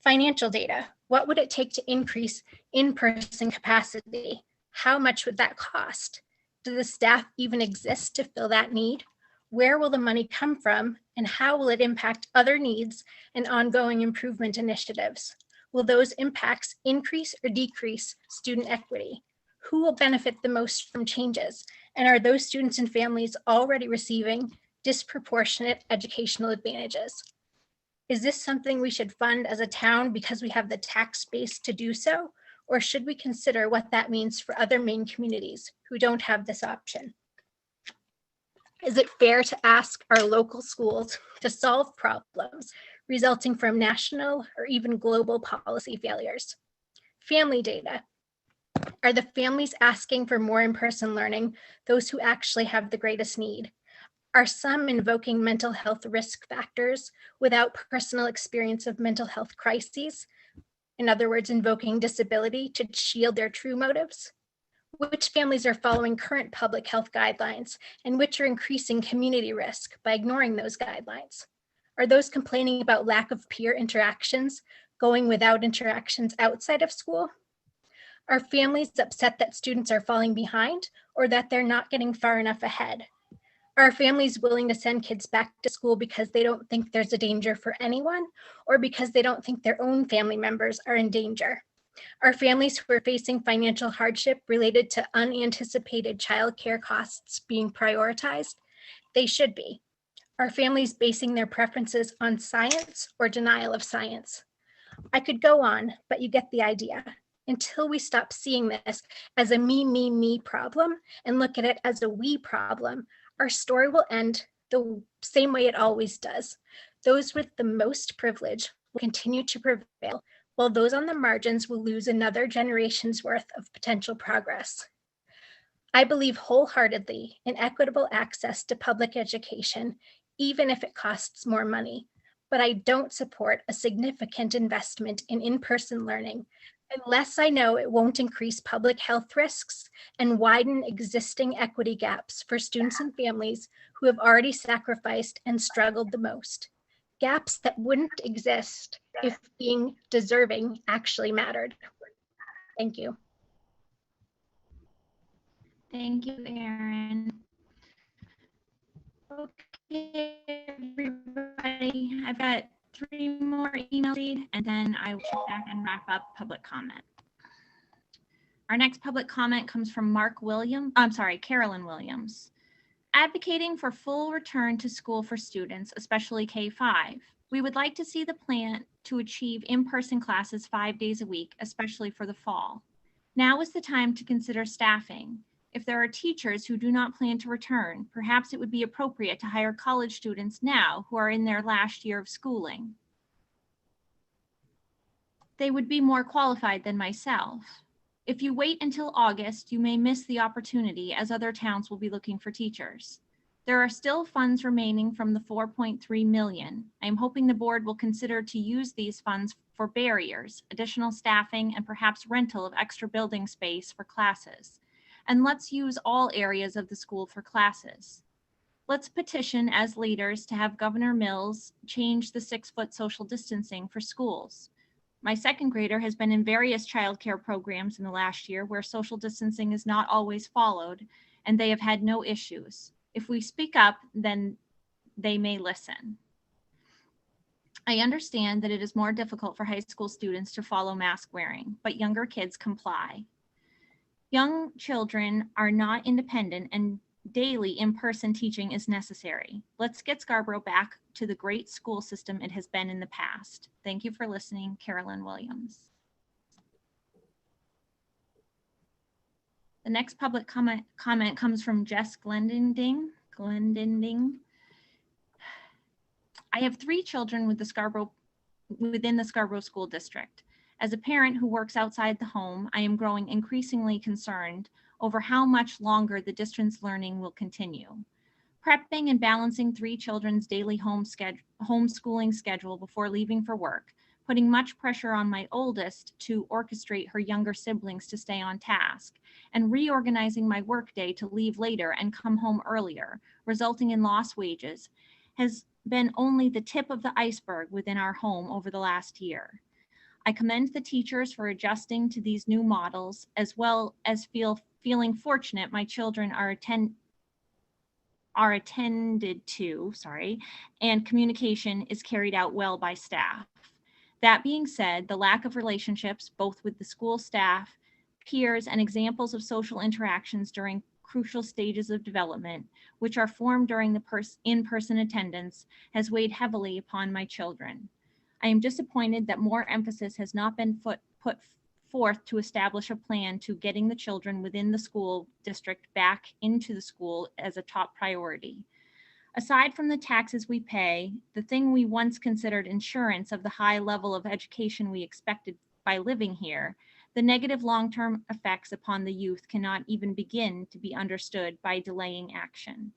Financial data. What would it take to increase in-person capacity? How much would that cost? Do the staff even exist to fill that need? Where will the money come from and how will it impact other needs and ongoing improvement initiatives? Will those impacts increase or decrease student equity? Who will benefit the most from changes? And are those students and families already receiving disproportionate educational advantages? Is this something we should fund as a town because we have the tax base to do so? Or should we consider what that means for other Maine communities who don't have this option? Is it fair to ask our local schools to solve problems resulting from national or even global policy failures? Family data. Are the families asking for more in-person learning those who actually have the greatest need? Are some invoking mental health risk factors without personal experience of mental health crises? In other words, invoking disability to shield their true motives? Which families are following current public health guidelines and which are increasing community risk by ignoring those guidelines? Are those complaining about lack of peer interactions going without interactions outside of school? Are families upset that students are falling behind or that they're not getting far enough ahead? Are families willing to send kids back to school because they don't think there's a danger for anyone or because they don't think their own family members are in danger? Are families who are facing financial hardship related to unanticipated childcare costs being prioritized? They should be. Are families basing their preferences on science or denial of science? I could go on, but you get the idea. Until we stop seeing this as a me problem and look at it as a we problem, our story will end the same way it always does. Those with the most privilege will continue to prevail, while those on the margins will lose another generation's worth of potential progress. I believe wholeheartedly in equitable access to public education, even if it costs more money, but I don't support a significant investment in in-person learning unless I know it won't increase public health risks and widen existing equity gaps for students and families who have already sacrificed and struggled the most. Gaps that wouldn't exist if being deserving actually mattered. Thank you. Thank you, Erin. Okay, everybody, I've got 3 more emails and then I will check back and wrap up public comment. Our next public comment comes from Carolyn Williams. Advocating for full return to school for students, especially K-5. We would like to see the plan to achieve in-person classes 5 days a week, especially for the fall. Now is the time to consider staffing. If there are teachers who do not plan to return, perhaps it would be appropriate to hire college students now who are in their last year of schooling. They would be more qualified than myself. If you wait until August, you may miss the opportunity as other towns will be looking for teachers. There are still funds remaining from the 4.3 million. I am hoping the board will consider to use these funds for barriers, additional staffing, and perhaps rental of extra building space for classes. And let's use all areas of the school for classes. Let's petition as leaders to have Governor Mills change the 6-foot social distancing for schools. My second grader has been in various childcare programs in the last year where social distancing is not always followed, and they have had no issues. If we speak up, then they may listen. I understand that it is more difficult for high school students to follow mask wearing, but younger kids comply. Young children are not independent and daily in-person teaching is necessary. Let's get Scarborough back to the great school system it has been in the past. Thank you for listening, Carolyn Williams. The next public comment comes from Jess Glendinding. I have 3 children within the Scarborough School District. As a parent who works outside the home, I am growing increasingly concerned over how much longer the distance learning will continue. Prepping and balancing 3 children's daily homeschooling schedule before leaving for work, putting much pressure on my oldest to orchestrate her younger siblings to stay on task, and reorganizing my workday to leave later and come home earlier, resulting in lost wages, has been only the tip of the iceberg within our home over the last year. I commend the teachers for adjusting to these new models, as well as feeling fortunate my children are attended to, and communication is carried out well by staff. That being said, the lack of relationships, both with the school staff, peers, and examples of social interactions during crucial stages of development, which are formed during the in-person attendance, has weighed heavily upon my children. I am disappointed that more emphasis has not been put forth to establish a plan to getting the children within the school district back into the school as a top priority. Aside from the taxes we pay, the thing we once considered insurance of the high level of education we expected by living here, the negative long-term effects upon the youth cannot even begin to be understood by delaying action.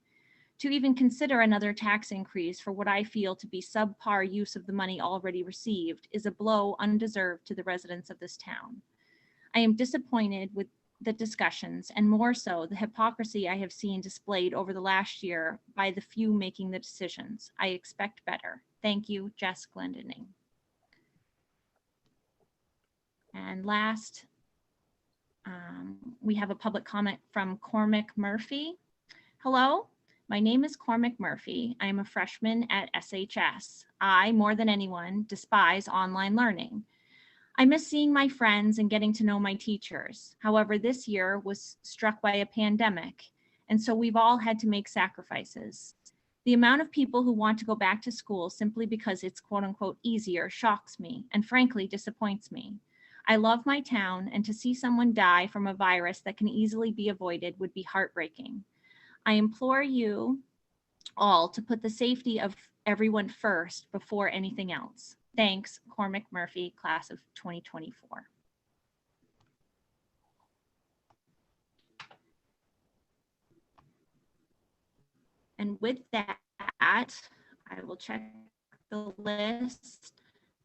To even consider another tax increase for what I feel to be subpar use of the money already received is a blow undeserved to the residents of this town. I am disappointed with the discussions, and more so the hypocrisy I have seen displayed over the last year by the few making the decisions. I expect better. Thank you, Jess Glendinning. And last, we have a public comment from Cormac Murphy. Hello. My name is Cormac Murphy. I am a freshman at SHS. I, more than anyone, despise online learning. I miss seeing my friends and getting to know my teachers. However, this year was struck by a pandemic, and so we've all had to make sacrifices. The amount of people who want to go back to school simply because it's quote unquote easier shocks me and frankly disappoints me. I love my town, and to see someone die from a virus that can easily be avoided would be heartbreaking. I implore you all to put the safety of everyone first before anything else. Thanks, Cormac Murphy, class of 2024. And with that, I will check the list.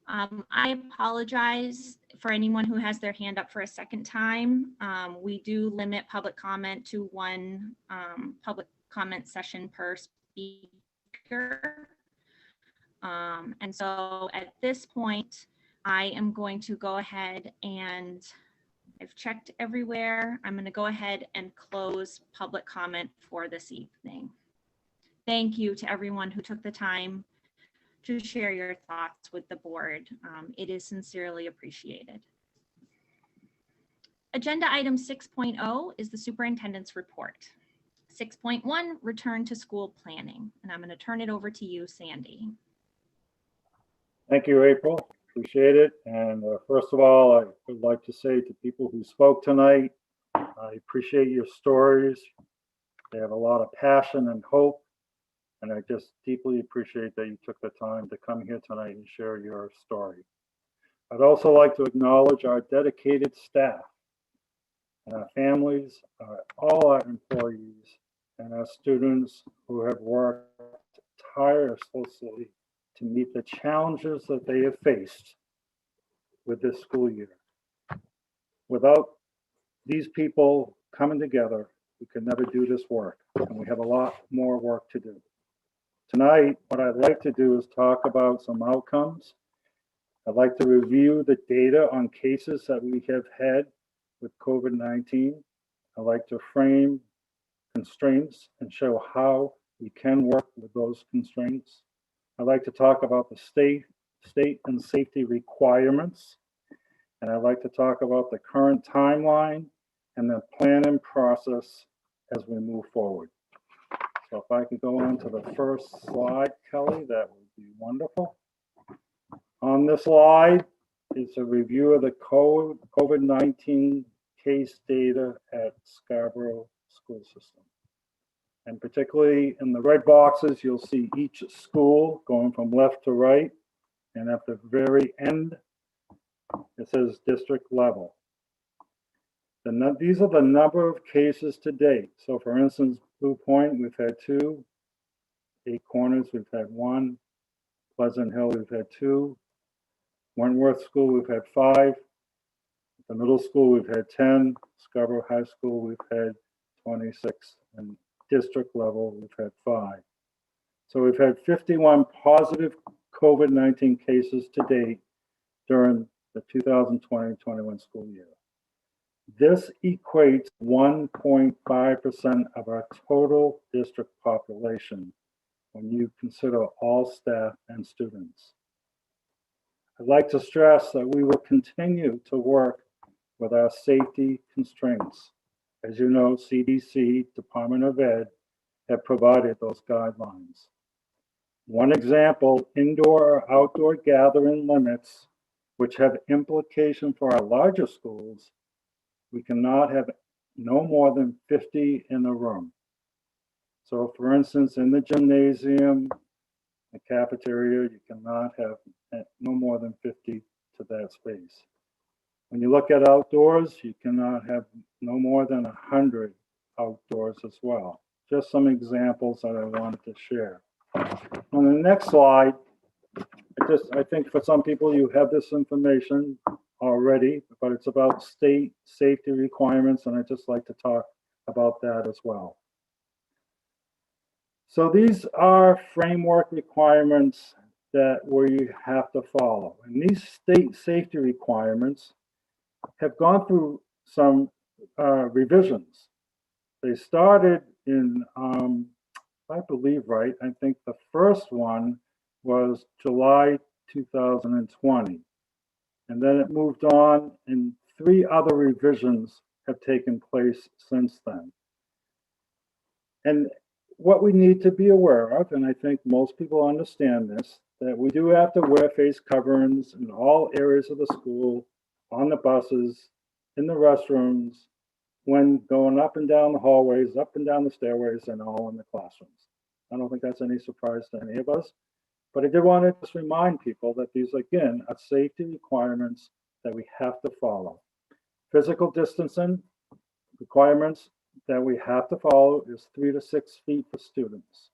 I apologize for anyone who has their hand up for a second time. We do limit public comment to one public comment session per speaker. And so at this point, I am going to go ahead and I've checked everywhere. I'm going to go ahead and close public comment for this evening. Thank you to everyone who took the time to share your thoughts with the board. It is sincerely appreciated. Agenda item 6.0 is the superintendent's report. 6.1, return to school planning. And I'm going to turn it over to you, Sandy. Thank you, April. Appreciate it. And first of all, I would like to say to people who spoke tonight, I appreciate your stories. They have a lot of passion and hope. And I just deeply appreciate that you took the time to come here tonight and share your story. I'd also like to acknowledge our dedicated staff and our families, all our employees, and our students who have worked tirelessly to meet the challenges that they have faced with this school year. Without these people coming together, we could never do this work, and we have a lot more work to do. Tonight, what I'd like to do is talk about some outcomes. I'd like to review the data on cases that we have had with COVID-19. I'd like to frame constraints and show how we can work with those constraints. I'd like to talk about the state and safety requirements. And I'd like to talk about the current timeline and the planning process as we move forward. So if I could go on to the first slide, Kelly, that would be wonderful. On this slide is a review of the COVID-19 case data at Scarborough School System. And particularly in the red boxes, you'll see each school going from left to right. And at the very end, it says district level. These are the number of cases to date. So for instance, Blue Point, we've had 2. Eight Corners, we've had 1. Pleasant Hill, we've had 2. Wentworth School, we've had 5. The middle school, we've had 10. Scarborough High School, we've had 26. And district level, we've had 5. So we've had 51 positive COVID-19 cases to date during the 2020-21 school year. This equates 1.5% of our total district population when you consider all staff and students. I'd like to stress that we will continue to work with our safety constraints. As you know, CDC, Department of Ed, have provided those guidelines. One example, indoor or outdoor gathering limits, which have implication for our larger schools. We cannot have no more than 50 in a room. So for instance, in the gymnasium, the cafeteria, you cannot have no more than 50 to that space. When you look at outdoors, you cannot have no more than 100 outdoors as well. Just some examples that I wanted to share. On the next slide, I think for some people you have this information already, but it's about state safety requirements, and I'd just like to talk about that as well. So these are framework requirements that we have to follow. And these state safety requirements have gone through some revisions. They started in, I believe right, I think the first one was July 2020. And then it moved on, and 3 other revisions have taken place since then. And what we need to be aware of, and I think most people understand this, that we do have to wear face coverings in all areas of the school, on the buses, in the restrooms, when going up and down the hallways, up and down the stairways, and all in the classrooms. I don't think that's any surprise to any of us. But I did want to just remind people that these, again, are safety requirements that we have to follow. Physical distancing requirements that we have to follow is 3 to 6 feet for students.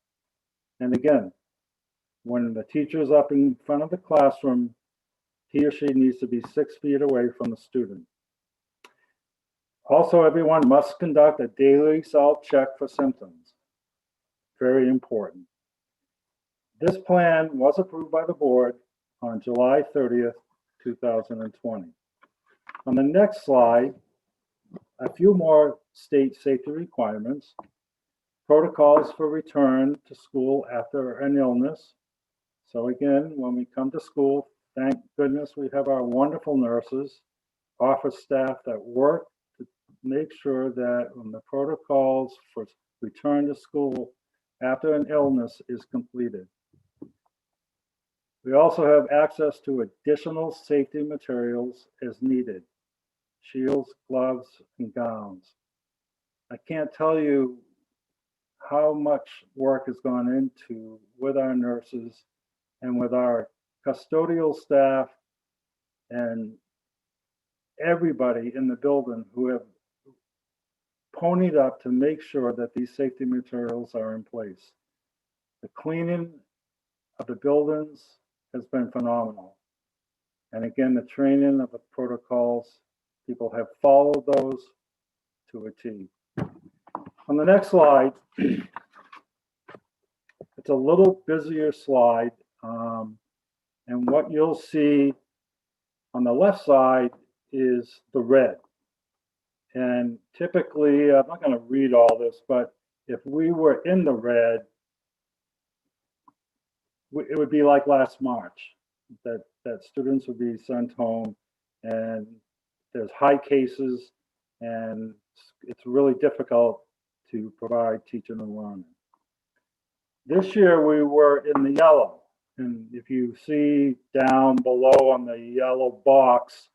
And again, when the teacher is up in front of the classroom, he or she needs to be 6 feet away from the student. Also, everyone must conduct a daily self-check for symptoms. Very important. This plan was approved by the board on July 30th, 2020. On the next slide, a few more state safety requirements. Protocols for return to school after an illness. So again, when we come to school, thank goodness we have our wonderful nurses, office staff that work to make sure that when the protocols for return to school after an illness is completed. We also have access to additional safety materials as needed. Shields, gloves, and gowns. I can't tell you how much work has gone into with our nurses and with our custodial staff and everybody in the building who have ponied up to make sure that these safety materials are in place. The cleaning of the buildings has been phenomenal. And again, the training of the protocols, people have followed those to a T. On the next slide, it's a little busier slide. And what you'll see on the left side is the red. And typically, I'm not going to read all this, but if we were in the red, it would be like last March, that students would be sent home and there's high cases and it's really difficult to provide teaching and learning. This year we were in the yellow, and if you see down below on the yellow box,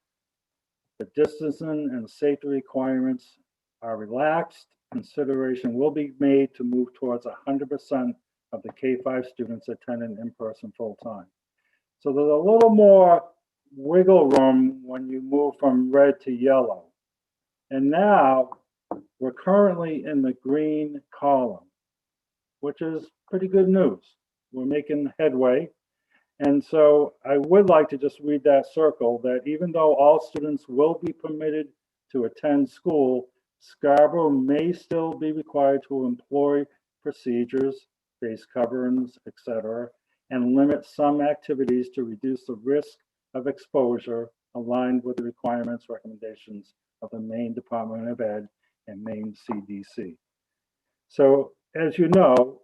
the distancing and safety requirements are relaxed. Consideration will be made to move towards 100% of the K-5 students attending in-person full-time. So there's a little more wiggle room when you move from red to yellow. And now we're currently in the green column, which is pretty good news. We're making headway. And so I would like to just read that circle, that even though all students will be permitted to attend school, Scarborough may still be required to employ procedures, face coverings, etc., and limit some activities to reduce the risk of exposure aligned with the requirements, recommendations of the Maine Department of Ed and Maine CDC. So as you know,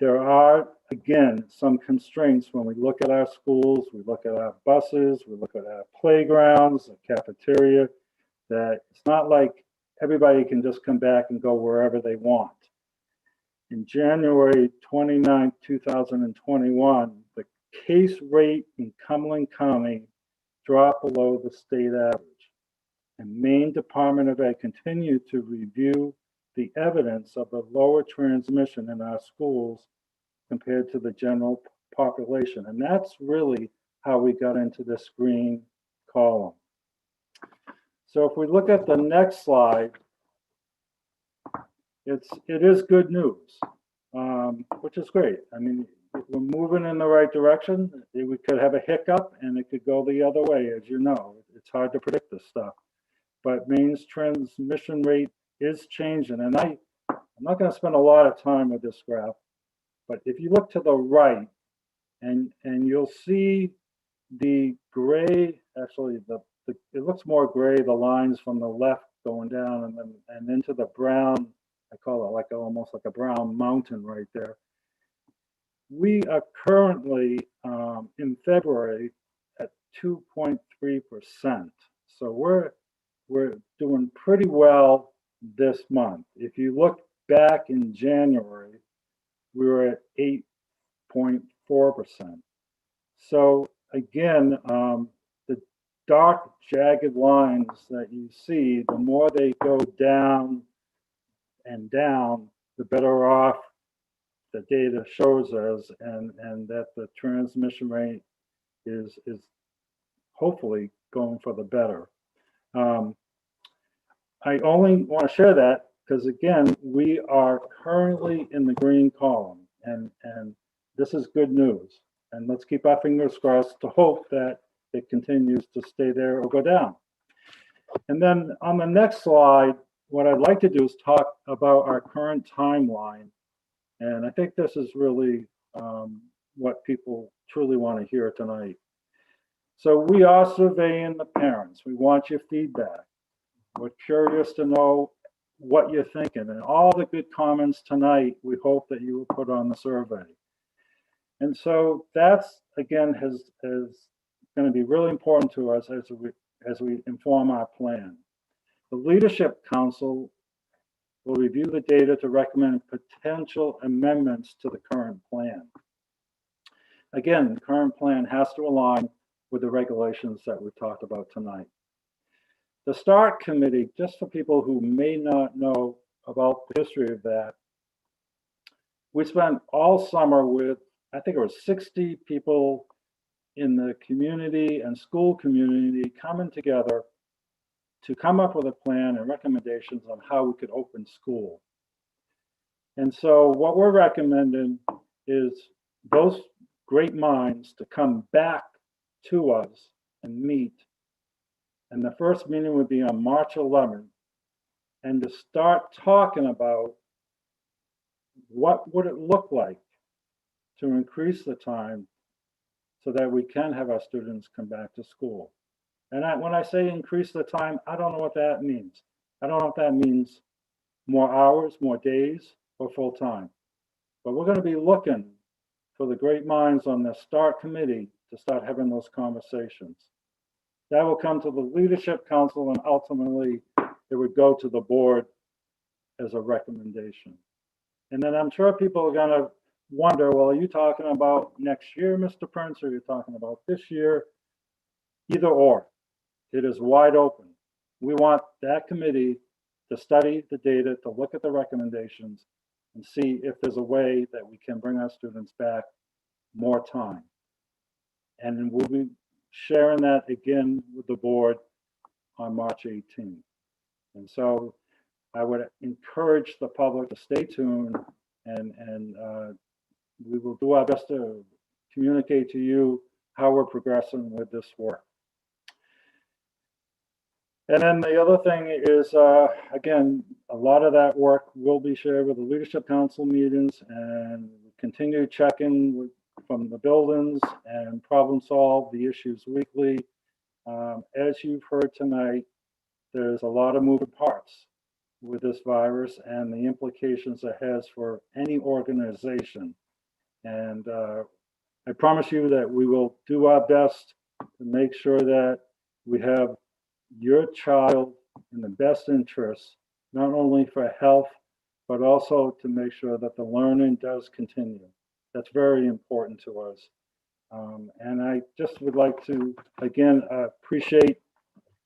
there are, again, some constraints when we look at our schools, we look at our buses, we look at our playgrounds, the cafeteria, that it's not like everybody can just come back and go wherever they want. In January 29, 2021, the case rate in Cumberland County dropped below the state average. And Maine Department of Ed continued to review the evidence of the lower transmission in our schools compared to the general population. And that's really how we got into this green column. So if we look at the next slide, it is good news, which is great. I mean, we're moving in the right direction. We could have a hiccup and it could go the other way, as you know. It's hard to predict this stuff. But Maine's transmission rate is changing. And I'm not going to spend a lot of time with this graph, but if you look to the right, and you'll see the gray, actually it looks more gray, the lines from the left going down and into the brown, I call it like almost like a brown mountain right there. We are currently in February at 2.3%. So we're doing pretty well this month. If you look back in January, we were at 8.4%. So again, the dark jagged lines that you see, the more they go down and down, the better off the data shows us, and that the transmission rate is hopefully going for the better. I only want to share that because, again, we are currently in the green column, and this is good news. And let's keep our fingers crossed to hope that it continues to stay there or go down. And then on the next slide, what I'd like to do is talk about our current timeline. And I think this is really what people truly want to hear tonight. So we are surveying the parents. We want your feedback. We're curious to know what you're thinking, and all the good comments tonight, we hope that you will put on the survey. And so that's, again, is going to be really important to us as we inform our plan. The Leadership Council will review the data to recommend potential amendments to the current plan. Again, the current plan has to align with the regulations that we talked about tonight. The START Committee, just for people who may not know about the history of that, we spent all summer with, I think it was 60 people in the community and school community coming together to come up with a plan and recommendations on how we could open school. And so what we're recommending is those great minds to come back to us and meet. And the first meeting would be on March 11th, and to start talking about what would it look like to increase the time so that we can have our students come back to school. And when I say increase the time, I don't know what that means. I don't know if that means more hours, more days, or full time. But we're going to be looking for the great minds on the START Committee to start having those conversations. That will come to the Leadership Council, and ultimately it would go to the board as a recommendation. And then I'm sure people are going to wonder, well, are you talking about next year, Mr. Prince, or are you talking about this year? Either or. It is wide open. We want that committee to study the data, to look at the recommendations, and see if there's a way that we can bring our students back more time. And we'll be sharing that again with the board on March 18th. And so I would encourage the public to stay tuned, and we will do our best to communicate to you how we're progressing with this work. And then the other thing is, again, a lot of that work will be shared with the Leadership Council meetings, and continue checking from the buildings and problem solve the issues weekly. As you've heard tonight, there's a lot of moving parts with this virus and the implications it has for any organization. And I promise you that we will do our best to make sure that we have your child in the best interest, not only for health, but also to make sure that the learning does continue. That's very important to us. And I just would like to, again, appreciate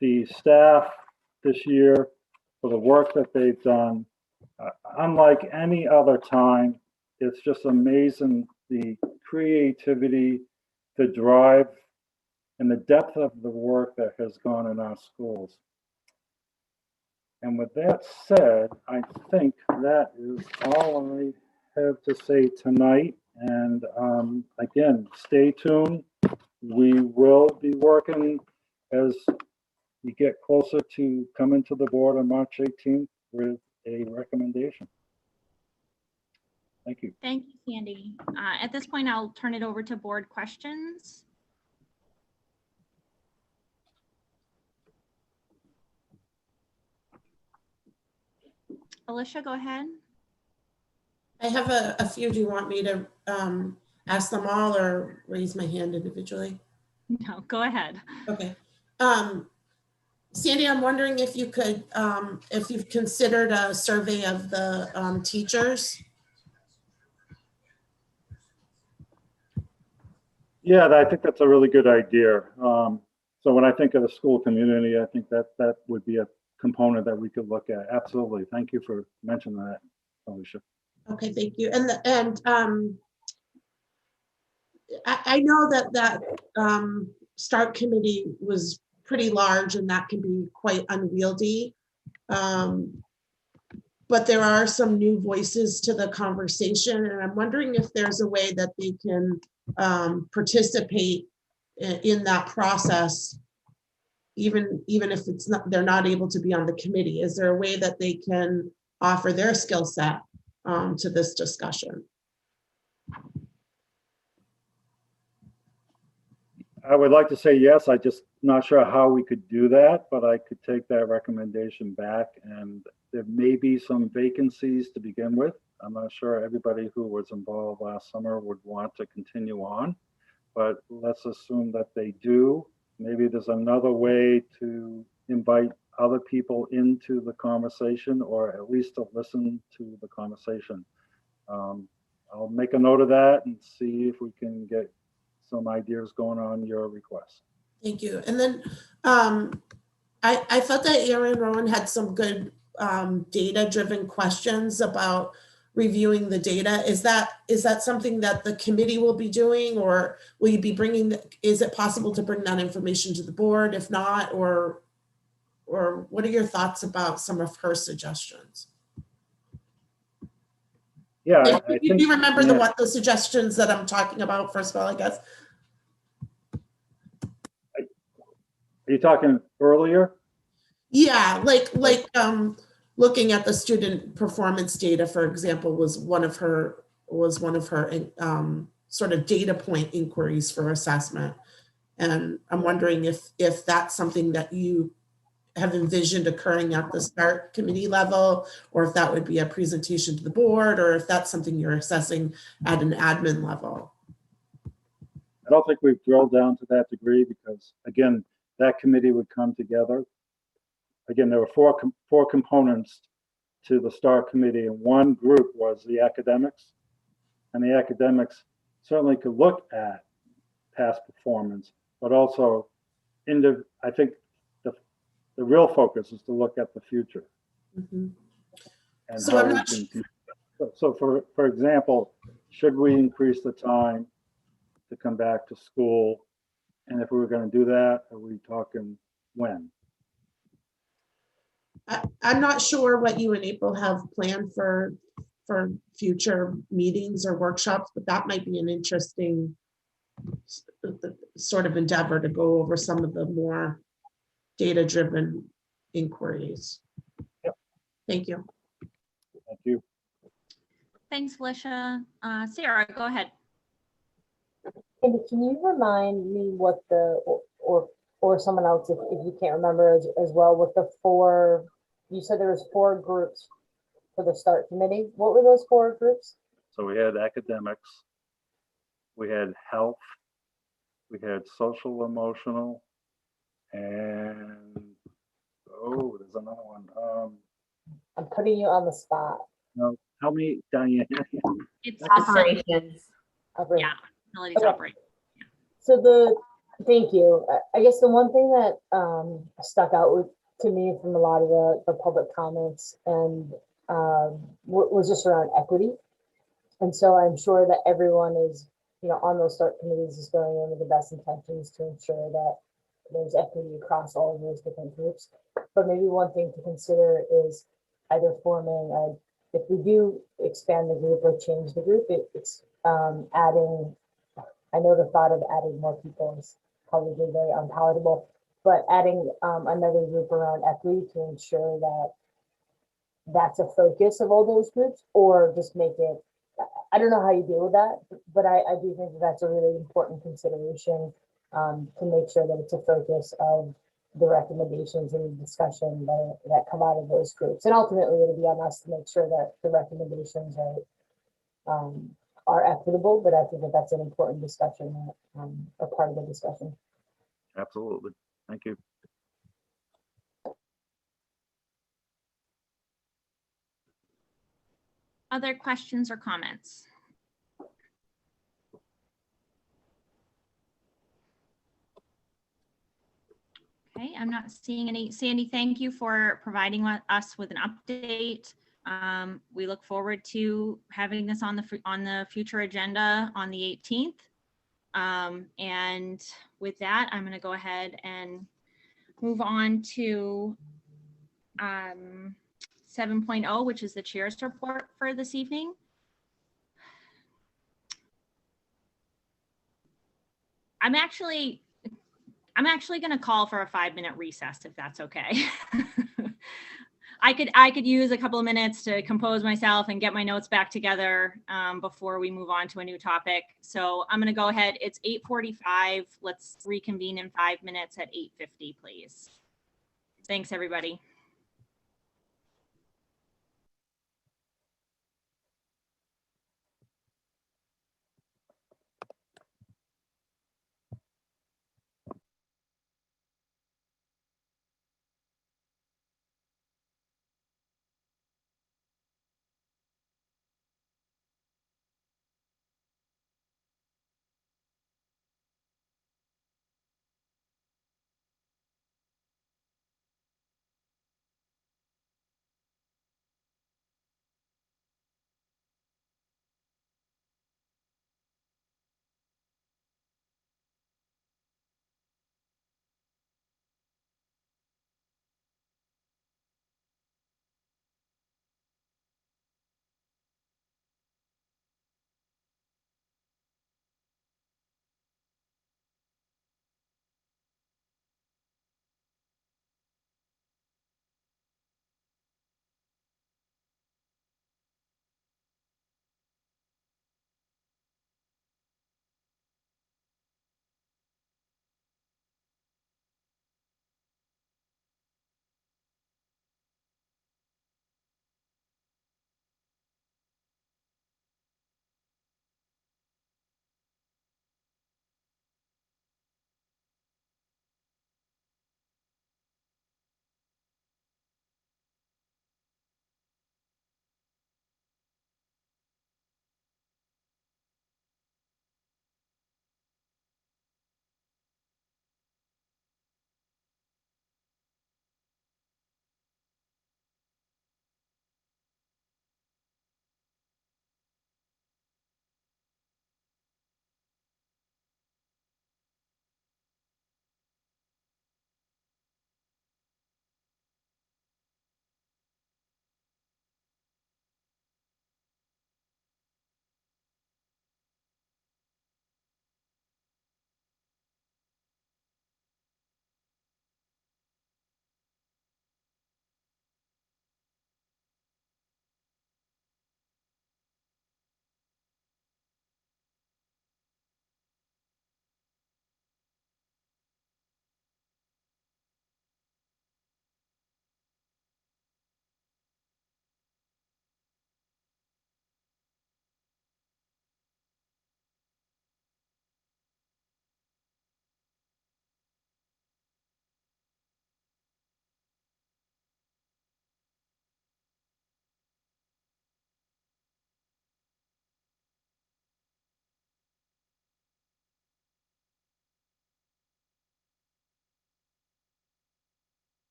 the staff this year for the work that they've done. Unlike any other time, it's just amazing the creativity, the drive, and the depth of the work that has gone in our schools. And with that said, I think that is all I have to say tonight. And again, stay tuned. We will be working as we get closer to coming to the board on March 18th with a recommendation. Thank you. Thank you, Sandy. At this point, I'll turn it over to board questions. Alicia, go ahead. I have a few. Do you want me to ask them all or raise my hand individually? No, go ahead. Okay. Sandy, I'm wondering if you could, if you've considered a survey of the teachers. Yeah, I think that's a really good idea. So when I think of the school community, I think that would be a component that we could look at. Absolutely. Thank you for mentioning that, Alicia. Okay, thank you. I know that START committee was pretty large and that can be quite unwieldy. But there are some new voices to the conversation, and I'm wondering if there's a way that they can participate in that process, even if it's not, they're not able to be on the committee. Is there a way that they can offer their skill set to this discussion? I would like to say yes. I just not sure how we could do that, but I could take that recommendation back, and there may be some vacancies to begin with. I'm not sure everybody who was involved last summer would want to continue on, but let's assume that they do. Maybe there's another way to invite other people into the conversation, or at least to listen to the conversation. I'll make a note of that and see if we can get some ideas going on your request. Thank you. And then I thought that Erin Rowan had some good data-driven questions about reviewing the data. Is that something that the committee will be doing, or will you be bringing, is it possible to bring that information to the board? If not, or what are your thoughts about some of her suggestions? Yeah, do you remember the suggestions that I'm talking about, first of all, I guess? Are you talking earlier? Yeah, like looking at the student performance data, for example, was one of her sort of data point inquiries for assessment. And I'm wondering if that's something that you have envisioned occurring at the START committee level, or if that would be a presentation to the board, or if that's something you're assessing at an admin level. I don't think we've drilled down to that degree because, again, that committee would come together. Again, there were four components to the START committee, and one group was the academics. And the academics certainly could look at past performance, but also I think the real focus is to look at the future. Mm-hmm. And so how we can, so for example, should we increase the time to come back to school? And if we were going to do that, are we talking when? I'm not sure what you and April have planned for future meetings or workshops, but that might be an interesting sort of endeavor to go over some of the more data-driven inquiries. Yep. Thank you. Thank you. Thanks, Felicia. Sarah, go ahead. Andy, can you remind me what or someone else, if you can't remember as well, what the four, you said there was 4 groups for the START committee. What were those 4 groups? So we had academics, we had health, we had social emotional, and there's another one. I'm putting you on the spot. No, help me, Diane. It's operations. Yeah, facilities operations. So thank you. I guess the one thing that stuck out to me from a lot of the public comments and was just around equity. And so I'm sure that everyone is, on those START committees is going in with the best intentions to ensure that there's equity across all of those different groups. But maybe one thing to consider is either forming if we do expand the group or change the group, it's adding, I know the thought of adding more people is probably very unpalatable, but adding another group around equity to ensure that that's a focus of all those groups, or just make it, I don't know how you deal with that, but I do think that that's a really important consideration to make sure that it's a focus of the recommendations and the discussion that come out of those groups. And ultimately it'll be on us to make sure that the recommendations are equitable, but I think that that's an important discussion, a part of the discussion. Absolutely. Thank you. Other questions or comments? Okay, I'm not seeing any. Sandy, thank you for providing us with an update. We look forward to having this on the future agenda on the 18th. And with that, I'm going to go ahead and move on to 7.0, which is the chair's report for this evening. I'm actually going to call for a 5-minute recess, if that's okay. I could use a couple of minutes to compose myself and get my notes back together before we move on to a new topic. So I'm going to go ahead. It's 8:45. Let's reconvene in 5 minutes at 8:50, please. Thanks, everybody.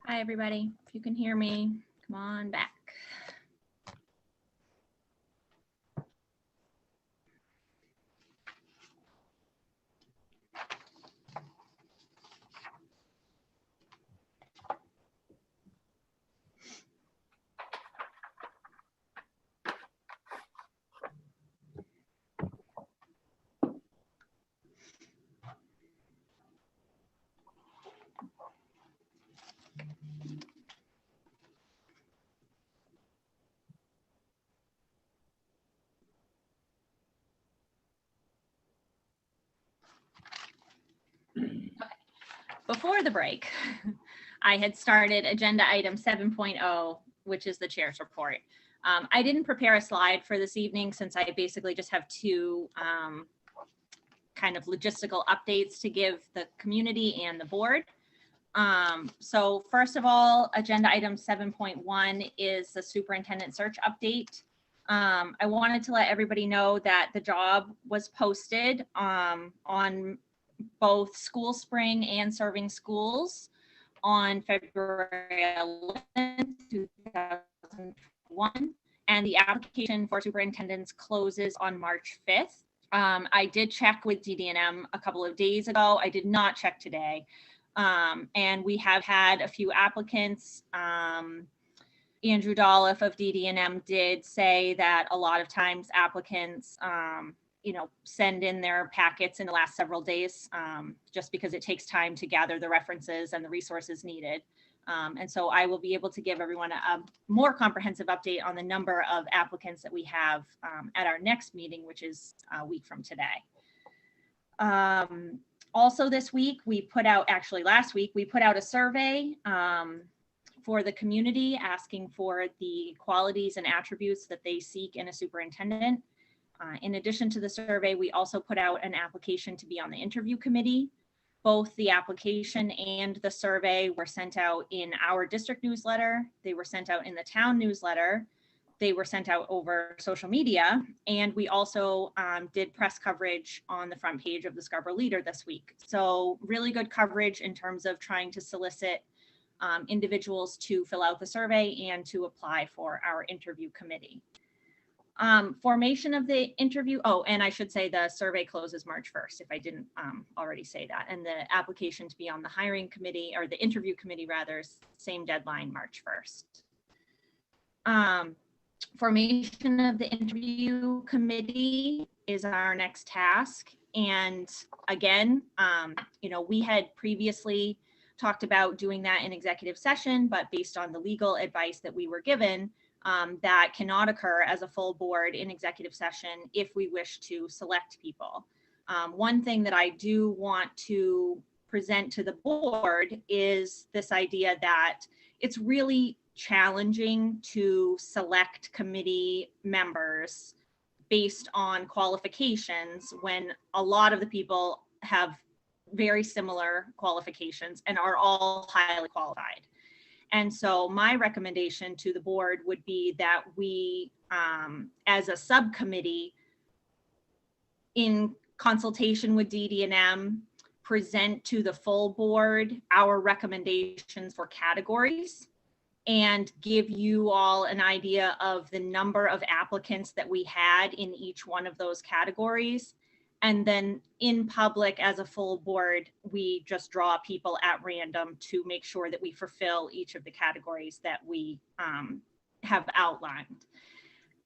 Hi, everybody. If you can hear me, come on back. Before the break, I had started agenda item 7.0, which is the chair's report. I didn't prepare a slide for this evening since I basically just have two kind of logistical updates to give the community and the board. So first of all, agenda item 7.1 is the superintendent search update. I wanted to let everybody know that the job was posted on both School Spring and Serving Schools on February 11th, 2021, and the application for superintendents closes on March 5th. I did check with DD&M a couple of days ago. I did not check today. And we have had a few applicants. Andrew Dolliff of DD&M did say that a lot of times applicants send in their packets in the last several days, just because it takes time to gather the references and the resources needed. And so I will be able to give everyone a more comprehensive update on the number of applicants that we have at our next meeting, which is a week from today. Also this week, last week, we put out a survey for the community asking for the qualities and attributes that they seek in a superintendent. In addition to the survey, we also put out an application to be on the interview committee. Both the application and the survey were sent out in our district newsletter. They were sent out in the town newsletter. They were sent out over social media. And we also did press coverage on the front page of the Scarborough Leader this week. So really good coverage in terms of trying to solicit individuals to fill out the survey and to apply for our interview committee. Formation of the interview. Oh, and I should say the survey closes March 1st, if I didn't already say that. And the application to be on the hiring committee, or the interview committee rather, same deadline, March 1st. Formation of the interview committee is our next task. And again, we had previously talked about doing that in executive session, but based on the legal advice that we were given, that cannot occur as a full board in executive session if we wish to select people. One thing that I do want to present to the board is this idea that it's really challenging to select committee members based on qualifications when a lot of the people have very similar qualifications and are all highly qualified. And so my recommendation to the board would be that we, as a subcommittee, in consultation with DD&M, present to the full board our recommendations for categories and give you all an idea of the number of applicants that we had in each one of those categories. And then in public, as a full board, we just draw people at random to make sure that we fulfill each of the categories that we have outlined.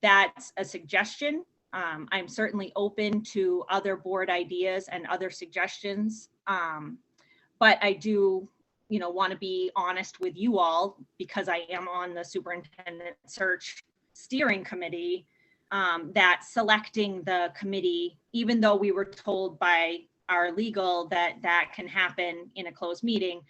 That's a suggestion. I'm certainly open to other board ideas and other suggestions. But I do, want to be honest with you all, because I am on the superintendent search steering committee, that selecting the committee, even though we were told by our legal that can happen in a closed meeting,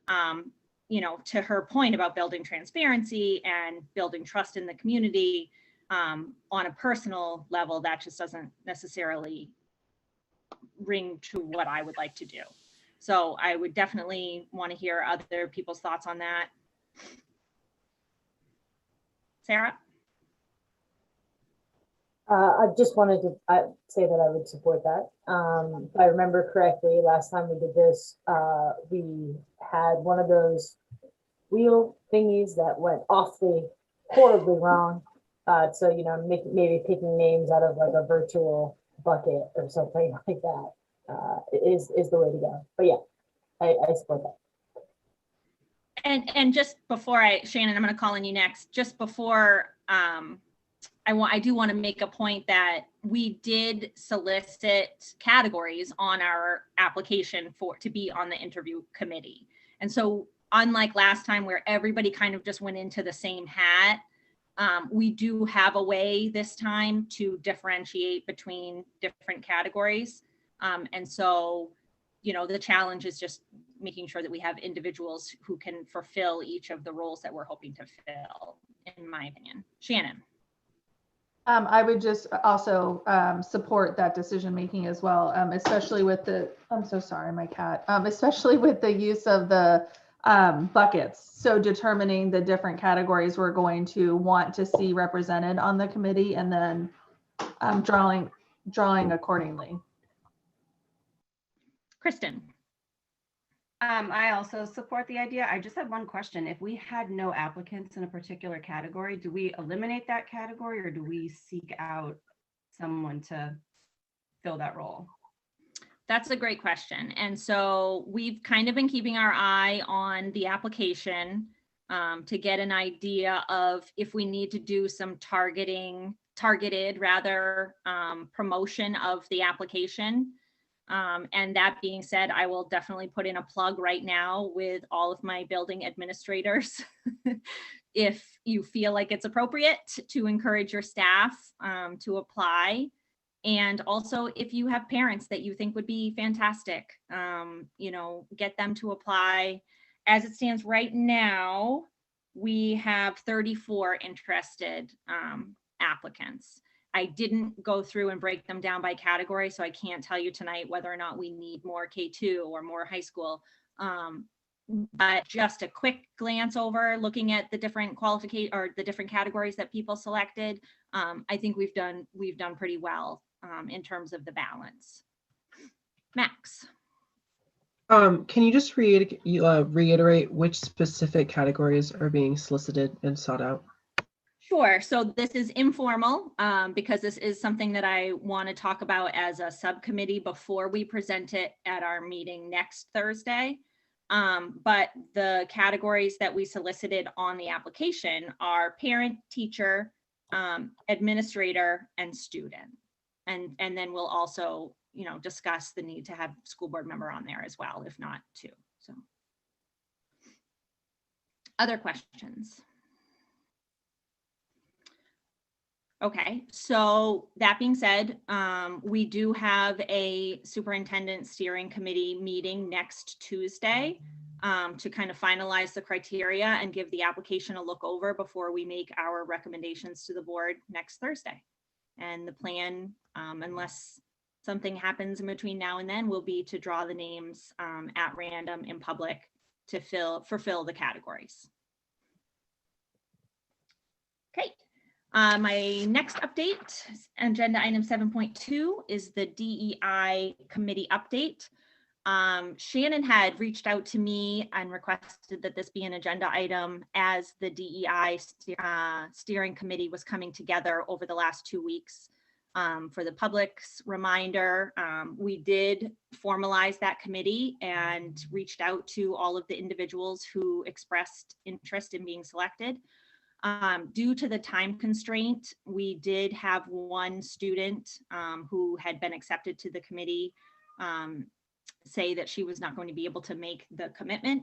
to her point about building transparency and building trust in the community, on a personal level, that just doesn't necessarily ring to what I would like to do. So I would definitely want to hear other people's thoughts on that. Sarah? I just wanted to say that I would support that. If I remember correctly, last time we did this, we had one of those wheel thingies that went awfully horribly wrong. So, you know, maybe picking names out of like a virtual bucket or something like that is the way to go. But yeah, I support that. And just before Shannon, I'm going to call on you next. Just before I do want to make a point that we did solicit categories on our application to be on the interview committee. And so unlike last time where everybody kind of just went into the same hat, we do have a way this time to differentiate between different categories. And so, you know, the challenge is just making sure that we have individuals who can fulfill each of the roles that we're hoping to fill, in my opinion. Shannon. I would just also support that decision making as well, especially with the, I'm so sorry, my cat, especially with the use of the buckets. So determining the different categories we're going to want to see represented on the committee and then drawing accordingly. Kristen. I also support the idea. I just have one question. If we had no applicants in a particular category, do we eliminate that category or do we seek out someone to fill that role? That's a great question. And so we've kind of been keeping our eye on the application to get an idea of if we need to do some targeted promotion of the application. And that being said, I will definitely put in a plug right now with all of my building administrators. If you feel like it's appropriate to encourage your staff to apply. And also if you have parents that you think would be fantastic, you know, get them to apply. As it stands right now, we have 34 interested applicants. I didn't go through and break them down by category, so I can't tell you tonight whether or not we need more K2 or more high school. But just a quick glance over, looking at the different qualification or the different categories that people selected, I think we've done pretty well in terms of the balance. Max. Can you just reiterate which specific categories are being solicited and sought out? Sure. So this is informal because this is something that I want to talk about as a subcommittee before we present it at our meeting next Thursday. But the categories that we solicited on the application are parent, teacher, administrator, and student. And then we'll also, you know, discuss the need to have school board member on there as well, if not two. So other questions? Okay, so that being said, we do have a superintendent steering committee meeting next Tuesday to kind of finalize the criteria and give the application a look over before we make our recommendations to the board next Thursday. And the plan, unless something happens in between now and then, will be to draw the names at random in public to fulfill the categories. Okay. My next update, agenda item 7.2, is the DEI committee update. Shannon had reached out to me and requested that this be an agenda item as the DEI steering committee was coming together over the last 2 weeks. For the public's reminder, we did formalize that committee and reached out to all of the individuals who expressed interest in being selected. Due to the time constraint, we did have one student who had been accepted to the committee say that she was not going to be able to make the commitment.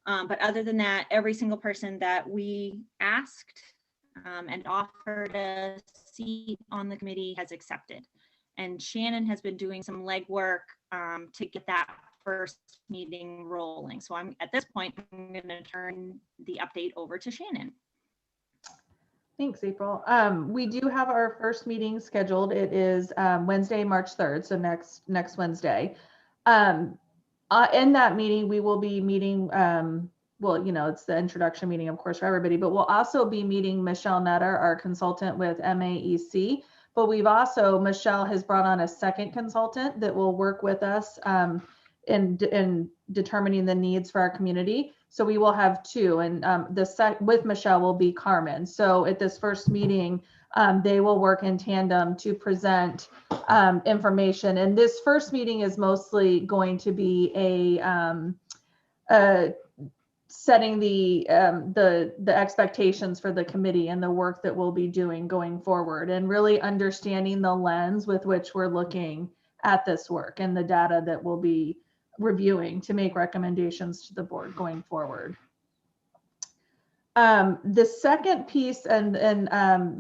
But other than that, every single person that we asked and offered a seat on the committee has accepted. And Shannon has been doing some legwork to get that first meeting rolling. So at this point, I'm going to turn the update over to Shannon. Thanks, April. We do have our first meeting scheduled. It is Wednesday, March 3rd, so next Wednesday. In that meeting, we will be meeting, well, you know, it's the introduction meeting, of course, for everybody, but we'll also be meeting Michelle Nutter, our consultant with MAEC. But Michelle has brought on a second consultant that will work with us in determining the needs for our community. So we will have two, and with Michelle will be Carmen. So at this first meeting, they will work in tandem to present information. And this first meeting is mostly going to be setting the expectations for the committee and the work that we'll be doing going forward, and really understanding the lens with which we're looking at this work and the data that we'll be reviewing to make recommendations to the board going forward. The second piece, and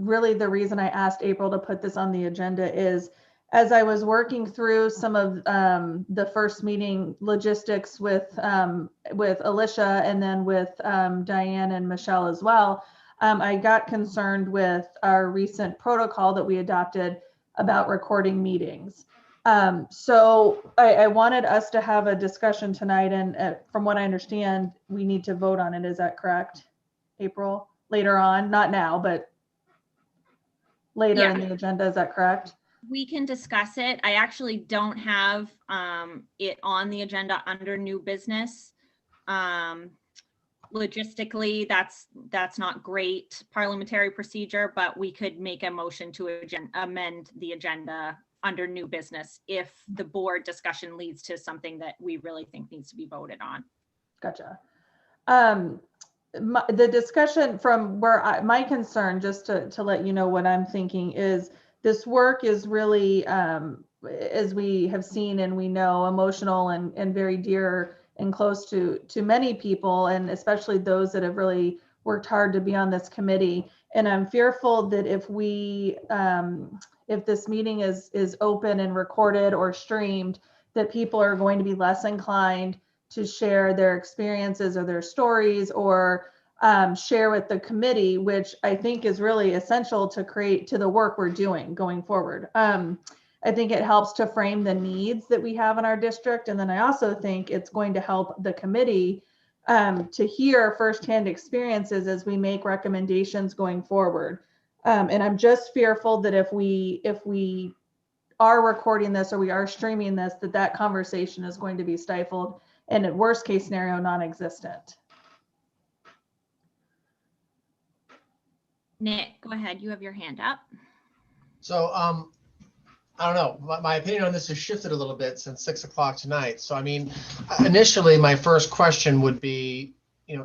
really the reason I asked April to put this on the agenda is, as I was working through some of the first meeting logistics with Alicia and then with Diane and Michelle as well, I got concerned with our recent protocol that we adopted about recording meetings. So I wanted us to have a discussion tonight, and from what I understand, we need to vote on it. Is that correct, April? Later on, not now, but later in the agenda, is that correct? We can discuss it. I actually don't have it on the agenda under new business. Logistically, that's not great parliamentary procedure, but we could make a motion to amend the agenda under new business if the board discussion leads to something that we really think needs to be voted on. Gotcha. The discussion from where my concern, just to let you know what I'm thinking, is this work is really, as we have seen and we know, emotional and very dear and close to many people, and especially those that have really worked hard to be on this committee. And I'm fearful that if this meeting is open and recorded or streamed, that people are going to be less inclined to share their experiences or their stories, or share with the committee, which I think is really essential to the work we're doing going forward. I think it helps to frame the needs that we have in our district. And then I also think it's going to help the committee to hear firsthand experiences as we make recommendations going forward. And I'm just fearful that if we are recording this or we are streaming this, that conversation is going to be stifled and at worst case scenario, non-existent. Nick, go ahead. You have your hand up. So I don't know. My opinion on this has shifted a little bit since 6 o'clock tonight. So I mean, initially my first question would be,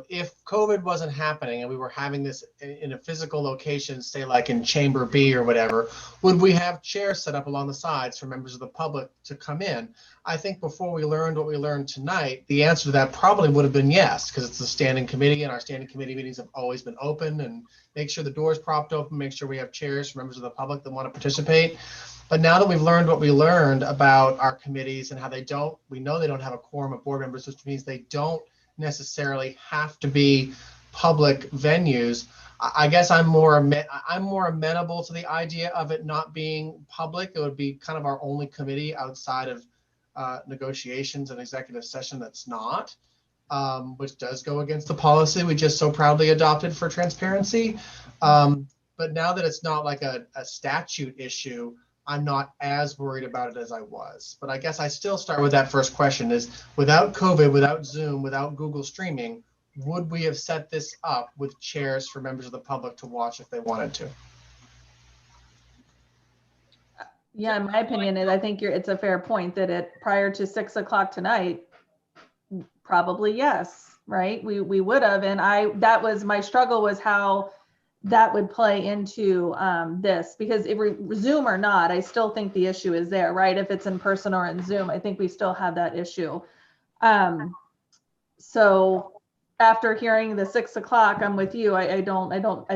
if COVID wasn't happening and we were having this in a physical location, say like in Chamber B or whatever, would we have chairs set up along the sides for members of the public to come in? I think before we learned what we learned tonight, the answer to that probably would have been yes, because it's a standing committee and our standing committee meetings have always been open, and make sure the door's propped open, make sure we have chairs for members of the public that want to participate. But now that we've learned what we learned about our committees and how we know they don't have a quorum of board members, which means they don't necessarily have to be public venues. I guess I'm more amenable to the idea of it not being public. It would be kind of our only committee outside of negotiations and executive session that's not, which does go against the policy we just so proudly adopted for transparency. But now that it's not like a statute issue, I'm not as worried about it as I was. But I guess I still start with that first question is, without COVID, without Zoom, without Google streaming, would we have set this up with chairs for members of the public to watch if they wanted to? Yeah, in my opinion, I think it's a fair point that prior to 6 o'clock tonight, probably yes, right? We would have, and that was my struggle, was how that would play into this, because if we Zoom or not, I still think the issue is there, right? If it's in person or in Zoom, I think we still have that issue. So after hearing the 6 o'clock, I'm with you. I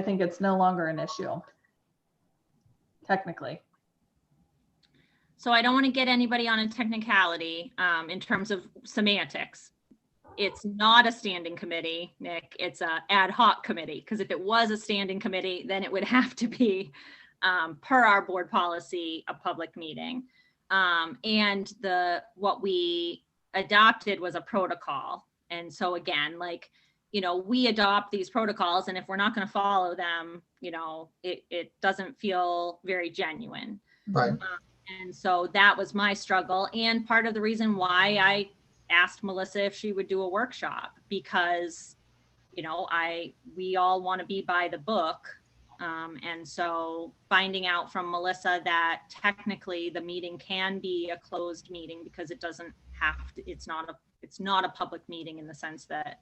think it's no longer an issue, technically. So I don't want to get anybody on a technicality in terms of semantics. It's not a standing committee, Nick. It's an ad hoc committee, because if it was a standing committee, then it would have to be, per our board policy, a public meeting. And what we adopted was a protocol. And so again, we adopt these protocols, and if we're not going to follow them, it doesn't feel very genuine. Right. And so that was my struggle, and part of the reason why I asked Melissa if she would do a workshop because, you know, we all want to be by the book. And so finding out from Melissa that technically the meeting can be a closed meeting because it doesn't have to, it's not a public meeting in the sense that,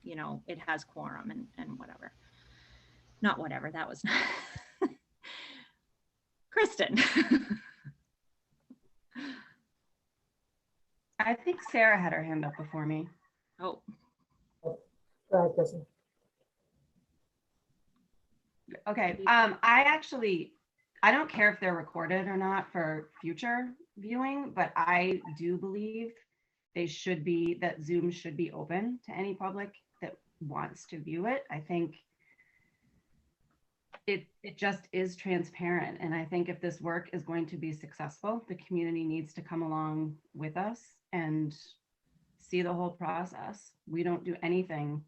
you know, it has quorum and whatever. Not whatever, that was Kristen. I think Sarah had her hand up before me. Oh. Go ahead, Kristen. Okay, I don't care if they're recorded or not for future viewing, but I do believe that Zoom should be open to any public that wants to view it. I think it just is transparent. And I think if this work is going to be successful, the community needs to come along with us and see the whole process. We don't do anything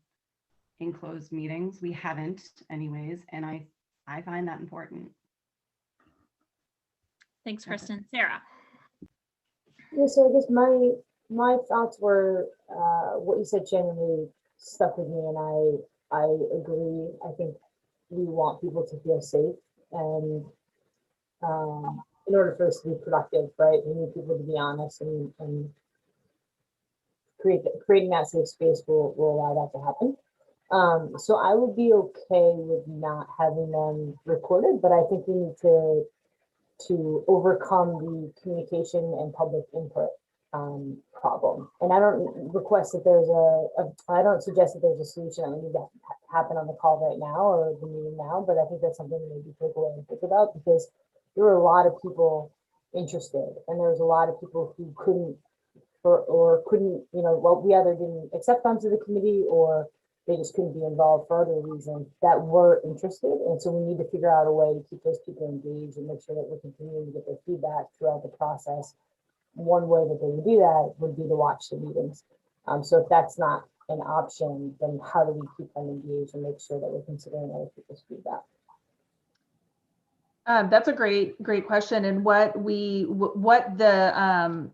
in closed meetings. We haven't anyways. And I find that important. Thanks, Kristen. Sarah. Yeah, so I guess my thoughts were what you said genuinely stuck with me, and I agree. I think we want people to feel safe, and in order for us to be productive, right, we need people to be honest and creating that safe space will allow that to happen. So I would be okay with not having them recorded, but I think we need to overcome the communication and public input problem. And I don't request that there's I don't suggest that there's a solution that needs to happen on the call right now or the meeting now, but I think that's something we maybe take away and think about, because there were a lot of people interested, and there was a lot of people who couldn't, you know, well, we either didn't accept onto the committee or they just couldn't be involved for other reasons that were interested. And so we need to figure out a way to keep those people engaged and make sure that we're continuing to get their feedback throughout the process. One way that they would do that would be to watch the meetings. So if that's not an option, then how do we keep them engaged and make sure that we're considering other people's feedback? That's a great question. And what the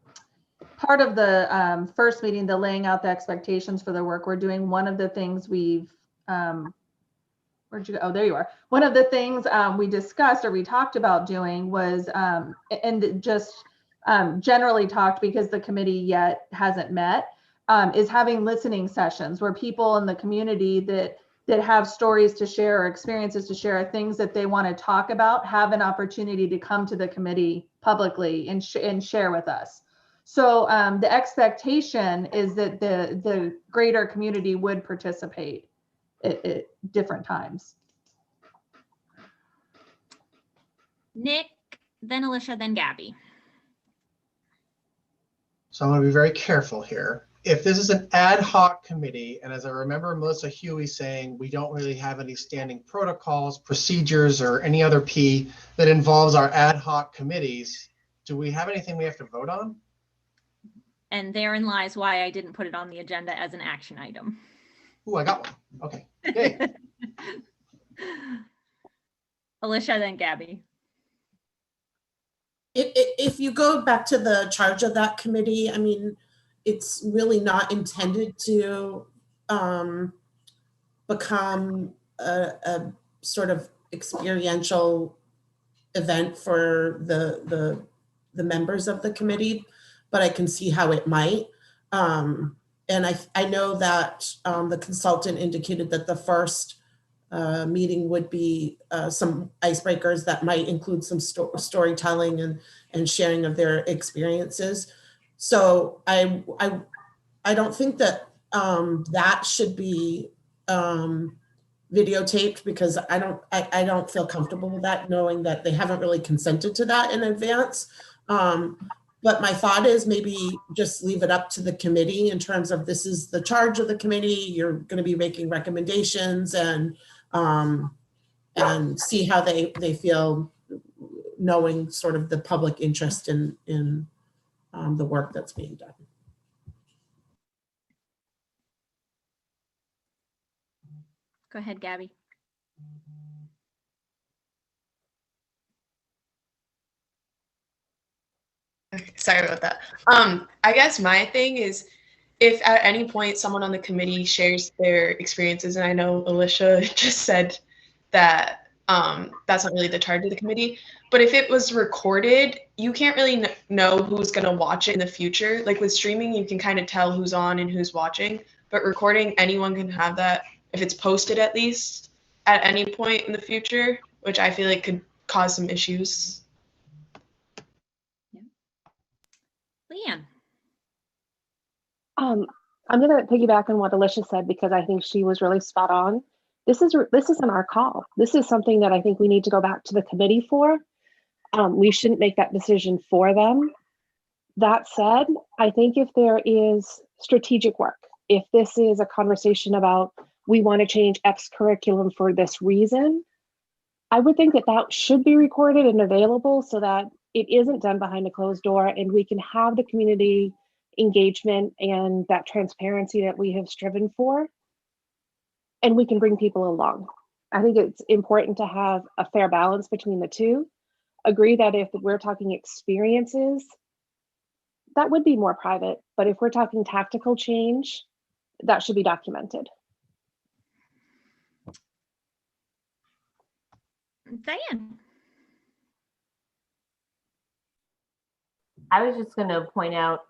part of the first meeting, the laying out the expectations for the work we're doing, one of the things we've, where'd you go? Oh, there you are. One of the things we discussed or we talked about doing was, and just generally talked because the committee yet hasn't met, is having listening sessions where people in the community that have stories to share or experiences to share, things that they want to talk about, have an opportunity to come to the committee publicly and share with us. So the expectation is that the greater community would participate at different times. Nick, then Alicia, then Gabby. So I'm going to be very careful here. If this is an ad hoc committee, and as I remember Melissa Huey saying, we don't really have any standing protocols, procedures, or any other P that involves our ad hoc committees, do we have anything we have to vote on? And therein lies why I didn't put it on the agenda as an action item. Ooh, I got one. Okay. Yay. Alicia, then Gabby. If you go back to the charge of that committee, I mean, it's really not intended to become a sort of experiential event for the members of the committee, but I can see how it might. And I know that the consultant indicated that the first meeting would be some icebreakers that might include some storytelling and sharing of their experiences. So I don't think that that should be videotaped, because I don't feel comfortable with that, knowing that they haven't really consented to that in advance. But my thought is maybe just leave it up to the committee in terms of, this is the charge of the committee. You're going to be making recommendations and see how they feel, knowing sort of the public interest in the work that's being done. Go ahead, Gabby. Okay, sorry about that. I guess my thing is, if at any point someone on the committee shares their experiences, and I know Alicia just said that that's not really the charge of the committee, but if it was recorded, you can't really know who's going to watch it in the future. Like with streaming, you can kind of tell who's on and who's watching, but recording, anyone can have that if it's posted at least at any point in the future, which I feel like could cause some issues. Leanne. I'm going to piggyback on what Alicia said because I think she was really spot on. This isn't our call. This is something that I think we need to go back to the committee for. We shouldn't make that decision for them. That said, I think if there is strategic work, if this is a conversation about we want to change X curriculum for this reason, I would think that that should be recorded and available so that it isn't done behind a closed door and we can have the community engagement and that transparency that we have striven for, and we can bring people along. I think it's important to have a fair balance between the two. Agree that if we're talking experiences, that would be more private, but if we're talking tactical change, that should be documented. Diane. I was just going to point out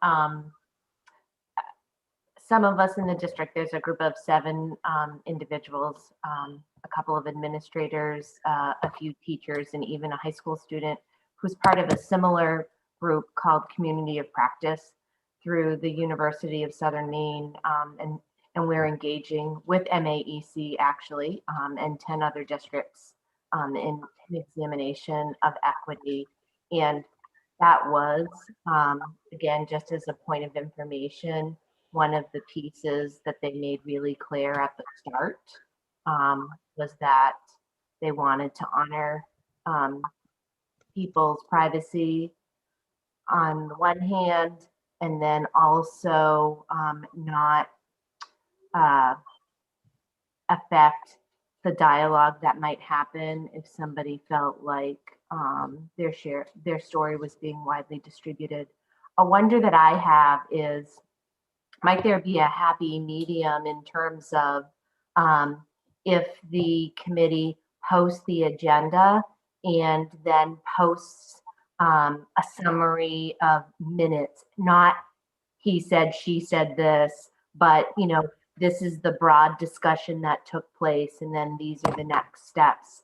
some of us in the district, there's a group of 7 individuals, a couple of administrators, a few teachers, and even a high school student who's part of a similar group called Community of Practice through the University of Southern Maine. And we're engaging with MAEC actually, and 10 other districts in an examination of equity. And that was, again, just as a point of information, one of the pieces that they made really clear at the start was that they wanted to honor people's privacy on the one hand, and then also not affect the dialogue that might happen if somebody felt like their story was being widely distributed. A wonder that I have is, might there be a happy medium in terms of if the committee posts the agenda and then posts a summary of minutes, not he said, she said this, but this is the broad discussion that took place, and then these are the next steps.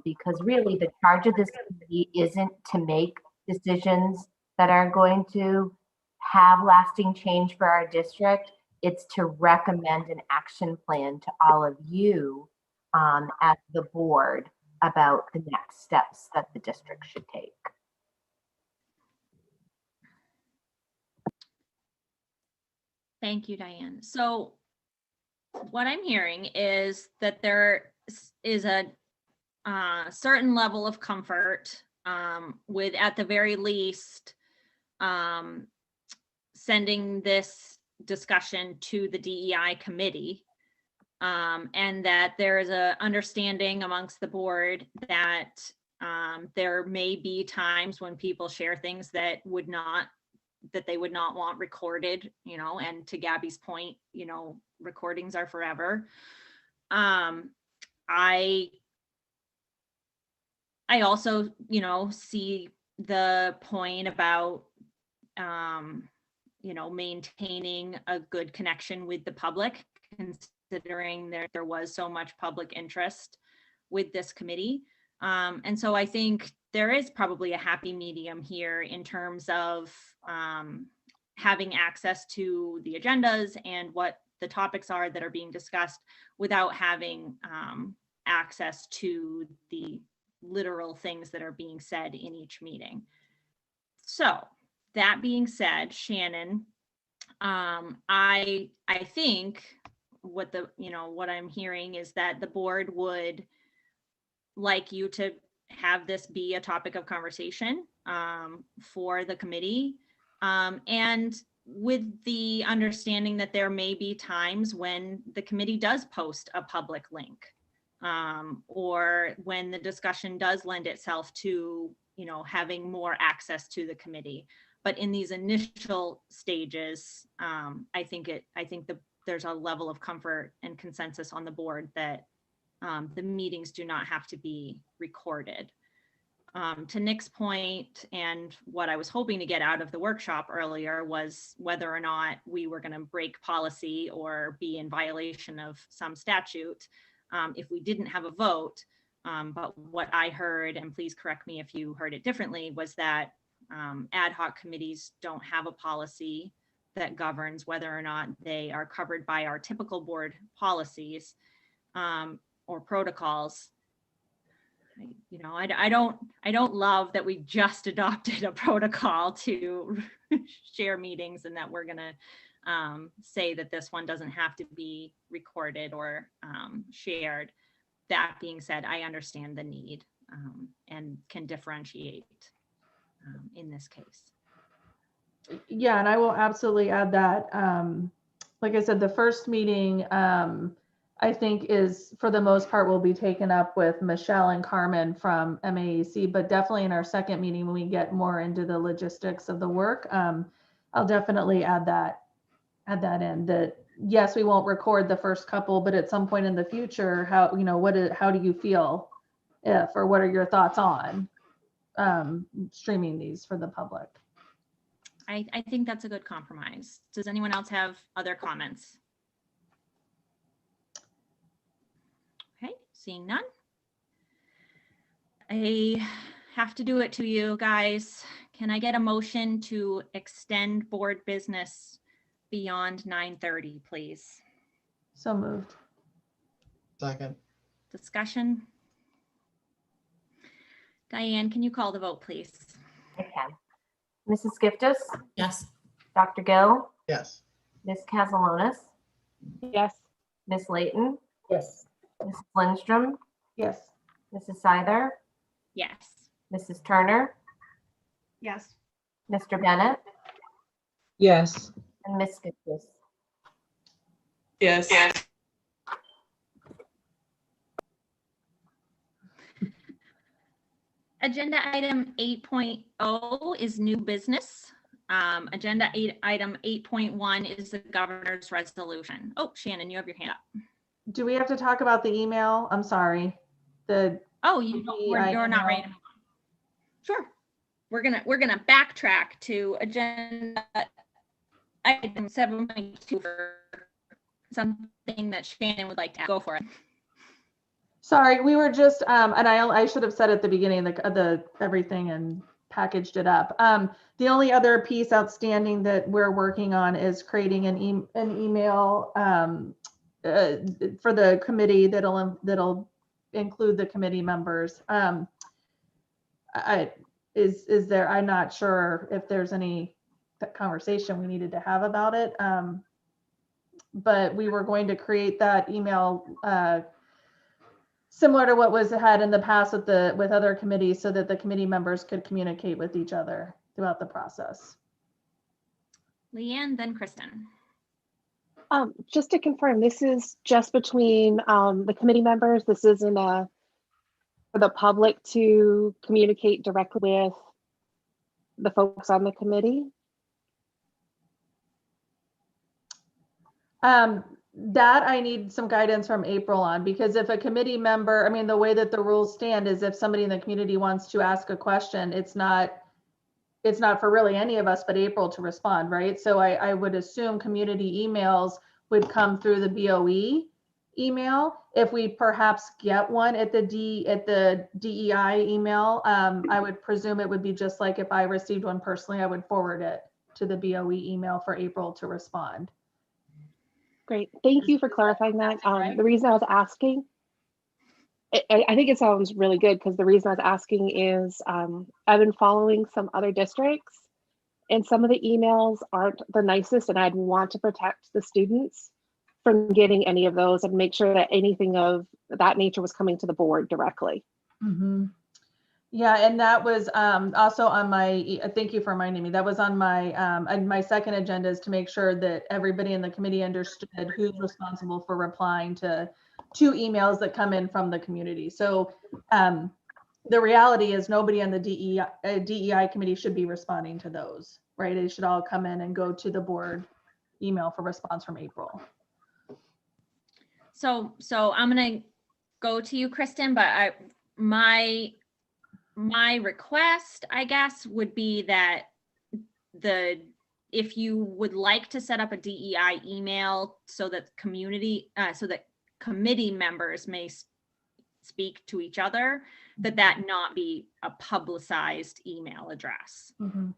Because really the charge of this committee isn't to make decisions that are going to have lasting change for our district. It's to recommend an action plan to all of you as the board about the next steps that the district should take. Thank you, Diane. So what I'm hearing is that there is a certain level of comfort with, at the very least, sending this discussion to the DEI committee, and that there is a understanding amongst the board that there may be times when people share things that they would not want recorded, and to Gabby's point, recordings are forever. I also, see the point about, maintaining a good connection with the public, considering there was so much public interest with this committee. And so I think there is probably a happy medium here in terms of having access to the agendas and what the topics are that are being discussed without having access to the literal things that are being said in each meeting. So that being said, Shannon, I think what I'm hearing is that the board would like you to have this be a topic of conversation for the committee, and with the understanding that there may be times when the committee does post a public link, or when the discussion does lend itself to having more access to the committee. But in these initial stages, I think there's a level of comfort and consensus on the board that the meetings do not have to be recorded. To Nick's point, and what I was hoping to get out of the workshop earlier was whether or not we were going to break policy or be in violation of some statute if we didn't have a vote. But what I heard, and please correct me if you heard it differently, was that ad hoc committees don't have a policy that governs whether or not they are covered by our typical board policies or protocols. You know, I don't love that we just adopted a protocol to share meetings and that we're gonna say that this one doesn't have to be recorded or shared. That being said, I understand the need and can differentiate in this case. Yeah, and I will absolutely add that. Like I said, the first meeting, I think is for the most part will be taken up with Michelle and Carmen from MAEC, but definitely in our second meeting when we get more into the logistics of the work, I'll definitely add that in, that yes, we won't record the first couple, but at some point in the future, how do you feel or what are your thoughts on streaming these for the public? I think that's a good compromise. Does anyone else have other comments? Okay, seeing none. I have to do it to you guys. Can I get a motion to extend board business beyond 9:30, please? So moved. Second. Discussion? Diane, can you call the vote, please? I can. Mrs. Skiftis? Yes. Dr. Gill? Yes. Ms. Castellanos? Yes. Ms. Layton? Yes. Mrs. Lindstrom? Yes. Mrs. Seither? Yes. Mrs. Turner? Yes. Mr. Bennett? Yes. And Ms. Skiftis? Yes. Agenda item 8.0 is new business. Agenda item 8.1 is the governor's resolution. Oh, Shannon, you have your hand up. Do we have to talk about the email? I'm sorry. You're not ready to move on. Sure. We're gonna backtrack to agenda item 7.2 for something that Shannon would like to go for it. Sorry, we were just, and I should have said at the beginning, the everything and packaged it up. The only other piece outstanding that we're working on is creating an email for the committee that'll include the committee members. Is there? I'm not sure if there's any conversation we needed to have about it, but we were going to create that email. Similar to what was had in the past with other committees so that the committee members could communicate with each other throughout the process. Leanne, then Kristen. Just to confirm, this is just between the committee members. This isn't for the public to communicate directly with the folks on the committee. That I need some guidance from April on, because if a committee member, I mean, the way that the rules stand is if somebody in the community wants to ask a question, it's not for really any of us but April to respond, right? So I would assume community emails would come through the BOE email. If we perhaps get one at the DEI email, I would presume it would be just like if I received one personally, I would forward it to the BOE email for April to respond. Great, thank you for clarifying that. The reason I was asking, I think it sounds really good because the reason I was asking is I've been following some other districts and some of the emails aren't the nicest, and I'd want to protect the students from getting any of those and make sure that anything of that nature was coming to the board directly. Mm-hmm. Yeah, and that was also on my, thank you for reminding me, that was on my second agenda, is to make sure that everybody in the committee understood who's responsible for replying to emails that come in from the community. So the reality is nobody on the DEI committee should be responding to those, right? It should all come in and go to the board email for response from April. So I'm gonna go to you, Kristen, but my request, I guess, would be that if you would like to set up a DEI email so that committee members may speak to each other, that not be a publicized email address. Mm-hmm.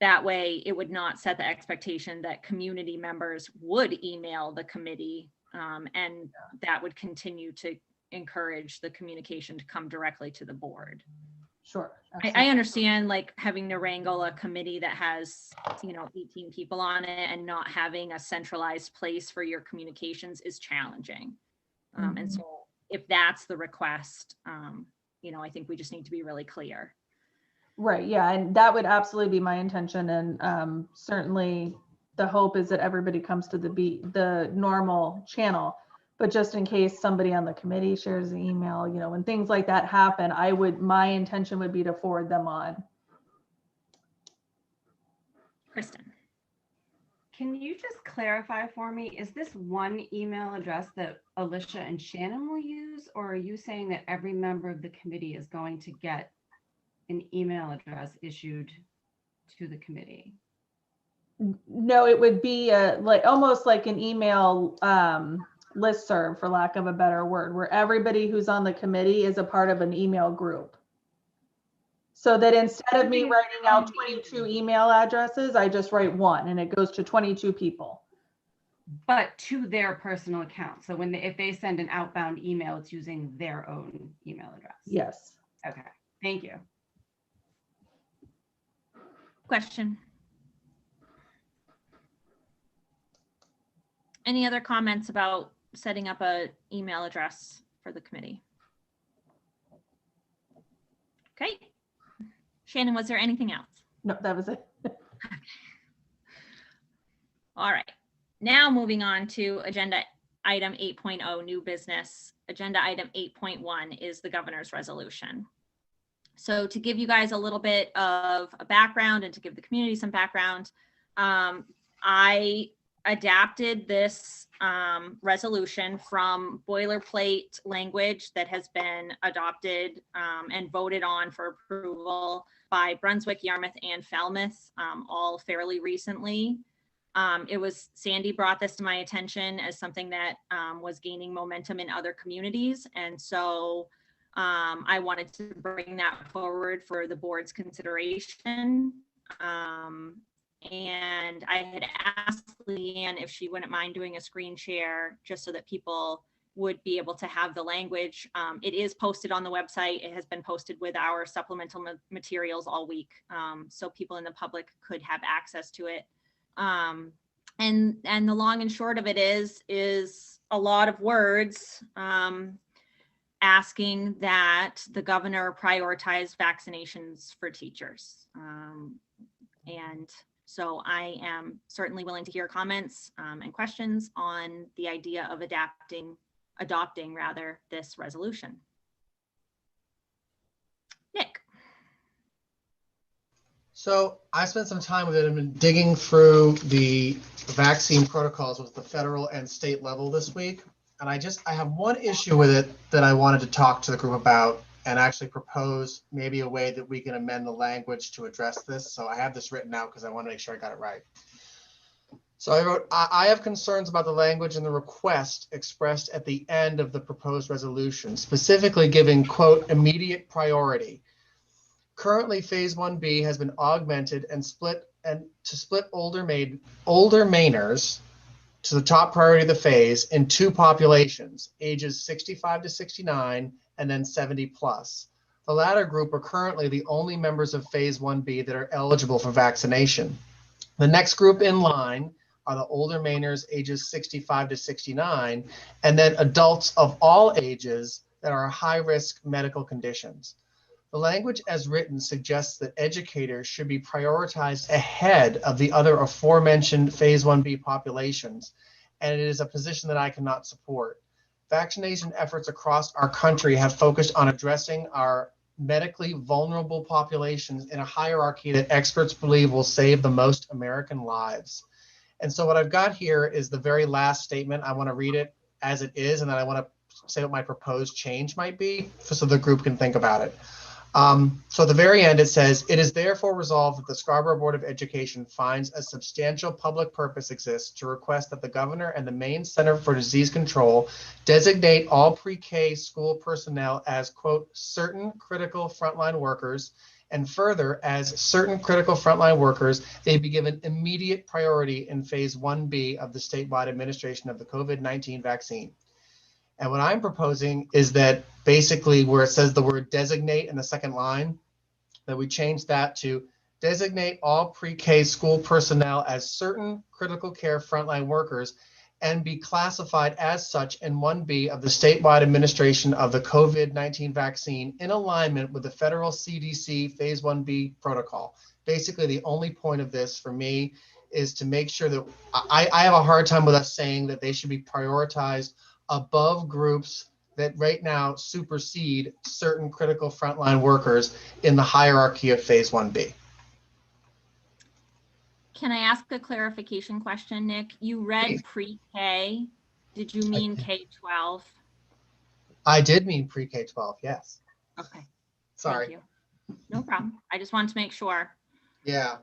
That way it would not set the expectation that community members would email the committee, and that would continue to encourage the communication to come directly to the board. Sure. I understand like having to wrangle a committee that has, 18 people on it and not having a centralized place for your communications is challenging. And so if that's the request, I think we just need to be really clear. Right. Yeah. And that would absolutely be my intention. And certainly the hope is that everybody comes to the normal channel. But just in case somebody on the committee shares an email, when things like that happen, my intention would be to forward them on. Kristen. Can you just clarify for me, is this one email address that Alicia and Shannon will use, or are you saying that every member of the committee is going to get an email address issued to the committee? No, it would be almost like an email listserv, for lack of a better word, where everybody who's on the committee is a part of an email group. So that instead of me writing out 22 email addresses, I just write one and it goes to 22 people. But to their personal account. So if they send an outbound email, it's using their own email address. Yes. Okay. Thank you. Question. Any other comments about setting up an email address for the committee? Okay. Shannon, was there anything else? No, that was it. All right. Now moving on to agenda item 8.0, new business. Agenda item 8.1 is the governor's resolution. So to give you guys a little bit of a background and to give the community some background, I adapted this resolution from boilerplate language that has been adopted and voted on for approval by Brunswick, Yarmouth, and Falmouth, all fairly recently. Sandy brought this to my attention as something that was gaining momentum in other communities. And so I wanted to bring that forward for the board's consideration. And I had asked Leanne if she wouldn't mind doing a screen share just so that people would be able to have the language. It is posted on the website. It has been posted with our supplemental materials all week. So people in the public could have access to it. And the long and short of it is a lot of words asking that the governor prioritize vaccinations for teachers. And so I am certainly willing to hear comments and questions on the idea of adopting this resolution. Nick. So I spent some time with it. I've been digging through the vaccine protocols with the federal and state level this week. And I have one issue with it that I wanted to talk to the group about and actually propose maybe a way that we can amend the language to address this. So I have this written out because I want to make sure I got it right. So I wrote, I have concerns about the language in the request expressed at the end of the proposed resolution, specifically giving, quote, immediate priority. Currently, phase 1B has been augmented and to split older Mainers to the top priority of the phase in two populations, ages 65 to 69 and then 70 plus. The latter group are currently the only members of phase 1B that are eligible for vaccination. The next group in line are the older Mainers ages 65 to 69, and then adults of all ages that are high-risk medical conditions. The language as written suggests that educators should be prioritized ahead of the other aforementioned phase 1B populations, and it is a position that I cannot support. Vaccination efforts across our country have focused on addressing our medically vulnerable populations in a hierarchy that experts believe will save the most American lives. And so what I've got here is the very last statement. I want to read it as it is, and then I want to say what my proposed change might be so the group can think about it. So at the very end, it says, it is therefore resolved that the Scarborough Board of Education finds a substantial public purpose exists to request that the governor and the Maine Center for Disease Control designate all pre-K school personnel as, quote, certain critical frontline workers, and further, as certain critical frontline workers, they be given immediate priority in phase 1B of the statewide administration of the COVID-19 vaccine. And what I'm proposing is that basically where it says the word designate in the second line, that we change that to designate all pre-K school personnel as certain critical care frontline workers and be classified as such in 1B of the statewide administration of the COVID-19 vaccine in alignment with the federal CDC phase 1B protocol. Basically, the only point of this for me is to make sure that I have a hard time with us saying that they should be prioritized above groups that right now supersede certain critical frontline workers in the hierarchy of phase 1B. Can I ask a clarification question, Nick? You read pre-K. Did you mean K-12? I did mean pre-K-12, yes. Okay. Sorry. Thank you. No problem. I just wanted to make sure. Yeah.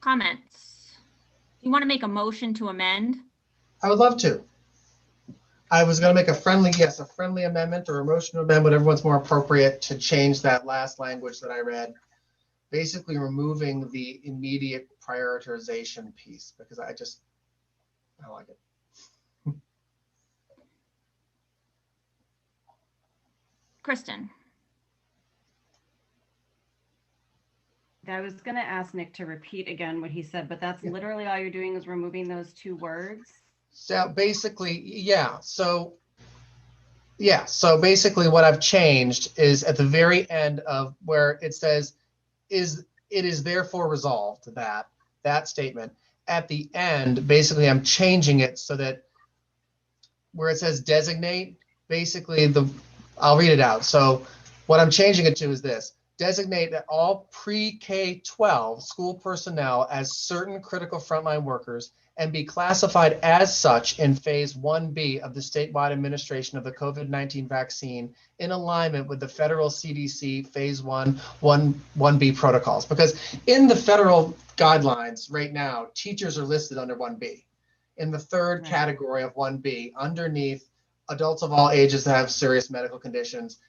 Comments? You want to make a motion to amend? I would love to. I was going to make a friendly amendment or a motion to amend, whatever one's more appropriate, to change that last language that I read, basically removing the immediate prioritization piece, because I like it. Kristen. I was going to ask Nick to repeat again what he said, but that's literally all you're doing is removing those two words. So basically, So basically what I've changed is at the very end of where it says, it is therefore resolved, that statement. At the end, basically I'm changing it so that where it says designate, basically I'll read it out. So what I'm changing it to is this: designate that all pre-K-12 school personnel as certain critical frontline workers and be classified as such in phase 1B of the statewide administration of the COVID-19 vaccine in alignment with the federal CDC phase 1B protocols. Because in the federal guidelines right now, teachers are listed under 1B. In the third category of 1B, underneath adults of all ages that have serious medical conditions,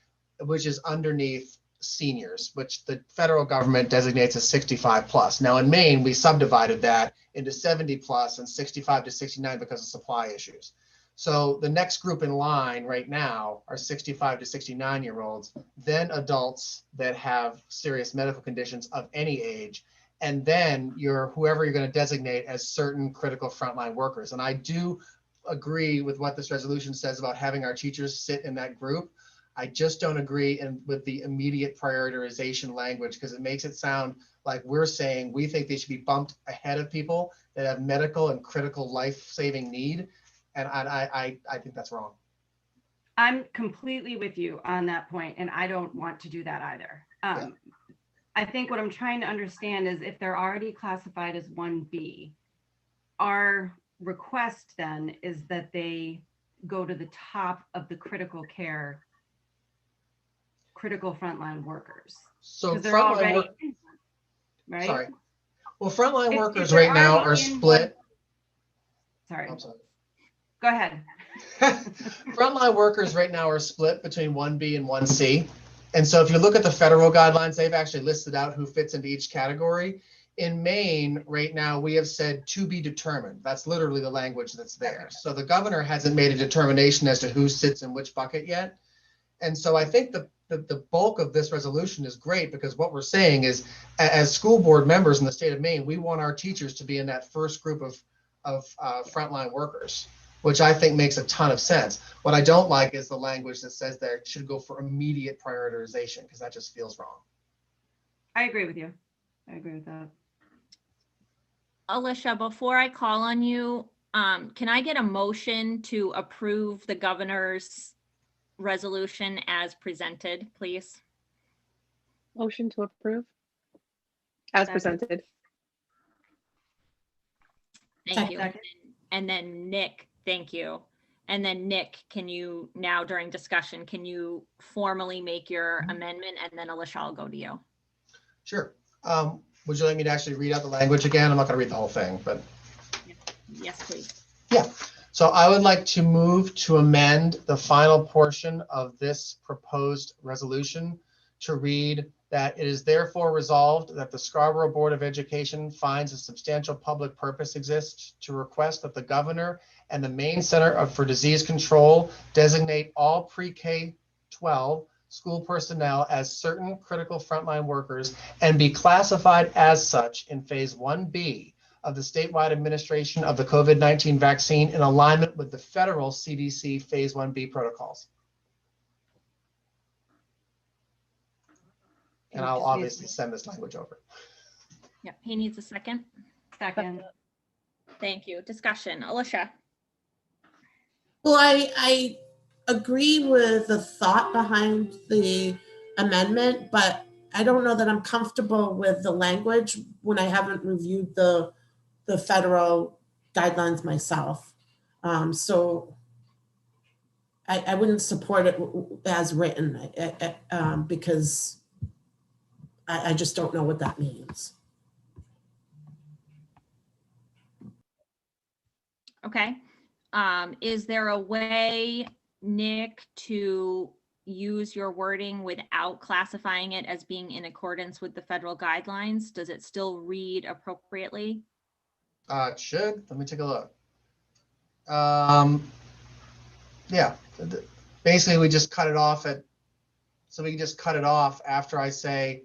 which is underneath seniors, which the federal government designates as 65 plus. Now in Maine, we subdivided that into 70 plus and 65 to 69 because of supply issues. So the next group in line right now are 65 to 69-year-olds, then adults that have serious medical conditions of any age, and then whoever you're going to designate as certain critical frontline workers. And I do agree with what this resolution says about having our teachers sit in that group. I just don't agree with the immediate prioritization language, because it makes it sound like we're saying we think they should be bumped ahead of people that have medical and critical life-saving need. And I think that's wrong. I'm completely with you on that point, and I don't want to do that either. I think what I'm trying to understand is if they're already classified as 1B, our request then is that they go to the top of the critical care, critical frontline workers. So they're already in, right? Sorry. Well, frontline workers if they're right now already are in split. Sorry. I'm sorry. Go ahead. Frontline workers right now are split between 1B and 1C. And so if you look at the federal guidelines, they've actually listed out who fits into each category. In Maine, right now, we have said to be determined. That's literally the language that's there. So the governor hasn't made a determination as to who sits in which bucket yet. And so I think the bulk of this resolution is great, because what we're saying is, as school board members in the state of Maine, we want our teachers to be in that first group of frontline workers, which I think makes a ton of sense. What I don't like is the language that says there should go for immediate prioritization, because that just feels wrong. I agree with you. I agree with that. Alicia, before I call on you, can I get a motion to approve the governor's resolution as presented, please? Motion to approve as Second. presented. Thank you. Second. And then Nick, thank you. And then Nick, can you now during discussion, can you formally make your amendment, and then Alicia, I'll go to you. Sure. Would you like me to actually read out the language again? I'm not going to read the whole thing, but Yes, please. yeah. So I would like to move to amend the final portion of this proposed resolution to read that it is therefore resolved that the Scarborough Board of Education finds a substantial public purpose exists to request that the governor and the Maine Center for Disease Control designate all pre-K-12 school personnel as certain critical frontline workers and be classified as such in phase 1B of the statewide administration of the COVID-19 vaccine in alignment with the federal CDC phase 1B protocols. And I'll obviously send this language over. Yep, he needs a second. Second. Thank you. Discussion, Alicia. Well, I agree with the thought behind the amendment, but I don't know that I'm comfortable with the language when I haven't reviewed the federal guidelines myself. So I wouldn't support it as written because I just don't know what that means. Okay. Is there a way, Nick, to use your wording without classifying it as being in accordance with the federal guidelines? Does it still read appropriately? It should. Let me take a look. Yeah. Basically, we just cut it off so we can just cut it off after I say,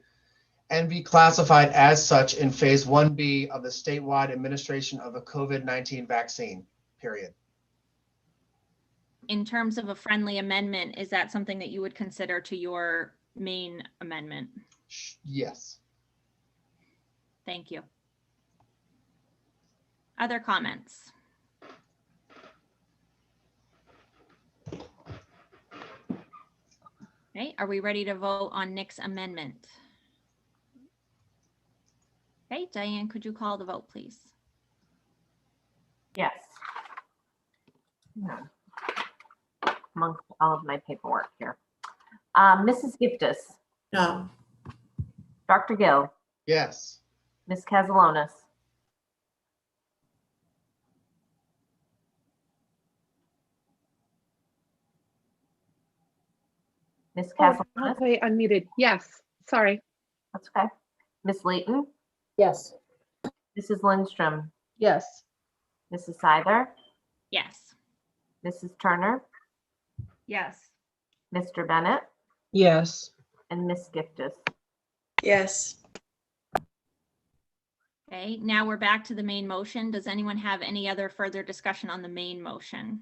and be classified as such in phase 1B of the statewide administration of the COVID-19 vaccine, period. In terms of a friendly amendment, is that something that you would consider to your main amendment? Yes. Thank you. Other comments? Okay, are we ready to vote on Nick's amendment? Okay, Diane, could you call the vote, please? Yes. Amongst all of my paperwork here. Mrs. Giftis. No. Dr. Gill. Yes. Ms. Casalonis. Ms. Casalonis. Okay, unmuted. Yes, sorry. That's okay. Ms. Layton. Yes. Mrs. Lindstrom. Yes. Mrs. Seither. Yes. Mrs. Turner. Yes. Mr. Bennett. Yes. And Ms. Giftis. Yes. Okay, now we're back to the main motion. Does anyone have any other further discussion on the main motion?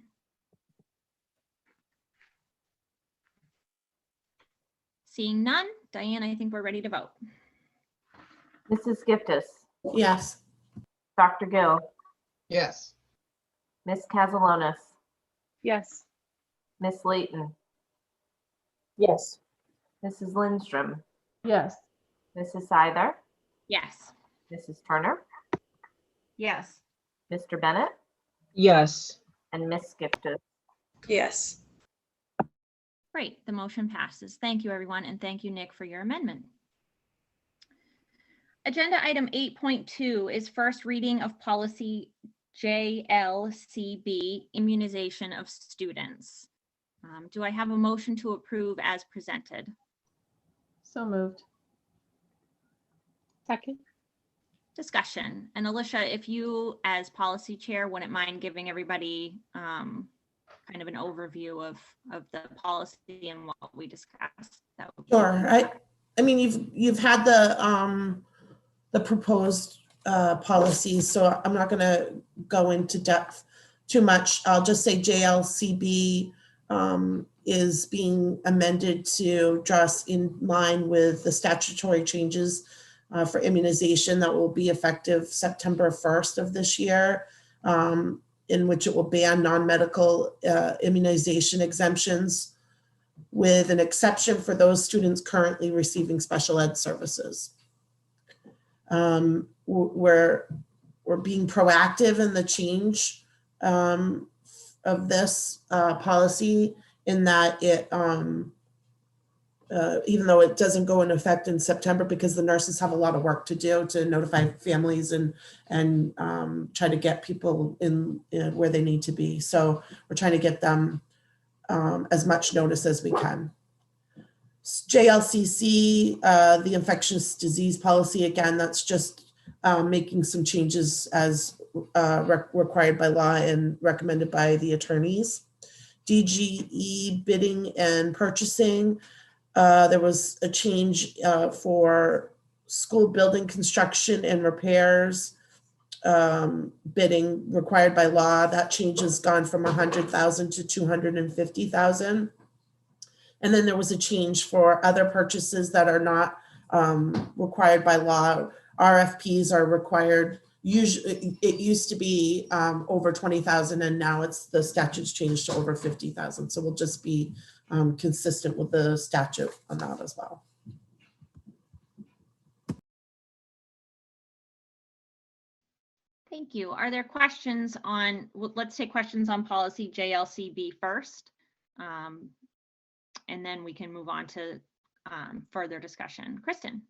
Seeing none, Diane, I think we're ready to vote. Mrs. Giftis. Yes. Dr. Gill. Yes. Ms. Casalonis. Yes. Ms. Layton. Yes. Mrs. Lindstrom. Yes. Mrs. Seither. Yes. Mrs. Turner. Yes. Mr. Bennett. Yes. And Ms. Giftis. Yes. Great, the motion passes. Thank you, everyone, and thank you, Nick, for your amendment. Agenda item 8.2 is first reading of policy JLCB, immunization of students. Do I have a motion to approve as presented? So moved. Second. Discussion. And Alicia, if you as policy chair wouldn't mind giving everybody kind of an overview of the policy and what we discussed. That would be Sure. I mean, you've had the proposed policies, so I'm not going to go into depth too much. I'll just say JLCB is being amended to draw us in line with the statutory changes for immunization that will be effective September 1st of this year, in which it will ban non-medical immunization exemptions with an exception for those students currently receiving special ed services. We're being proactive in the change of this policy, in that it, even though it doesn't go into effect in September, because the nurses have a lot of work to do to notify families and try to get people in where they need to be. So we're trying to get them as much notice as we can. JLCC, the infectious disease policy, again, that's just making some changes as required by law and recommended by the attorneys. DGE, bidding and purchasing. There was a change for school building construction and repairs, bidding required by law. That change has gone from 100,000 to 250,000. And then there was a change for other purchases that are not required by law. RFPs are required. Usually, it used to be over 20,000, and now the statute's changed to over 50,000. So we'll just be consistent with the statute on that as well. Thank you. Are there questions on, well, let's take questions on policy JLCB first, and then we can move on to further discussion. Kristen.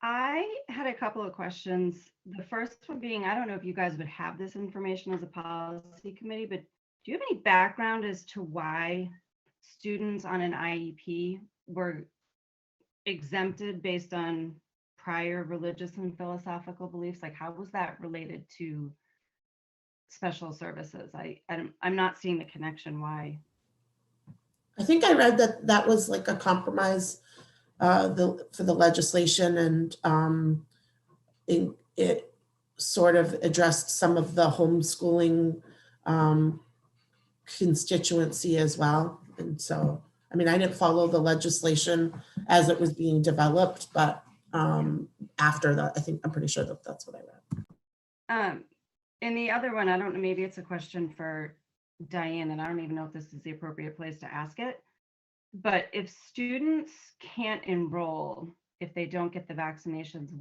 I had a couple of questions. The first one being, I don't know if you guys would have this information as a policy committee, but do you have any background as to why students on an IEP were exempted based on prior religious and philosophical beliefs? Like, how was that related to special services? I'm not seeing the connection why. I think I read that that was like a compromise for the legislation, and it sort of addressed some of the homeschooling constituency as well. And so, I mean, I didn't follow the legislation as it was being developed, but after that, I'm pretty sure that that's what I read. And the other one, I don't know, maybe it's a question for Diane, and I don't even know if this is the appropriate place to ask it. But if students can't enroll if they don't get the vaccinations,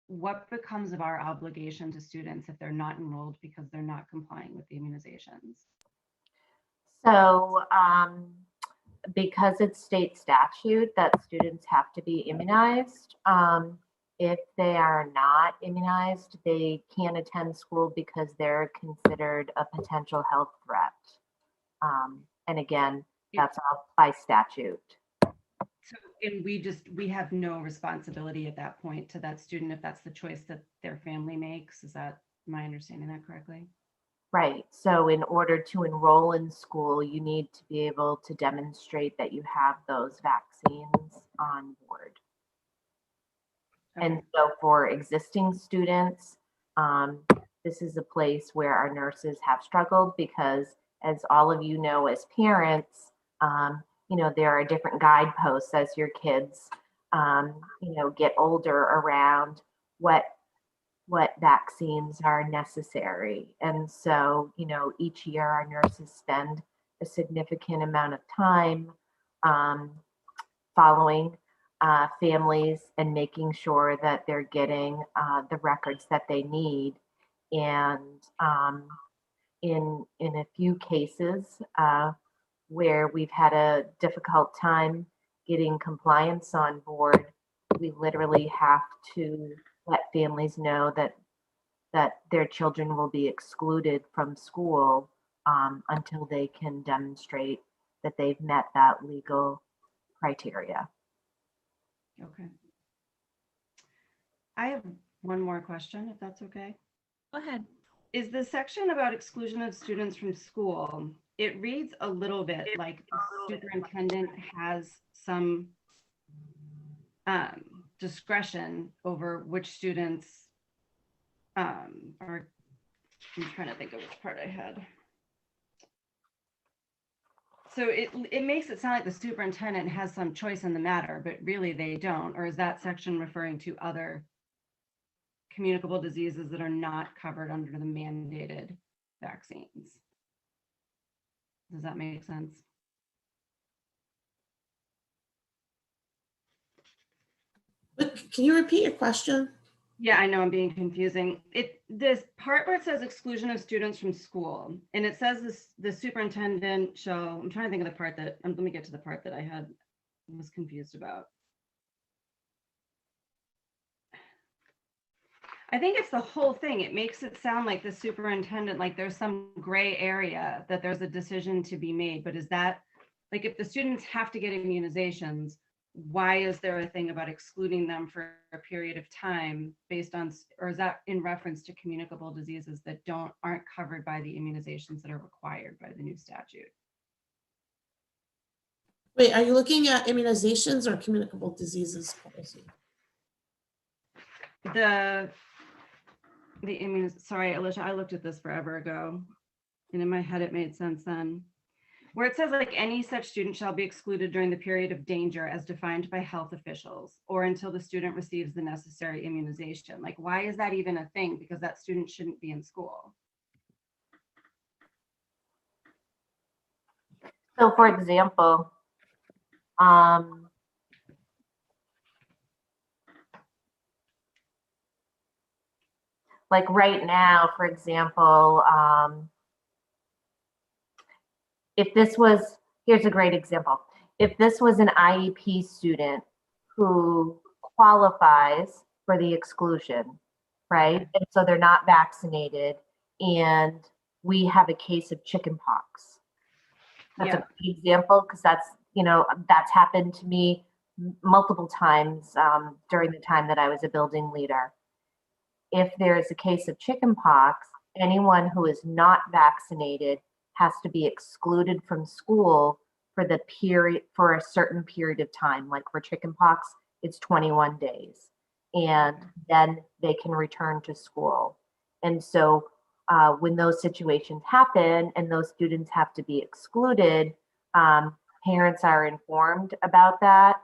what becomes of our obligation to students if they're not enrolled because they're not complying with the immunizations? So because it's state statute that students have to be immunized, if they are not immunized, they can't attend school because they're considered a potential health threat. And again, that's all by statute. So, and we have no responsibility at that point to that student if that's the choice that their family makes. Am I understanding that correctly? Right. So in order to enroll in school, you need to be able to demonstrate that you have those vaccines on board. Okay. And so for existing students, this is a place where our nurses have struggled because, as all of you know, as parents, there are different guideposts as your kids, get older around what vaccines are necessary. And so, each year our nurses spend a significant amount of time following families and making sure that they're getting the records that they need. And in a few cases where we've had a difficult time getting compliance on board, we literally have to let families know that their children will be excluded from school until they can demonstrate that they've met that legal criteria. Okay. I have one more question, if that's okay. Go ahead. Is the section about exclusion of students from school, it reads a little bit like the superintendent has some discretion over which students are, I'm trying to think of which part I had. So it makes it sound like the superintendent has some choice in the matter, but really they don't. Or is that section referring to other communicable diseases that are not covered under the mandated vaccines? Does that make sense? Can you repeat your question? Yeah, I know I'm being confusing. This part where it says exclusion of students from school, and it says the superintendent shall, I'm trying to think of the part that, let me get to the part that I was confused about. I think it's the whole thing. It makes it sound like the superintendent, like there's some gray area that there's a decision to be made, but is that, like, if the students have to get immunizations, why is there a thing about excluding them for a period of time based on, or is that in reference to communicable diseases that aren't covered by the immunizations that are required by the new statute? Wait, are you looking at immunizations or communicable diseases policy? Sorry, Alicia, I looked at this forever ago, and in my head it made sense then. Where it says like any such student shall be excluded during the period of danger as defined by health officials or until the student receives the necessary immunization. Like, why is that even a thing? Because that student shouldn't be in school. So for example, like right now, for example, if this was, here's a great example. If this was an IEP student who qualifies for the exclusion, right? And so they're not vaccinated and we have a case of chickenpox. That's a good example because that's, that's happened to me multiple times during the time that I was a building leader. If there's a case of chickenpox, anyone who is not vaccinated has to be excluded from school for a certain period of time. Like for chickenpox, it's 21 days, and then they can return to school. And so when those situations happen and those students have to be excluded, parents are informed about that.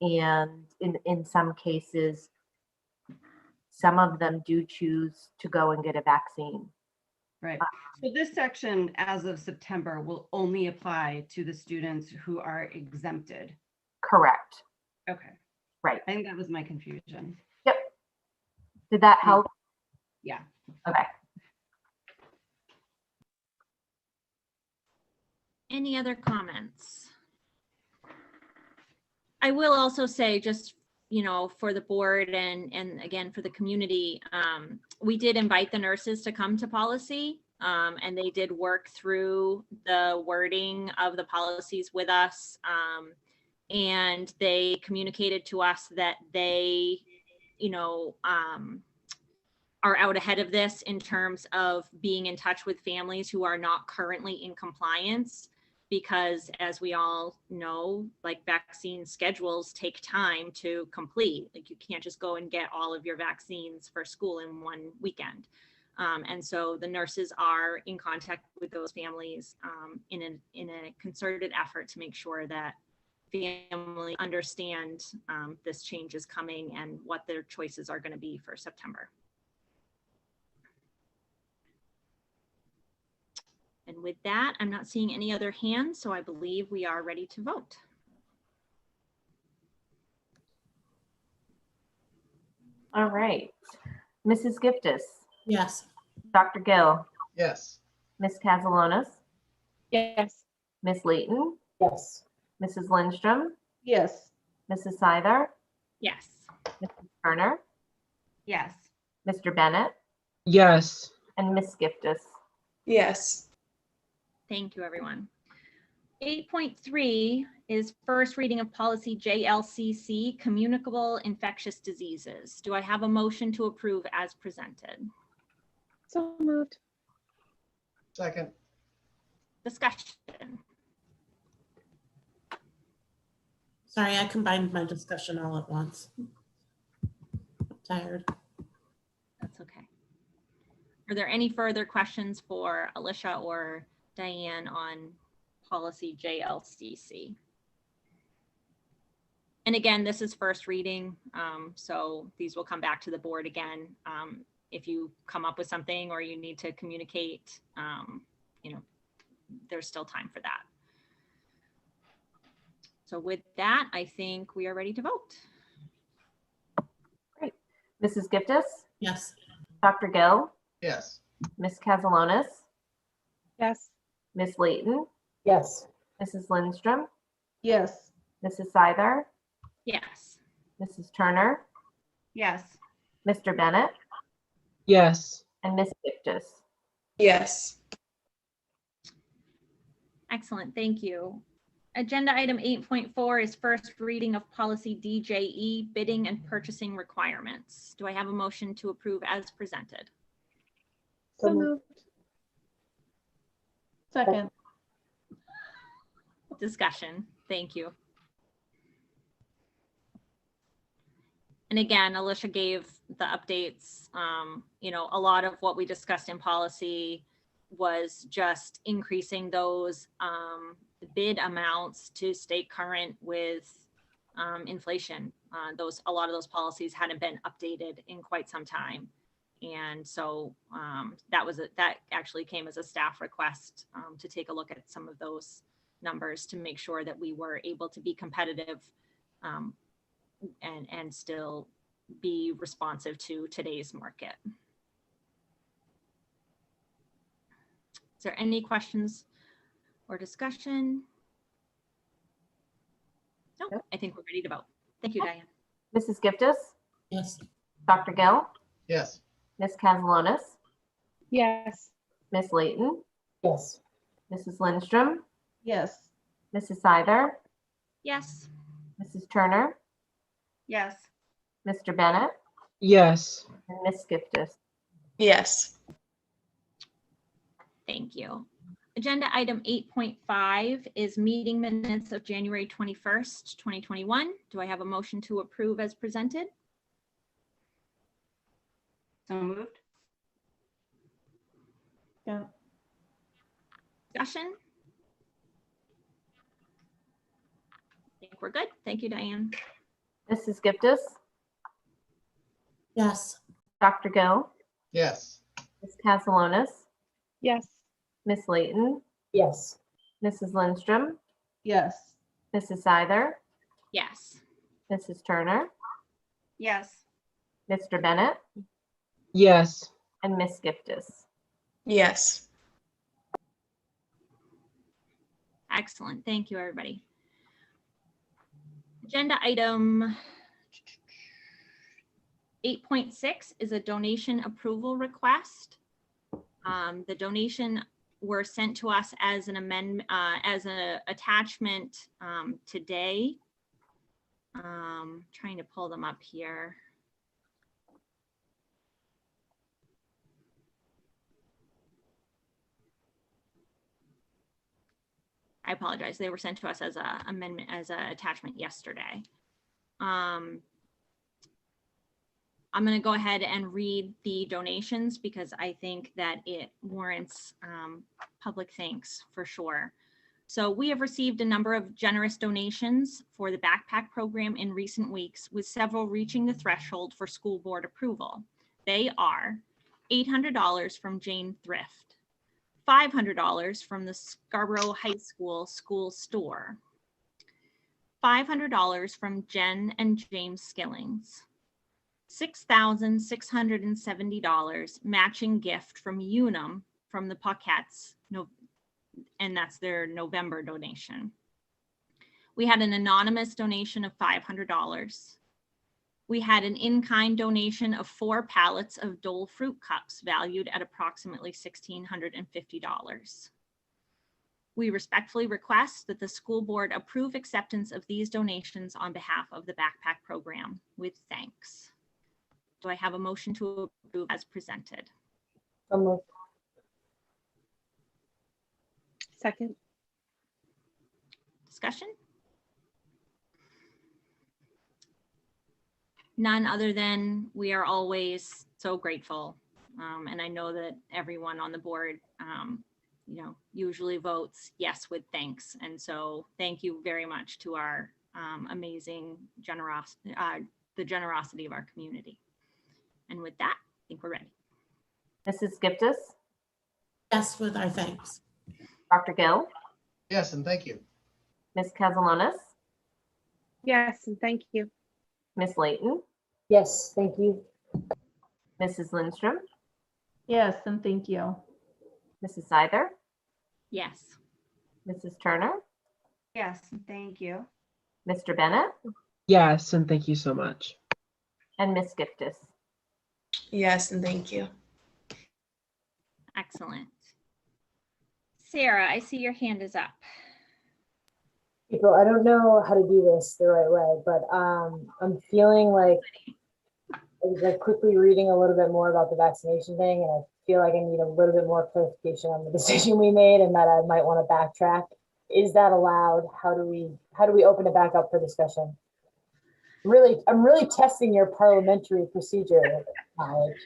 And in some cases, some of them do choose to go and get a vaccine. Right. So this section, as of September, will only apply to the students who are exempted. Correct. Okay. Right. I think that was my confusion. Yep. Did that help? Yeah. Okay. Any other comments? I will also say, just for the board and again for the community, we did invite the nurses to come to policy, and they did work through the wording of the policies with us, and they communicated to us that they are out ahead of this in terms of being in touch with families who are not currently in compliance, because as we all know, like vaccine schedules take time to complete. Like you can't just go and get all of your vaccines for school in one weekend. And so the nurses are in contact with those families in a concerted effort to make sure that families understand this change is coming and what their choices are going to be for September. And with that, I'm not seeing any other hands, so I believe we are ready to vote. All right. Mrs. Giftis? Yes. Dr. Gill? Yes. Ms. Casalonis? Yes. Ms. Layton? Yes. Mrs. Lindstrom? Yes. Mrs. Seither? Yes. Mrs. Turner? Yes. Mr. Bennett? Yes. And Ms. Giftis? Yes. Thank you, everyone. 8.3 is first reading of policy JLCC, communicable infectious diseases. Do I have a motion to approve as presented? So moved. Second. Discussion. Sorry, I combined my discussion all at once. I'm tired. That's okay. Are there any further questions for Alicia or Diane on policy JLCC? And again, this is first reading, so these will come back to the board again. If you come up with something or you need to communicate, there's still time for that. So with that, I think we are ready to vote. Great. Mrs. Giftis? Yes. Dr. Gill? Yes. Ms. Castellanos? Yes. Ms. Layton? Yes. Mrs. Lindstrom? Yes. Mrs. Seither? Yes. Mrs. Turner? Yes. Mr. Bennett? Yes. And Ms. Giftis? Yes. Excellent, thank you. Agenda item 8.4 is first reading of policy DJE, bidding and purchasing requirements. Do I have a motion to approve as presented? So moved. Second. Discussion, thank you. And again, Alicia gave the updates. You know, a lot of what we discussed in policy was just increasing those bid amounts to stay current with inflation. A lot of those policies hadn't been updated in quite some time. And so that actually came as a staff request to take a look at some of those numbers to make sure that we were able to be competitive and still be responsive to today's market. Is there any questions or discussion? No, I think we're ready to vote. Thank you, Diane. Mrs. Giftis? Yes. Dr. Gill? Yes. Ms. Castellanos? Yes. Ms. Layton? Yes. Mrs. Lindstrom? Yes. Mrs. Seither? Yes. Mrs. Turner? Yes. Mr. Bennett? Yes. And Ms. Giftis? Yes. Thank you. Agenda item 8.5 is meeting minutes of January 21st, 2021. Do I have a motion to approve as presented? So moved. Yeah. Discussion? I think we're good. Thank you, Diane. Mrs. Giftis? Yes. Dr. Gill? Yes. Ms. Castellanos? Yes. Ms. Layton? Yes. Mrs. Lindstrom? Yes. Mrs. Seither? Yes. Mrs. Turner? Yes. Mr. Bennett? Yes. And Ms. Giftis? Yes. Excellent. Thank you, everybody. Agenda item 8.6 is a donation approval request. The donation were sent to us as an amendment, as an attachment today. Trying to pull them up here. I apologize. They were sent to us as a amendment, as an attachment yesterday. I'm going to go ahead and read the donations because I think that it warrants public thanks for sure. So we have received a number of generous donations for the backpack program in recent weeks, with several reaching the threshold for school board approval. They are $800 from Jane Thrift, $500 from the Scarborough High School school store, $500 from Jen and James Skillings, $6,670 matching gift from Unum from the Puckettes, and that's their November donation. We had an anonymous donation of $500. We had an in-kind donation of 4 pallets of Dole fruit cups valued at approximately $1,650. We respectfully request that the school board approve acceptance of these donations on behalf of the backpack program with thanks. Do I have a motion to approve as presented? So moved. Second. Discussion? None other than we are always so grateful. And I know that everyone on the board, usually votes yes with thanks. And so thank you very much to our amazing generosity, the generosity of our community. And with that, I think we're ready. Mrs. Giftis? Yes, with our thanks. Dr. Gill, Yes, and thank you. Ms. Castellanos, Yes, and thank you. Ms. Layton, Yes, thank you. Mrs. Lindstrom, Yes, and thank you. Mrs. Seither, Yes. Mrs. Turner, Yes, and thank you. Mr. Bennett, Yes, and thank you so much. and Ms. Giftis. Yes, and thank you. Excellent. Sarah, I see your hand is up. People, I don't know how to do this the right way, but I'm feeling like I was like quickly reading a little bit more about the vaccination thing, and I feel like I need a little bit more clarification on the decision we made, and that I might want to backtrack. Is that allowed? How do we open it back up for discussion? I'm really testing your parliamentary procedure knowledge.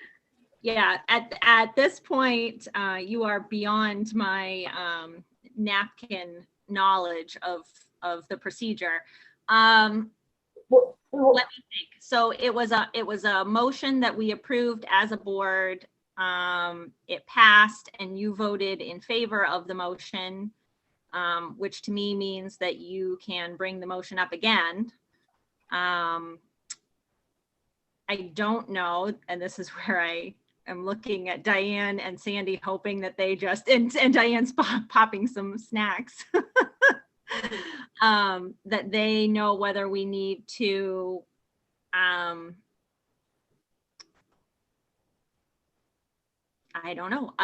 Yeah, at this point, you are beyond my napkin knowledge of the procedure. Let me think. So it was a motion that we approved as a board. It passed, and you voted in favor of the motion, which to me means that you can bring the motion up again. I don't know, and this is where I am looking at Diane and Sandy, hoping that they just, and Diane's popping some snacks, that they know whether we need to, I don't know,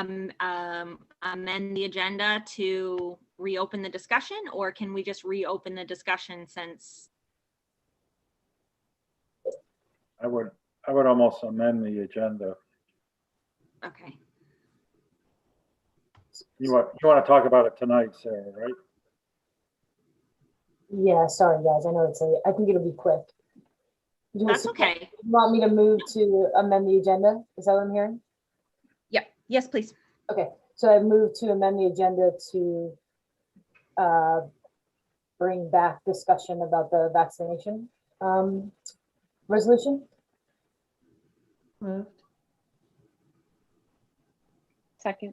amend the agenda to reopen the discussion, or can we just reopen the discussion since? I would almost amend the agenda. Okay. You want to talk about it tonight, Sarah, right? Yeah, sorry guys, I know it's late. I think it'll be quick. That's okay. You want me to move to amend the agenda? Is that what I'm hearing? Yep. Yes, please. Okay, so I moved to amend the agenda to bring back discussion about the vaccination resolution. Moved. Second.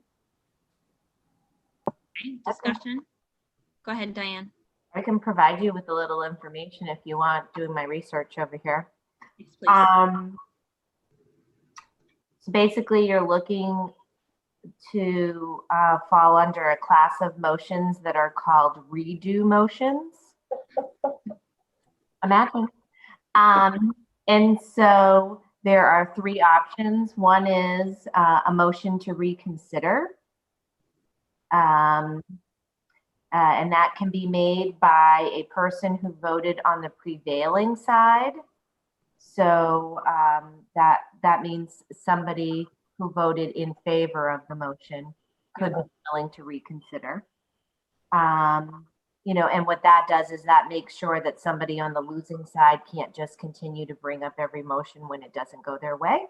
Okay, discussion. Go ahead, Diane. I can provide you with a little information if you want, doing my research over here. Yes, please. So basically you're looking to fall under a class of motions that are called redo motions. Imagine. And so there are three options. One is a motion to reconsider. And that can be made by a person who voted on the prevailing side. So that means somebody who voted in favor of the motion could be willing to reconsider. You know, and what that does is that makes sure that somebody on the losing side can't just continue to bring up every motion when it doesn't go their way.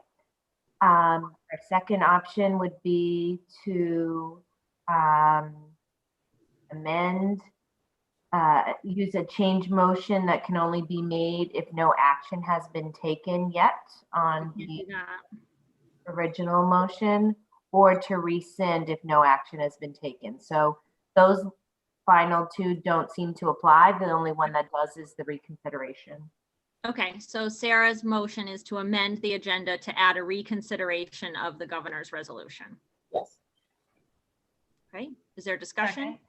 Our second option would be to amend, use a change motion that can only be made if no action has been taken yet on the original motion, or to rescind if no action has been taken. So those final two don't seem to apply. The only one that does is the reconsideration. Okay, so Sarah's motion is to amend the agenda to add a reconsideration of the governor's resolution. Yes. Okay, is there discussion? Okay.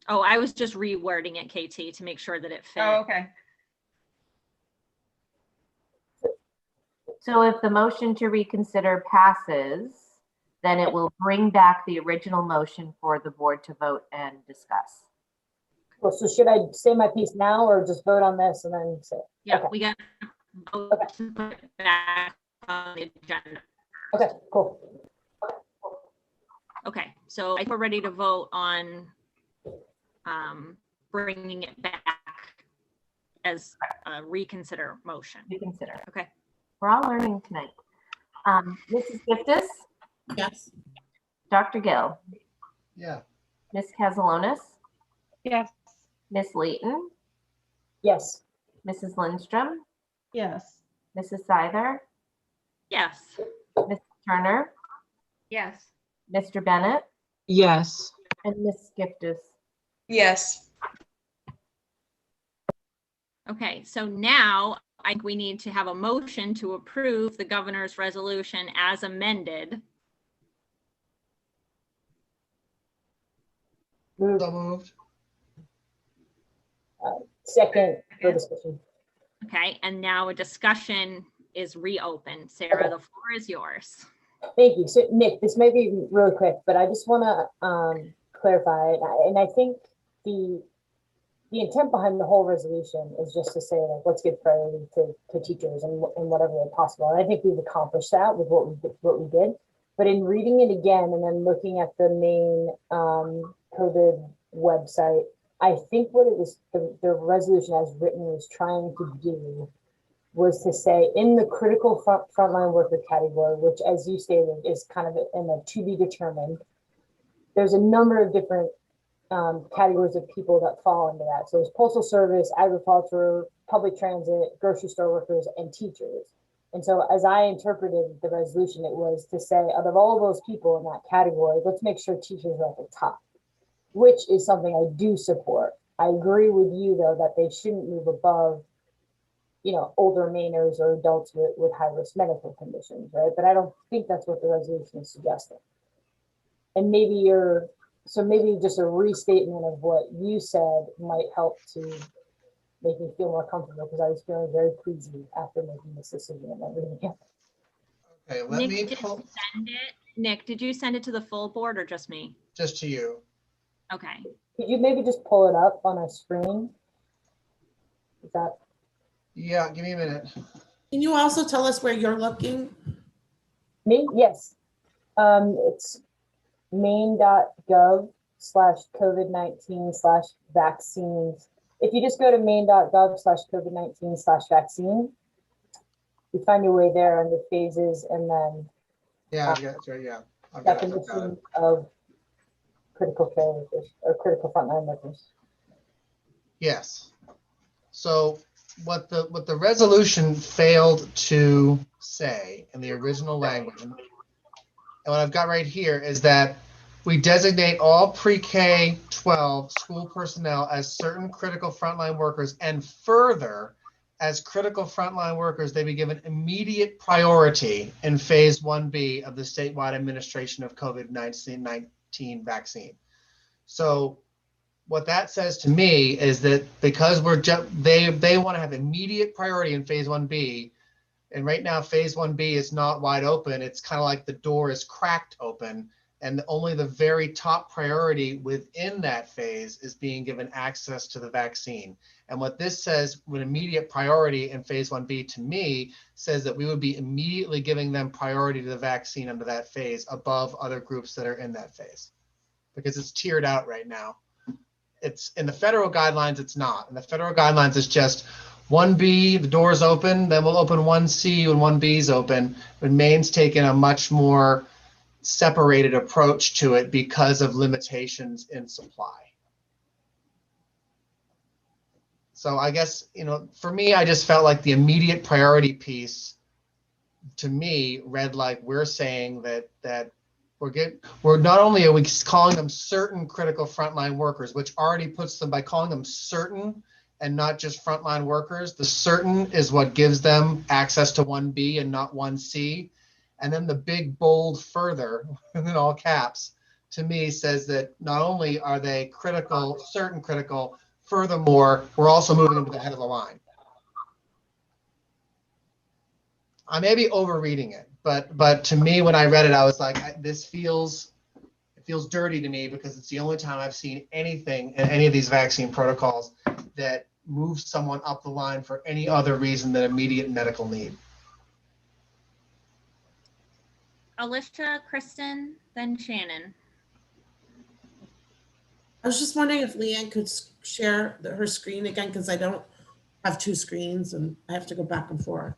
Oh, I was just rewording it, KT, to make sure that it fit. Oh, okay. So if the motion to reconsider passes, then it will bring back the original motion for the board to vote and discuss. Well, so should I say my piece now or just vote on this and then say? Yeah, okay. We got to vote to put it back on the agenda. Okay, cool. Okay, so I think we're ready to vote on bringing it back as a reconsider motion. Reconsider. Okay. We're all learning tonight. Mrs. Giftis? Yes. Dr. Gill? Yeah. Ms. Castellanos? Yes. Ms. Layton? Yes. Mrs. Lindstrom? Yes. Mrs. Seither? Yes. Mrs. Turner? Yes. Mr. Bennett? Yes. And Ms. Giftis. Yes. Okay, so now I think we need to have a motion to approve the governor's resolution as amended. So moved. Second for discussion. Okay, and now a discussion is reopened. Sarah, the floor is yours. Thank you. So Nick, this may be really quick, but I just want to clarify, and I think the intent behind the whole resolution is just to say, like, let's give priority to teachers and whatever way possible. And I think we've accomplished that with what we did. But in reading it again and then looking at the main COVID website, I think what it was, the resolution as written was trying to do was to say in the critical frontline worker category, which as you stated is kind of in a to be determined, there's a number of different categories of people that fall into that. So it's postal service, agriculture, public transit, grocery store workers, and teachers. And so as I interpreted the resolution, it was to say, out of all of those people in that category, let's make sure teachers are at the top, which is something I do support. I agree with you, though, that they shouldn't move above, you know, older Mainers or adults with high-risk medical conditions, right? But I don't think that's what the resolution is suggesting. And maybe maybe just a restatement of what you said might help to make me feel more comfortable, because I was feeling very queasy after making this decision and everything. Okay, let me pull. Nick, did you send it to the full board or just me? Just to you. Okay. Could you maybe just pull it up on a screen? Is that? Yeah, give me a minute. Can you also tell us where you're looking? Me? Yes. It's main.gov/COVID-19/vaccines. If you just go to main.gov/COVID-19/vaccine, you find your way there under phases, and then Yeah, that's right. Yeah. I've got it. definition of critical care workers or critical frontline workers. Yes. So what the resolution failed to say in the original language, and what I've got right here is that we designate all pre-K-12 school personnel as certain critical frontline workers, and further, as critical frontline workers, they be given immediate priority in phase 1B of the statewide administration of COVID-19 vaccine. So what that says to me is that because they want to have immediate priority in phase 1B, and right now phase 1B is not wide open. It's kind of like the door is cracked open, and only the very top priority within that phase is being given access to the vaccine. And what this says with immediate priority in phase 1B to me says that we would be immediately giving them priority to the vaccine under that phase above other groups that are in that phase, because it's tiered out right now. It's in the federal guidelines, it's not. In the federal guidelines, it's just 1B, the door's open, then we'll open 1C when 1B's open. But Maine's taken a much more separated approach to it because of limitations in supply. So I guess, you know, for me, I just felt like the immediate priority piece to me read like we're saying that we're not only are we calling them certain critical frontline workers, which already puts them, by calling them certain and not just frontline workers, the certain is what gives them access to 1B and not 1C. And then the big bold further, and in all caps, to me says that not only are they critical, certain critical, furthermore, we're also moving them to the head of the line. I may be overreading it, but to me, when I read it, I was like, this feels dirty to me, because it's the only time I've seen anything in any of these vaccine protocols that moves someone up the line for any other reason than immediate medical need. Alicia, Kristen, then Shannon. I was just wondering if Leanne could share her screen again, because I don't have two screens and I have to go back and forth.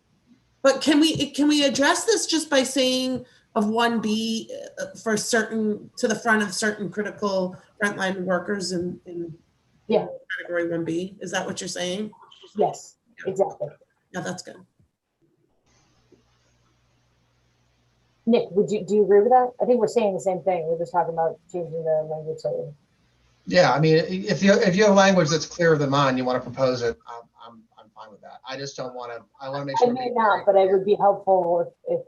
But can we address this just by saying of 1B for certain, to the front of certain critical frontline workers in category 1B? Is that what you're saying? Yes, exactly. Yeah, that's good. Nick, do you agree with that? I think we're saying the same thing. We're just talking about changing the language slightly. Yeah, I mean, if you have language that's clearer than mine, you want to propose it, I'm fine with that. I just don't want to. I want to make sure. I may not, but it would be helpful if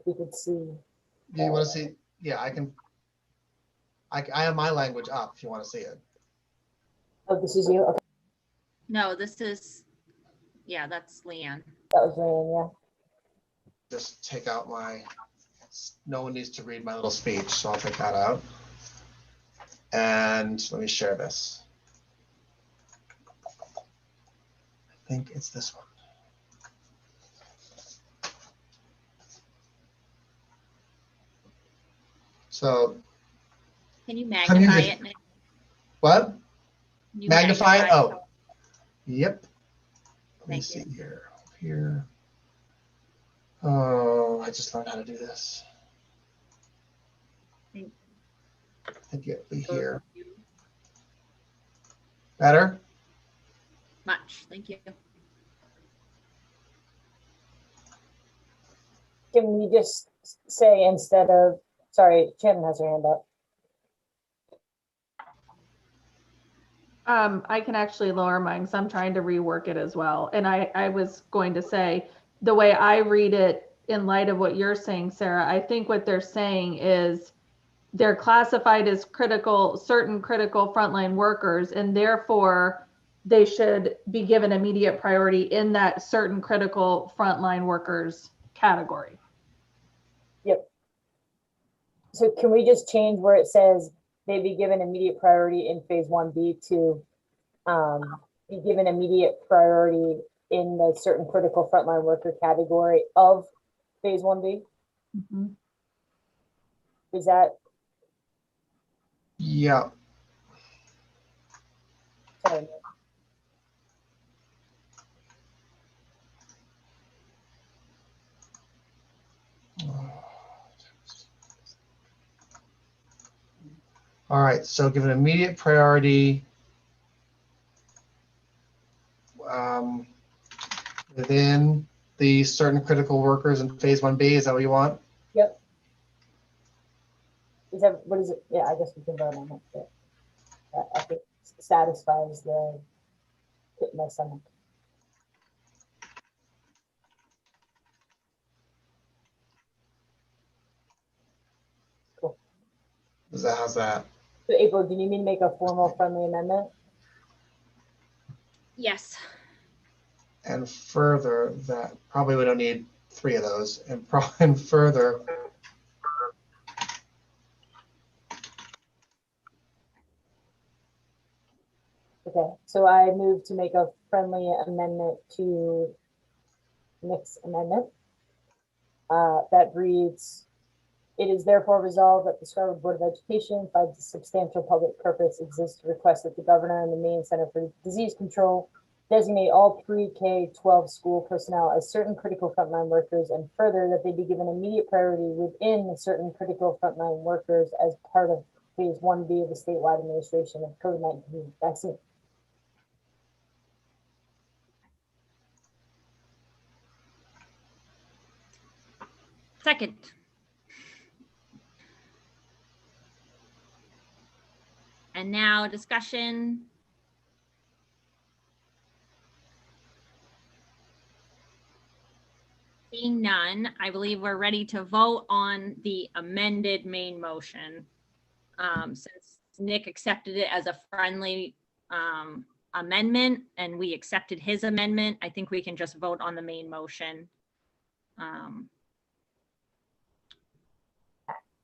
we could see. Do you want to see? Yeah, I can. I have my language up if you want to see it. Oh, this is you. Okay. No, this is. Yeah, that's Leanne. That was Leanne. Yeah. Just take out my. No one needs to read my little speech, so I'll take that out. And let me share this. I think it's this one. So. Can you magnify it? What? You magnify it? Oh, yep. Let me Thank see you. here. Oh, I just learned how to do this. I think it'll be here. Better? Much. Thank you. Can we just say instead of, sorry, Shannon has her hand up. I can actually lower mine because I'm trying to rework it as well. And I was going to say, the way I read it in light of what you're saying, Sarah, I think what they're saying is they're classified as certain critical frontline workers, and therefore they should be given immediate priority in that certain critical frontline workers category. Yep. So can we just change where it says they be given immediate priority in phase 1B to be given immediate priority in the certain critical frontline worker category of phase 1B? Mm-hmm. Is that? Yeah. Sorry. All right, so given immediate priority within the certain critical workers in phase 1B, is that what you want? Yep. Is that, what is it? Yeah, I guess we can vote on it. But I think satisfies the pit in my stomach. Cool. How's that? So April, do you need me to make a formal friendly amendment? Yes. And further, that probably we don't need 3 of those. And further, Okay, so I move to make a friendly amendment to Nick's amendment. That reads, it is therefore resolved that the Scarborough Board of Education finds a substantial public purpose exists to request that the governor and the Maine Center for Disease Control designate all pre-K-12 school personnel as certain critical frontline workers, and further that they be given immediate priority within certain critical frontline workers as part of phase 1B of the statewide administration of COVID-19 vaccine. Second. And now discussion. Seeing none, I believe we're ready to vote on the amended main motion. Since Nick accepted it as a friendly amendment and we accepted his amendment, I think we can just vote on the main motion.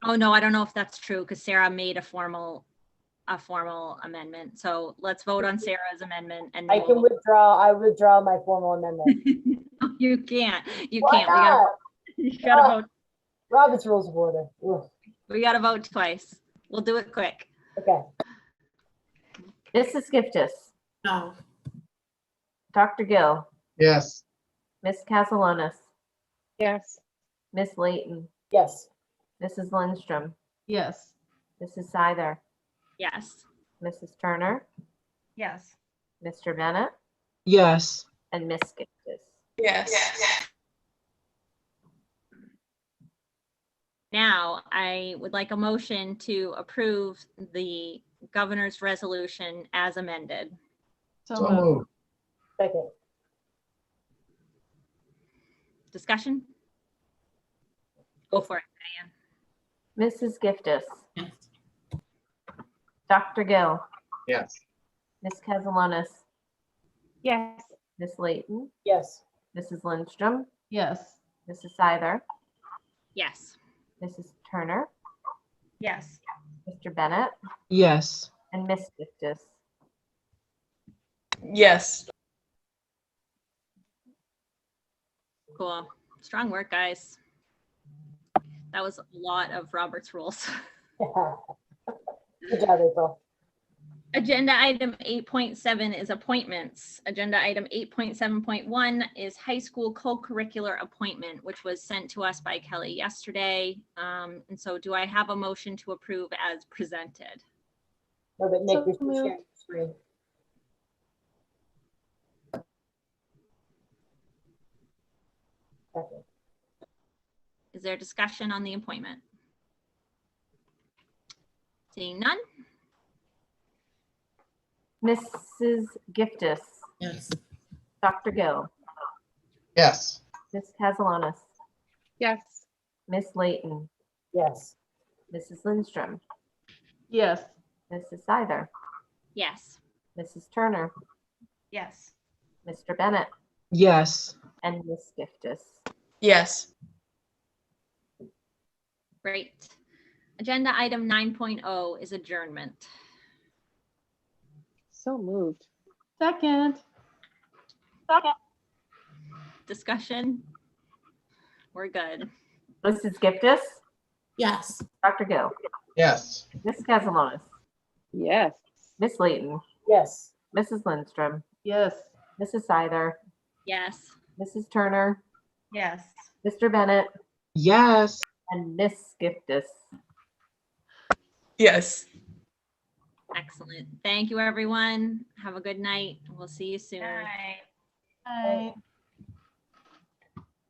Oh no, I don't know if that's true because Sarah made a formal amendment. So let's vote on Sarah's amendment. And I can withdraw. I withdraw my formal amendment. You can't. You Why can't. not? You gotta vote. Robert's Rules of Order. Ugh. We gotta vote twice. We'll do it quick. Okay. Mrs. Giftis. No. Dr. Gill. Yes. Miss Castellanos. Yes. Miss Layton. Yes. Mrs. Lindstrom. Yes. Mrs. Seither. Yes. Mrs. Turner. Yes. Mr. Bennett. Yes. And Miss Giftis. Yes. Now, I would like a motion to approve the governor's resolution as amended. So moved. Second. Discussion? Go for it, Diane. Mrs. Giftis. Dr. Gill. Yes. Ms. Casalonis. Yes. Ms. Layton. Yes. Mrs. Lindstrom. Yes. Mrs. Seither. Yes. Mrs. Turner. Yes. Mr. Bennett. Yes. And Ms. Giftis. Yes. Cool. Strong work, guys. That was a lot of Robert's rules. Good job, April. Agenda item 8.7 is appointments. Agenda item 8.7.1 is high school co-curricular appointment, which was sent to us by Kelly yesterday. And so do I have a motion to approve as presented? No, but Nick, So you're moved. sharing the screen. Second. Is there discussion on the appointment? Seeing none? Mrs. Giftis. Yes. Dr. Gill. Yes. Ms. Casalonis. Yes. Ms. Layton. Yes. Mrs. Lindstrom. Yes. Mrs. Seither. Yes. Mrs. Turner. Yes. Mr. Bennett. Yes. And Ms. Giftis. Yes. Great. Agenda item 9.0 is adjournment. So moved. Second. Discussion? We're good. Mrs. Giftis. Yes. Dr. Gill. Yes. Ms. Casalonis. Yes. Ms. Layton. Yes. Mrs. Lindstrom. Yes. Mrs. Seither. Yes. Mrs. Turner. Yes. Mr. Bennett. Yes. And Ms. Giftis. Yes. Excellent. Thank you, everyone. Have a good night. We'll see you soon. Bye. Bye.